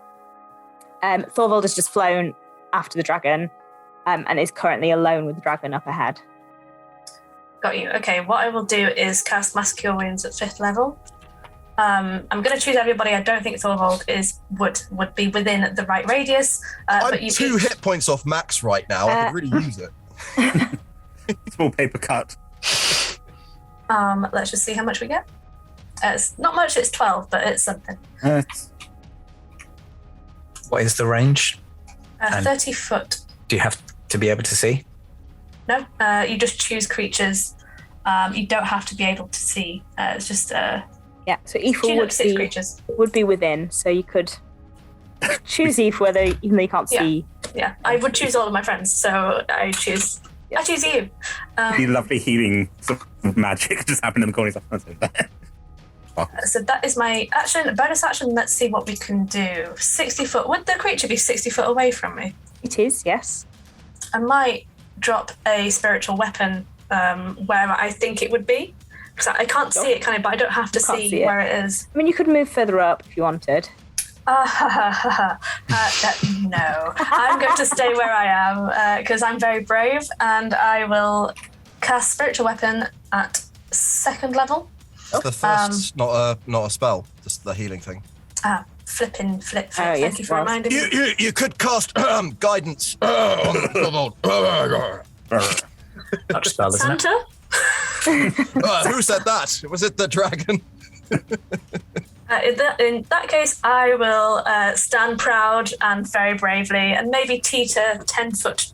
Thorvald has just flown after the dragon and is currently alone with the dragon up ahead. Got you. Okay, what I will do is cast Mass Cure Wounds at 5th level. I'm going to choose everybody. I don't think Thorvald would be within the right radius. I'm but 2 hit points off max right now. I could really use it. Small paper cut. Let's just see how much we get. It's not much, it's 12, but it's something. What is the range? 30 foot. Do you have to be able to see? No, you just choose creatures. You don't have to be able to see. It's just so Aoife would be within, so you could choose Aoife even though you can't see. Yeah, I would choose all of my friends, so I choose you. The lovely healing sort of magic just happened in the corner. So that is my action. Bonus action, let's see what we can do. 60 foot. Would the creature be 60 foot away from me? It is, yes. I might drop a spiritual weapon where I think it would be. Because I can't see it, but I don't have to see where it is. I mean, you could move further up if you wanted. No. I'm going to stay where I am because I'm very brave, and I will cast spiritual weapon at 2nd level. The first, not a spell, just the healing thing. Flip. Oh, Thank you for reminding me. You could cast guidance on the Not a spell, isn't it? Santa? who said that? Was it the dragon? In that case, I will stand proud and very bravely, and maybe teeter 10 foot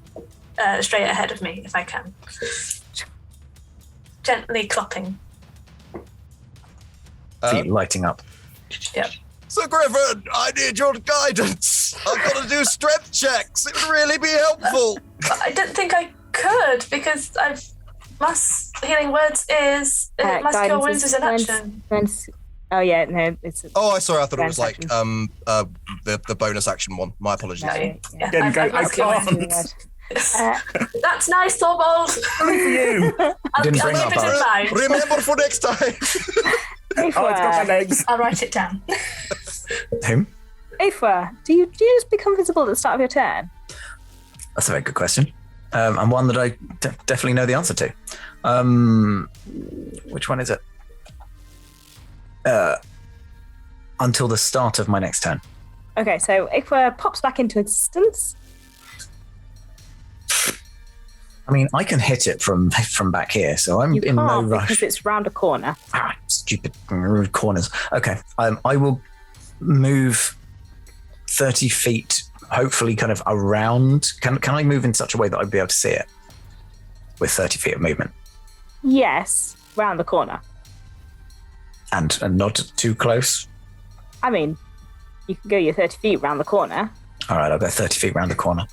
straight ahead of me if I can. Gently clopping. Feet lighting up. Yep. So Griffin, I need your guidance. I've got to do strength checks. It would really be helpful. But I didn't think I could because Mass Healing Words is Mass Cure Wounds is an action. Oh yeah, no, it's. I thought it was like the bonus action one. My apologies. No, I can't. That's nice, Thorvald. For you. I'll Didn't keep bring it that in mind. Remember for next time. Oh, it's got my legs. I'll write it down. Whom? Aoife, do you just become visible at the start of your turn? That's a very good question. And one that I definitely know the answer to. Which one is it? Until the start of my next turn. Okay, so Aoife pops back into existence. I mean, I can hit it from back here, so I'm in no rush. Because it's round a corner. Stupid corners. Okay, I will move 30 feet, hopefully kind of around. Can I move in such a way that I'd be able to see it with 30 feet of movement? Yes, round the corner. And not too close. I mean, you can go your 30 feet round the corner. All right, I'll go 30 feet round the corner.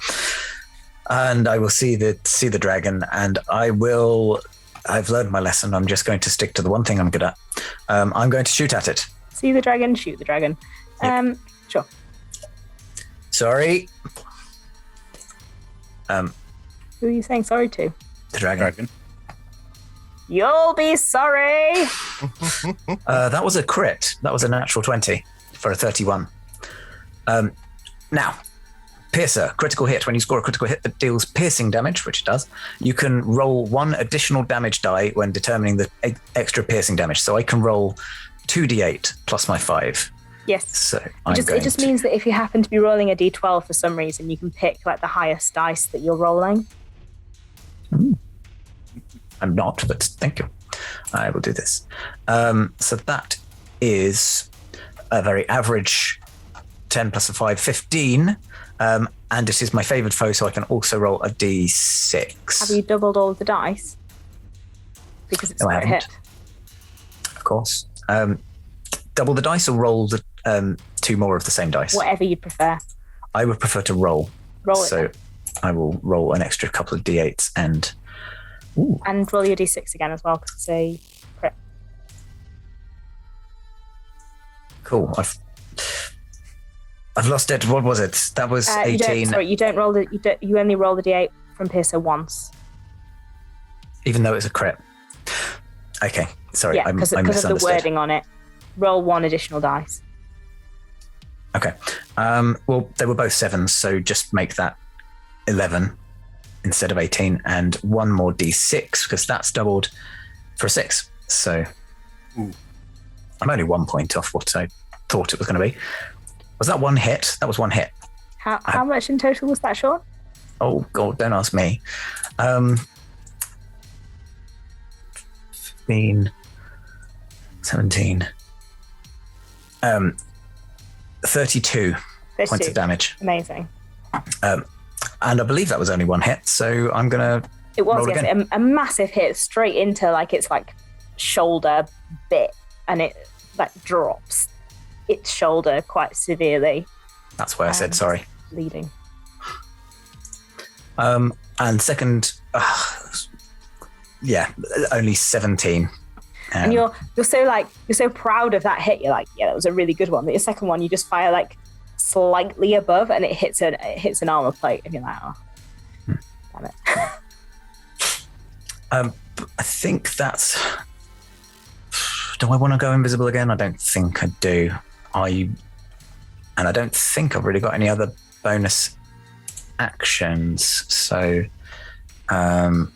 And I will see the dragon, and I've learned my lesson. I'm just going to stick to the one thing I'm good at. I'm going to shoot at it. See the dragon, shoot the dragon. Yep. Sure. Sorry. Who are you saying sorry to? The dragon. You'll be sorry. That was a crit. That was a natural 20 for a 31. Now, Piercer, critical hit. When you score a critical hit that deals piercing damage, which it does, you can roll 1 additional damage die when determining the extra piercing damage. So I can roll 2d8 plus my 5. Yes. So it just means that if you happen to be rolling a d12 for some reason, you can pick like the highest dice that you're rolling. I'm not, but thank you. I will do this. So that is a very average 10 plus a 5, 15. And it is my favored foe, so I can also roll a d6. Have you doubled all of the dice? Because it's not a hit. Of course. Double the dice or roll the 2 more of the same dice? Whatever you prefer. I would prefer to roll. Roll it. So I will roll an extra couple of d8s and... Ooh. And roll your d6 again as well, because it's a crit. Cool. I've lost it. What was it? That was 18. You don't roll you only roll the d8 from Piercer once. Even though it's a crit. Okay. Sorry, yeah, I because of the wording on it. Roll 1 additional dice. Okay. Well, they were both 7s, so just make that 11 instead of 18, and 1 more d6 because that's doubled for a 6. So I'm only 1 point off what I thought it was going to be. Was that 1 hit? That was 1 hit. How much in total was that, Sean? Oh God, don't ask me. 15, 17, 32 points of damage. Amazing. And I believe that was only 1 hit, so I'm gonna. It was roll again. a massive hit straight into its shoulder bit, and it drops its shoulder quite severely. That's why I said sorry. Bleeding. And second, only 17. And you're so proud of that hit. You're like, yeah, that was a really good one. But your second one, you just fire slightly above, and it hits an armor plate, and you're like, oh, damn it. I think that's. Do I want to go invisible again? I don't think I do. And I don't think I've really got any other bonus actions. So, I mean,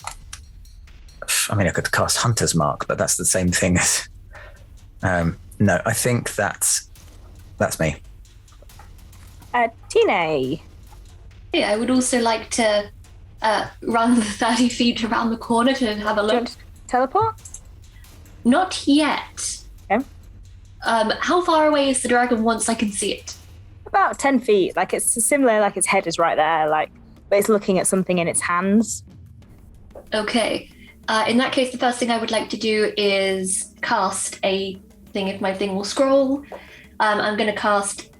I could cast Hunter's Mark, but that's the same thing as. No, I think that's me. Tina. Yeah, I would also like to run 30 feet around the corner to have a look. Do you want to teleport? Not yet. Okay. How far away is the dragon once I can see it? About 10 feet. It's similar, its head is right there, but it's looking at something in its hands. Okay. In that case, the first thing I would like to do is cast a thing, if my thing will scroll. I'm going to cast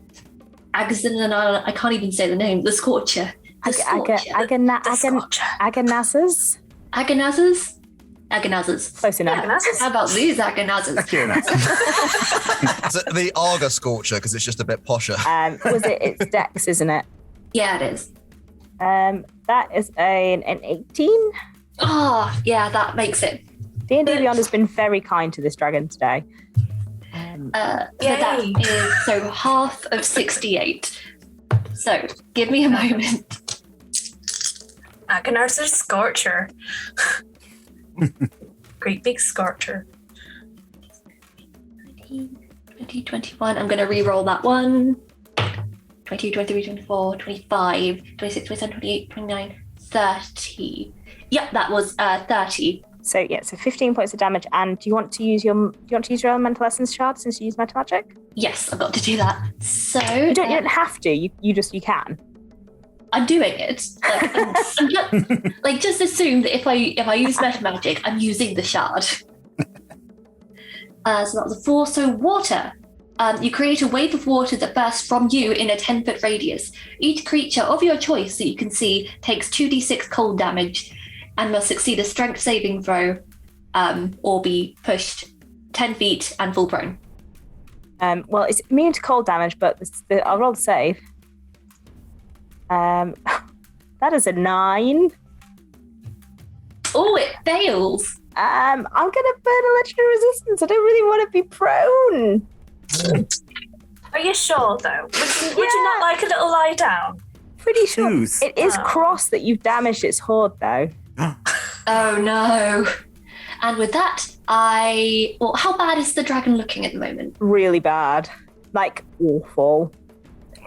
Agazin, I can't even say the name, the Scorcher. Aganazes? Aganazes. Close enough. How about these Aganazes? Is it the Arga Scorcher because it's just a bit posher? It's Dex, isn't it? Yeah, it is. That is an 18. Oh, yeah, that makes it. D&D Beyond has been very kind to this dragon today. So that is half of 68. So give me a moment. Agonar's Scorcher. Great big Scorcher. 20, 21. I'm going to re-roll that one. 22, 23, 24, 25, 26, 27, 28, 29, 30. Yep, that was 30. So 15 points of damage. And do you want to use your elemental essence shard since you use meta magic? Yes, I've got to do that. So you don't have to. You can. I'm doing it. Like, just assume that if I use meta magic, I'm using the shard. So that was a 4. So water. You create a wave of water that bursts from you in a 10-foot radius. Each creature of your choice that you can see takes 2d6 cold damage and must succeed a strength saving throw or be pushed 10 feet and fall prone. Well, it's immune to cold damage, but I'll roll the save. That is a 9. Oh, it fails. I'm gonna burn a legendary resistance. I don't really want to be prone. Are you sure, though? Would you not like a little lie down? Pretty sure. Choose. It is cross that you've damaged its hoard, though. Oh no. And with that, how bad is the dragon looking at the moment? Really bad. Like, awful.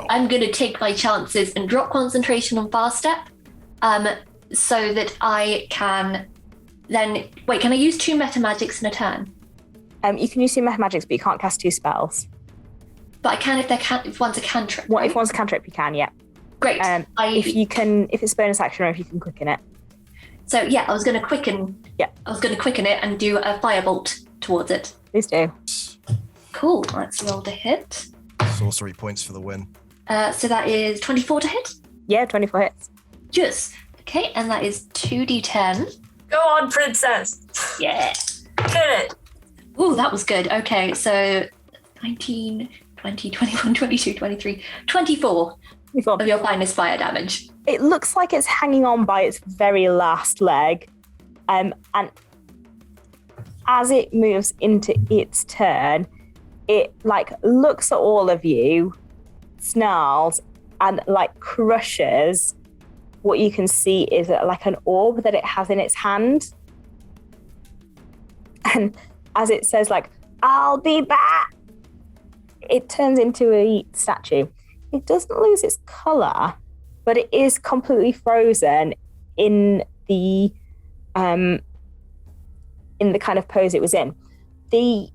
I'm going to take my chances and drop concentration on fast step so that I can then... Wait, can I use 2 meta magics in a turn? You can use 2 meta magics, but you can't cast 2 spells. But I can if one's a cantrip. What right? if one's a cantrip? You can, yeah. Great. If it's bonus action or if you can quicken it. So yeah, I was going to quicken. Yeah. I was going to quicken it and do a firebolt towards it. Please do. Cool. Let's roll to hit. Sorcery points for the win. So that is 24 to hit. Yeah, 24 hits. Just okay, and that is 2d10. Go on, princess. Yeah. Get it. Ooh, that was good. Okay, so 19, 20, 21, 22, 23, 24 of your finest fire damage. It looks like it's hanging on by its very last leg. And as it moves into its turn, it like looks at all of you, snarls, and like crushes what you can see is like an orb that it has in its hand. And as it says like, I'll be back, it turns into a statue. It doesn't lose its color, but it is completely frozen in the kind of pose it was in. The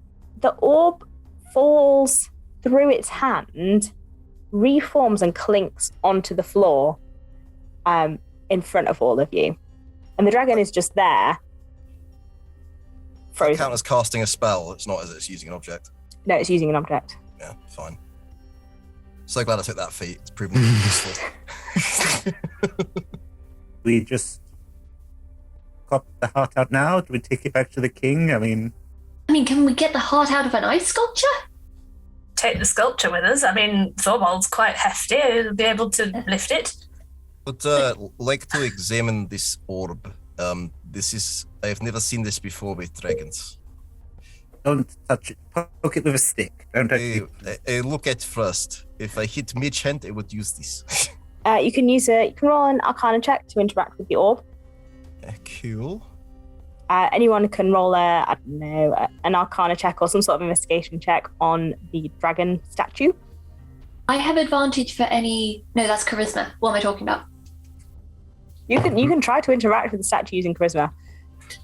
orb falls through its hand, reforms and clinks onto the floor in front of all of you. And the dragon is just there. Frozen. Does it count as casting a spell? It's not as it's using an object. No, it's using an object. Yeah, fine. So glad I took that feat. It's proven useful. We just got the heart out now? Do we take it back to the king? I mean, can we get the heart out of an ice sculpture? Take the sculpture with us. I mean, Thorvald's quite hefty. He'll be able to lift it. But like to examine this orb. I've never seen this before with dragons. don't touch it. Poke it with a stick. Don't touch it. Look at first. If I hit mid-hand, I would use this. You can roll an Arcana check to interact with the orb. Cool. Anyone can roll an Arcana check or some sort of investigation check on the dragon statue. I have advantage for any... No, that's charisma. What am I talking about? You can try to interact with the statue using charisma.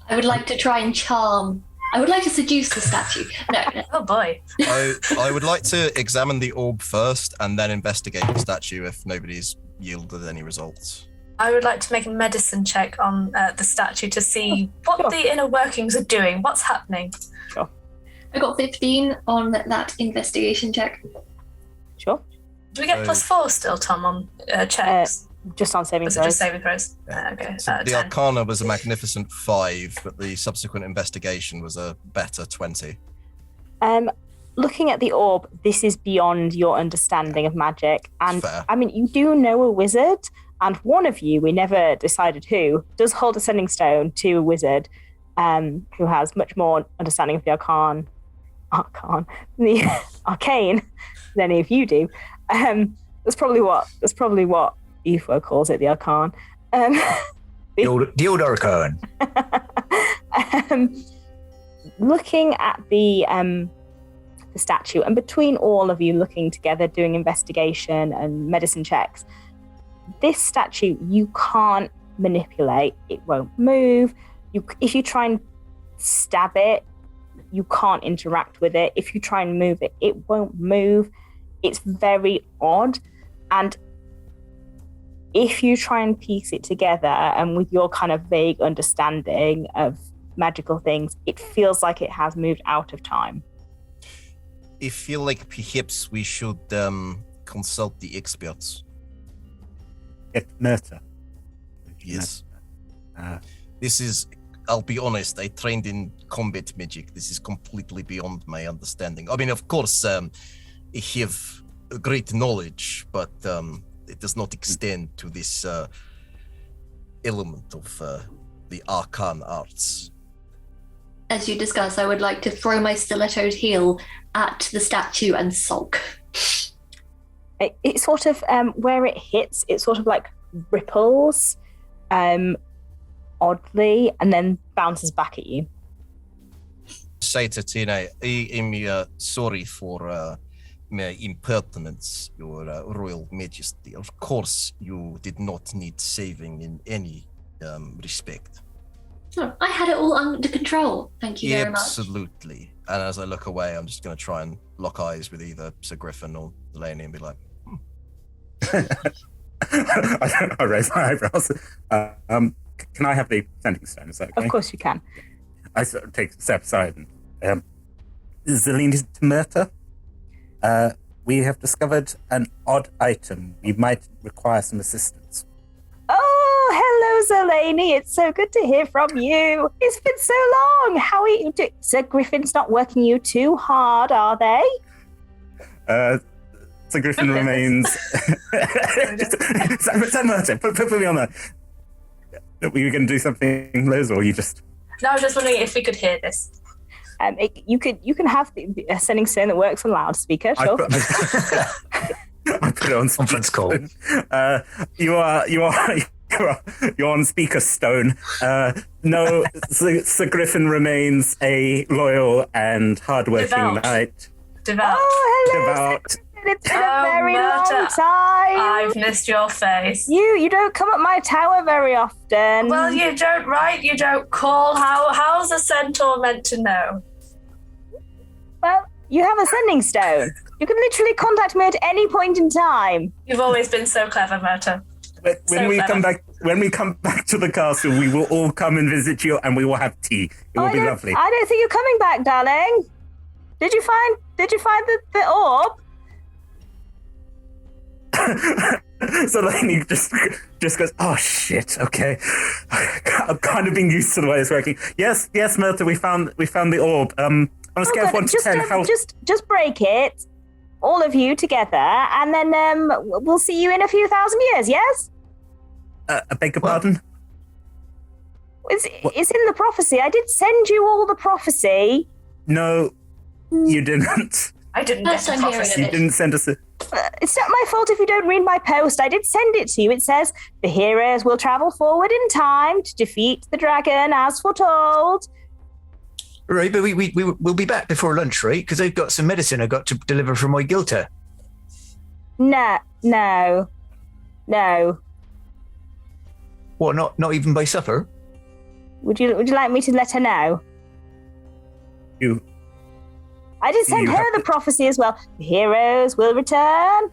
I would like to try and charm... I would like to seduce the statue. No. Oh boy. I would like to examine the orb first and then investigate the statue if nobody's yielded any results. I would like to make a medicine check on the statue to see what the inner workings are doing. What's happening? Sure. I got 15 on that investigation check. Sure. Do we get +4 still, Tom, on checks? Just on saving Was throws. it just saving throws? Okay. So the 10. Arcana was a magnificent 5, but the subsequent investigation was a better 20. Looking at the orb, this is beyond your understanding of magic. And Fair. I mean, you do know a wizard, and one of you, we never decided who, does hold a sending stone to a wizard who has much more understanding of the the arcane than any of you do. That's probably what UFO calls it, the arcane. The old arcane. Looking at the statue, and between all of you looking together, doing investigation and medicine checks, this statue you can't manipulate. It won't move. If you try and stab it, you can't interact with it. If you try and move it, it won't move. It's very odd. And if you try and piece it together, and with your kind of vague understanding of magical things, it feels like it has moved out of time. I feel like perhaps we should consult the experts. Get Murta. Yes. This is, I'll be honest, I trained in combat magic. This is completely beyond my understanding. I mean, of course, I have great knowledge, but it does not extend to this element of the arcane arts. As you discuss, I would like to throw my stilettoed heel at the statue and sulk. It sort of, where it hits, it sort of like ripples oddly and then bounces back at you. Say to Tina, I am sorry for my impertinence, your royal majesty. Of course, you did not need saving in any respect. Oh, I had it all under control. Thank you very much. Absolutely. And as I look away, I'm just going to try and lock eyes with either Sir Griffin or Delaney and be like, I raise my eyebrows. Can I have the sending stone? Is that okay? Of course you can. I sort of take a step aside and Zelene Murta, we have discovered an odd item. We might require some assistance. Oh, hello, Zelene. It's so good to hear from you. It's been so long. How are you doing? Sir Griffin's not working you too hard, are they? Sir Griffin remains... Sir Murta, put me on that. Were you going to do something, Liz, or you just... No, I was just wondering if we could hear this. You can have a sending stone that works on loudspeaker. Sure. I put it on conference call. You're on speaker stone. No, Sir Griffin remains a loyal and hardworking knight. Devout. Oh, hello. Devout. It's been a very long time. I've missed your face. You don't come up my tower very often. Well, you don't write, you don't call. How's a centaur meant to know? Well, you have a sending stone. You can literally contact me at any point in time. You've always been so clever, Murta. When we come back to the castle, we will all come and visit you, and we will have tea. It will be lovely. I don't think you're coming back, darling. Did you find the orb? So Lainey just goes, oh shit, okay. I'm kind of being used to the way it's working. Yes, Murta, we found the orb. On a scale of 1 to 10, how... Just break it, all of you together, and then we'll see you in a few thousand years, yes? I beg your pardon? It's in the prophecy. I did send you all the prophecy. No, you didn't. I didn't get the prophecy. You didn't send us a... It's not my fault if you don't read my post. I did send it to you. It says, the heroes will travel forward in time to defeat the dragon as foretold. Right, but we'll be back before lunch, right? Because I've got some medicine I got to deliver from my guilter. No. What, not even by supper? Would you like me to let her know? I did send her the prophecy as well. The heroes will return.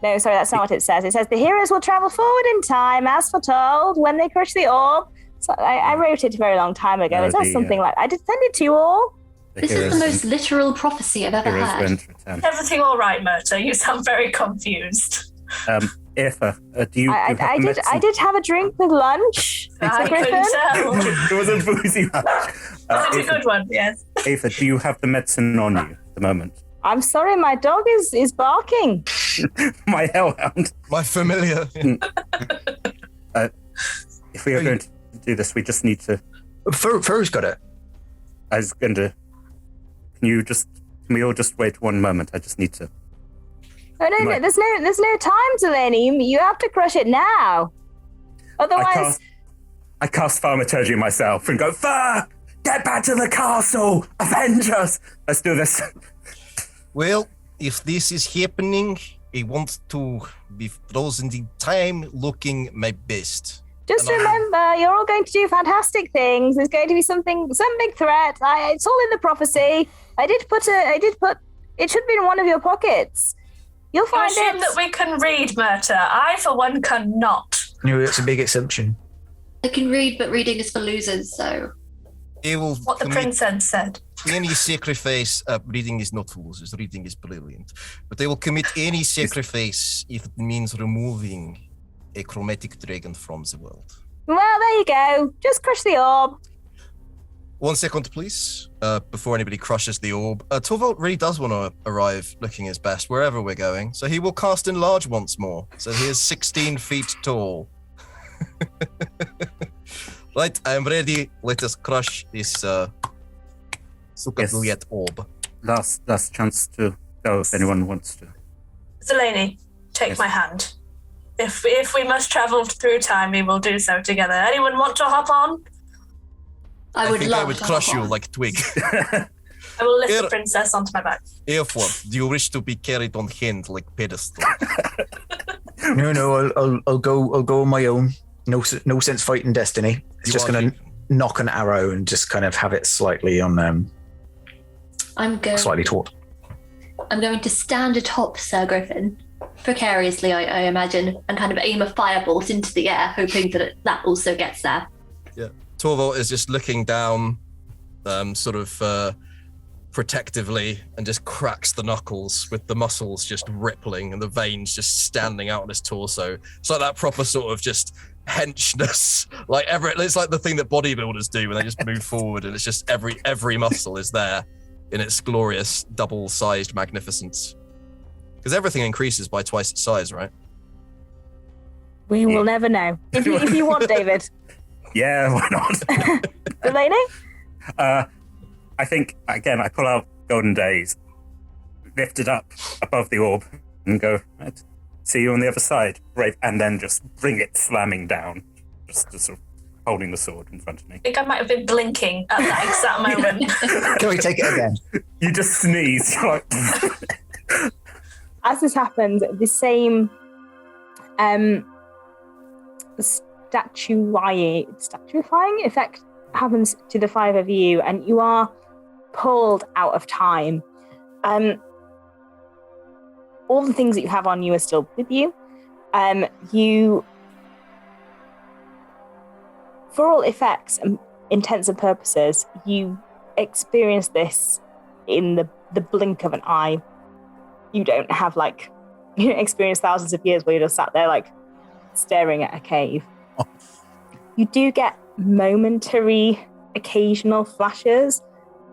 No, sorry, that's not what it says. It says the heroes will travel forward in time as foretold when they crush the orb. So I wrote it a very long time ago. It says something like I did send it to you all. This is the most literal prophecy I've ever heard. Everything all right, Murta? You sound very confused. Aoife, do you? I did have a drink with lunch. I couldn't tell. It was a boozy lunch. It's a good one, yes. Aoife, do you have the medicine on you at the moment? I'm sorry, my dog is barking. My hellhound. My familiar. If we are going to do this, we just need to... Fur's got it. I was going to... Can we all just wait one moment? I just need to... Oh, no, there's no time, Delaney. You have to crush it now. Otherwise... I cast thaumaturgy myself and go, Fur! Get back to the castle! Avenge us! Let's do this. Well, if this is happening, I want to be frozen in time looking my best. Just remember, you're all going to do fantastic things. There's going to be some big threat. It's all in the prophecy. I did put, it should be in one of your pockets. You'll You find assume it. that we can read, Murta. I, for one, cannot. No, that's a big assumption. I can read, but reading is for losers, so. They will What the commit princess said. any sacrifice. Reading is not fools. Reading is brilliant. But they will commit any sacrifice if it means removing a chromatic dragon from the world. Well, there you go. Just crush the orb. 1 second, please, before anybody crushes the orb. Torvald really does want to arrive looking his best wherever we're going, so he will cast Enlarge once more. So he is 16 feet tall. Right, I'm ready. Let us crush this Sukabuliet orb. Last chance to go if anyone wants to. Zeleny, take Yes. my hand. If we must travel through time, we will do so together. Anyone want to hop on? I would think love I would to crush hop you on. like twig. I will lift Here- the princess onto my back. Therefore, do you wish to be carried on hand like pedestal? No, I'll go on my own. No sense fighting destiny. It's You just are gonna human. knock an arrow and just kind of have it slightly on slightly taut. I'm going to stand atop Sir Griffin, precariously, I imagine, and kind of aim a firebolt into the air, hoping that that also gets there. Torvald is just looking down, protectively, and just cracks the knuckles with the muscles just rippling and the veins just standing out on his torso. It's like that proper sort of just henchness. It's like the thing that bodybuilders do when they just move forward, and it's just every muscle is there in its glorious double-sized magnificence. Because everything increases by twice its size, right? We will never know. If you want, David. Yeah, why not? Delaney? I think, again, I pull out Golden Days, lift it up above the orb, and go, right, see you on the other side. Right, and then just bring it slamming down, just sort of holding the sword in front of me. I think I might have been blinking at that exact moment. Can we take it again? You just sneeze, you're like, As this happens, the same statuifying effect happens to the five of you, and you are pulled out of time. All the things that you have on you are still with you. You, for all effects and intents and purposes, you experience this in the blink of an eye. You don't have you don't experience thousands of years where you're just sat there staring at a cave. Oh. You do get momentary, occasional flashes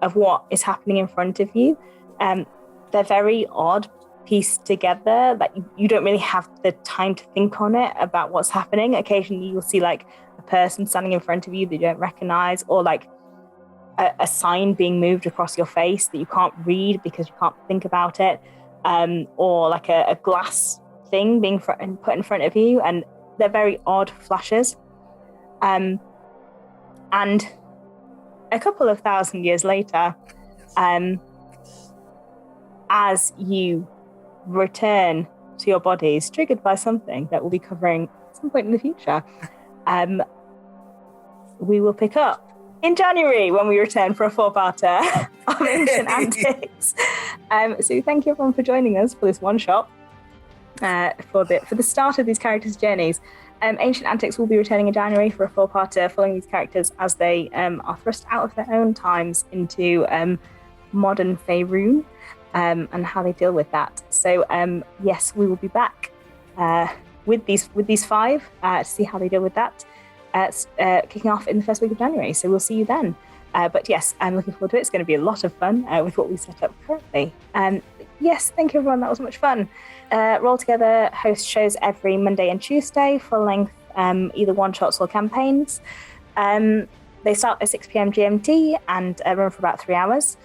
of what is happening in front of you. They're very odd, pieced together. You don't really have the time to think on it about what's happening. Occasionally you'll see a person standing in front of you that you don't recognize, or a sign being moved across your face that you can't read because you can't think about it, or a glass thing being put in front of you, and they're very odd flashes. And a couple of thousand years later, as you return to your bodies, triggered by something that we'll be covering at some point in the future, we will pick up in January when we return for a 4-parter of Ancient Antics. So thank you everyone for joining us for this one shot for the start of these characters' journeys. Ancient Antics will be returning in January for a 4-parter following these characters as they are thrust out of their own times into modern Faerun, and how they deal with that. So yes, we will be back with these five to see how they deal with that, kicking off in the first week of January. So we'll see you then. But yes, I'm looking forward to it. It's going to be a lot of fun with what we set up currently. Yes, thank you everyone. That was much fun. Roll Together hosts shows every Monday and Tuesday, full length, either one-shots or campaigns. They start at 6 p.m. GMT and run for about 3 hours.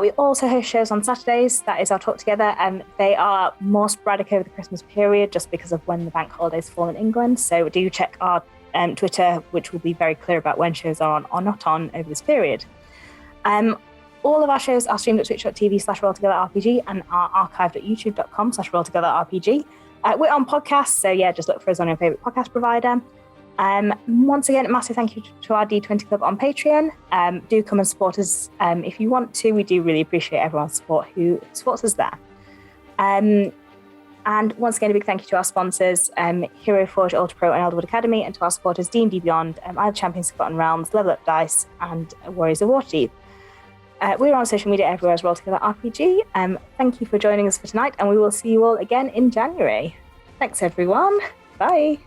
We also host shows on Saturdays. That is our Talk Together. They are more sporadic over the Christmas period just because of when the bank holidays fall in England. So do check our Twitter, which will be very clear about when shows are on or not on over this period. All of our shows are streamed at twitch.tv/rolltogetherrpg and are archived at youtube.com/rolltogetherrpg. We're on podcasts, so yeah, just look for us on your favourite podcast provider. Once again, a massive thank you to our D20 Club on Patreon. Do come and support us if you want to. We do really appreciate everyone's support who supports us there. And once again, a big thank you to our sponsors, Hero Forge, Ultra Pro, and Elderwood Academy, and to our supporters, D&D Beyond, Isle of Champions, Forgotten Realms, Level Up Dice, and Warriors of Waterdeep. We're on social media everywhere as Roll Together RPG. Thank you for joining us for tonight, and we will see you all again in January. Thanks, everyone. Bye.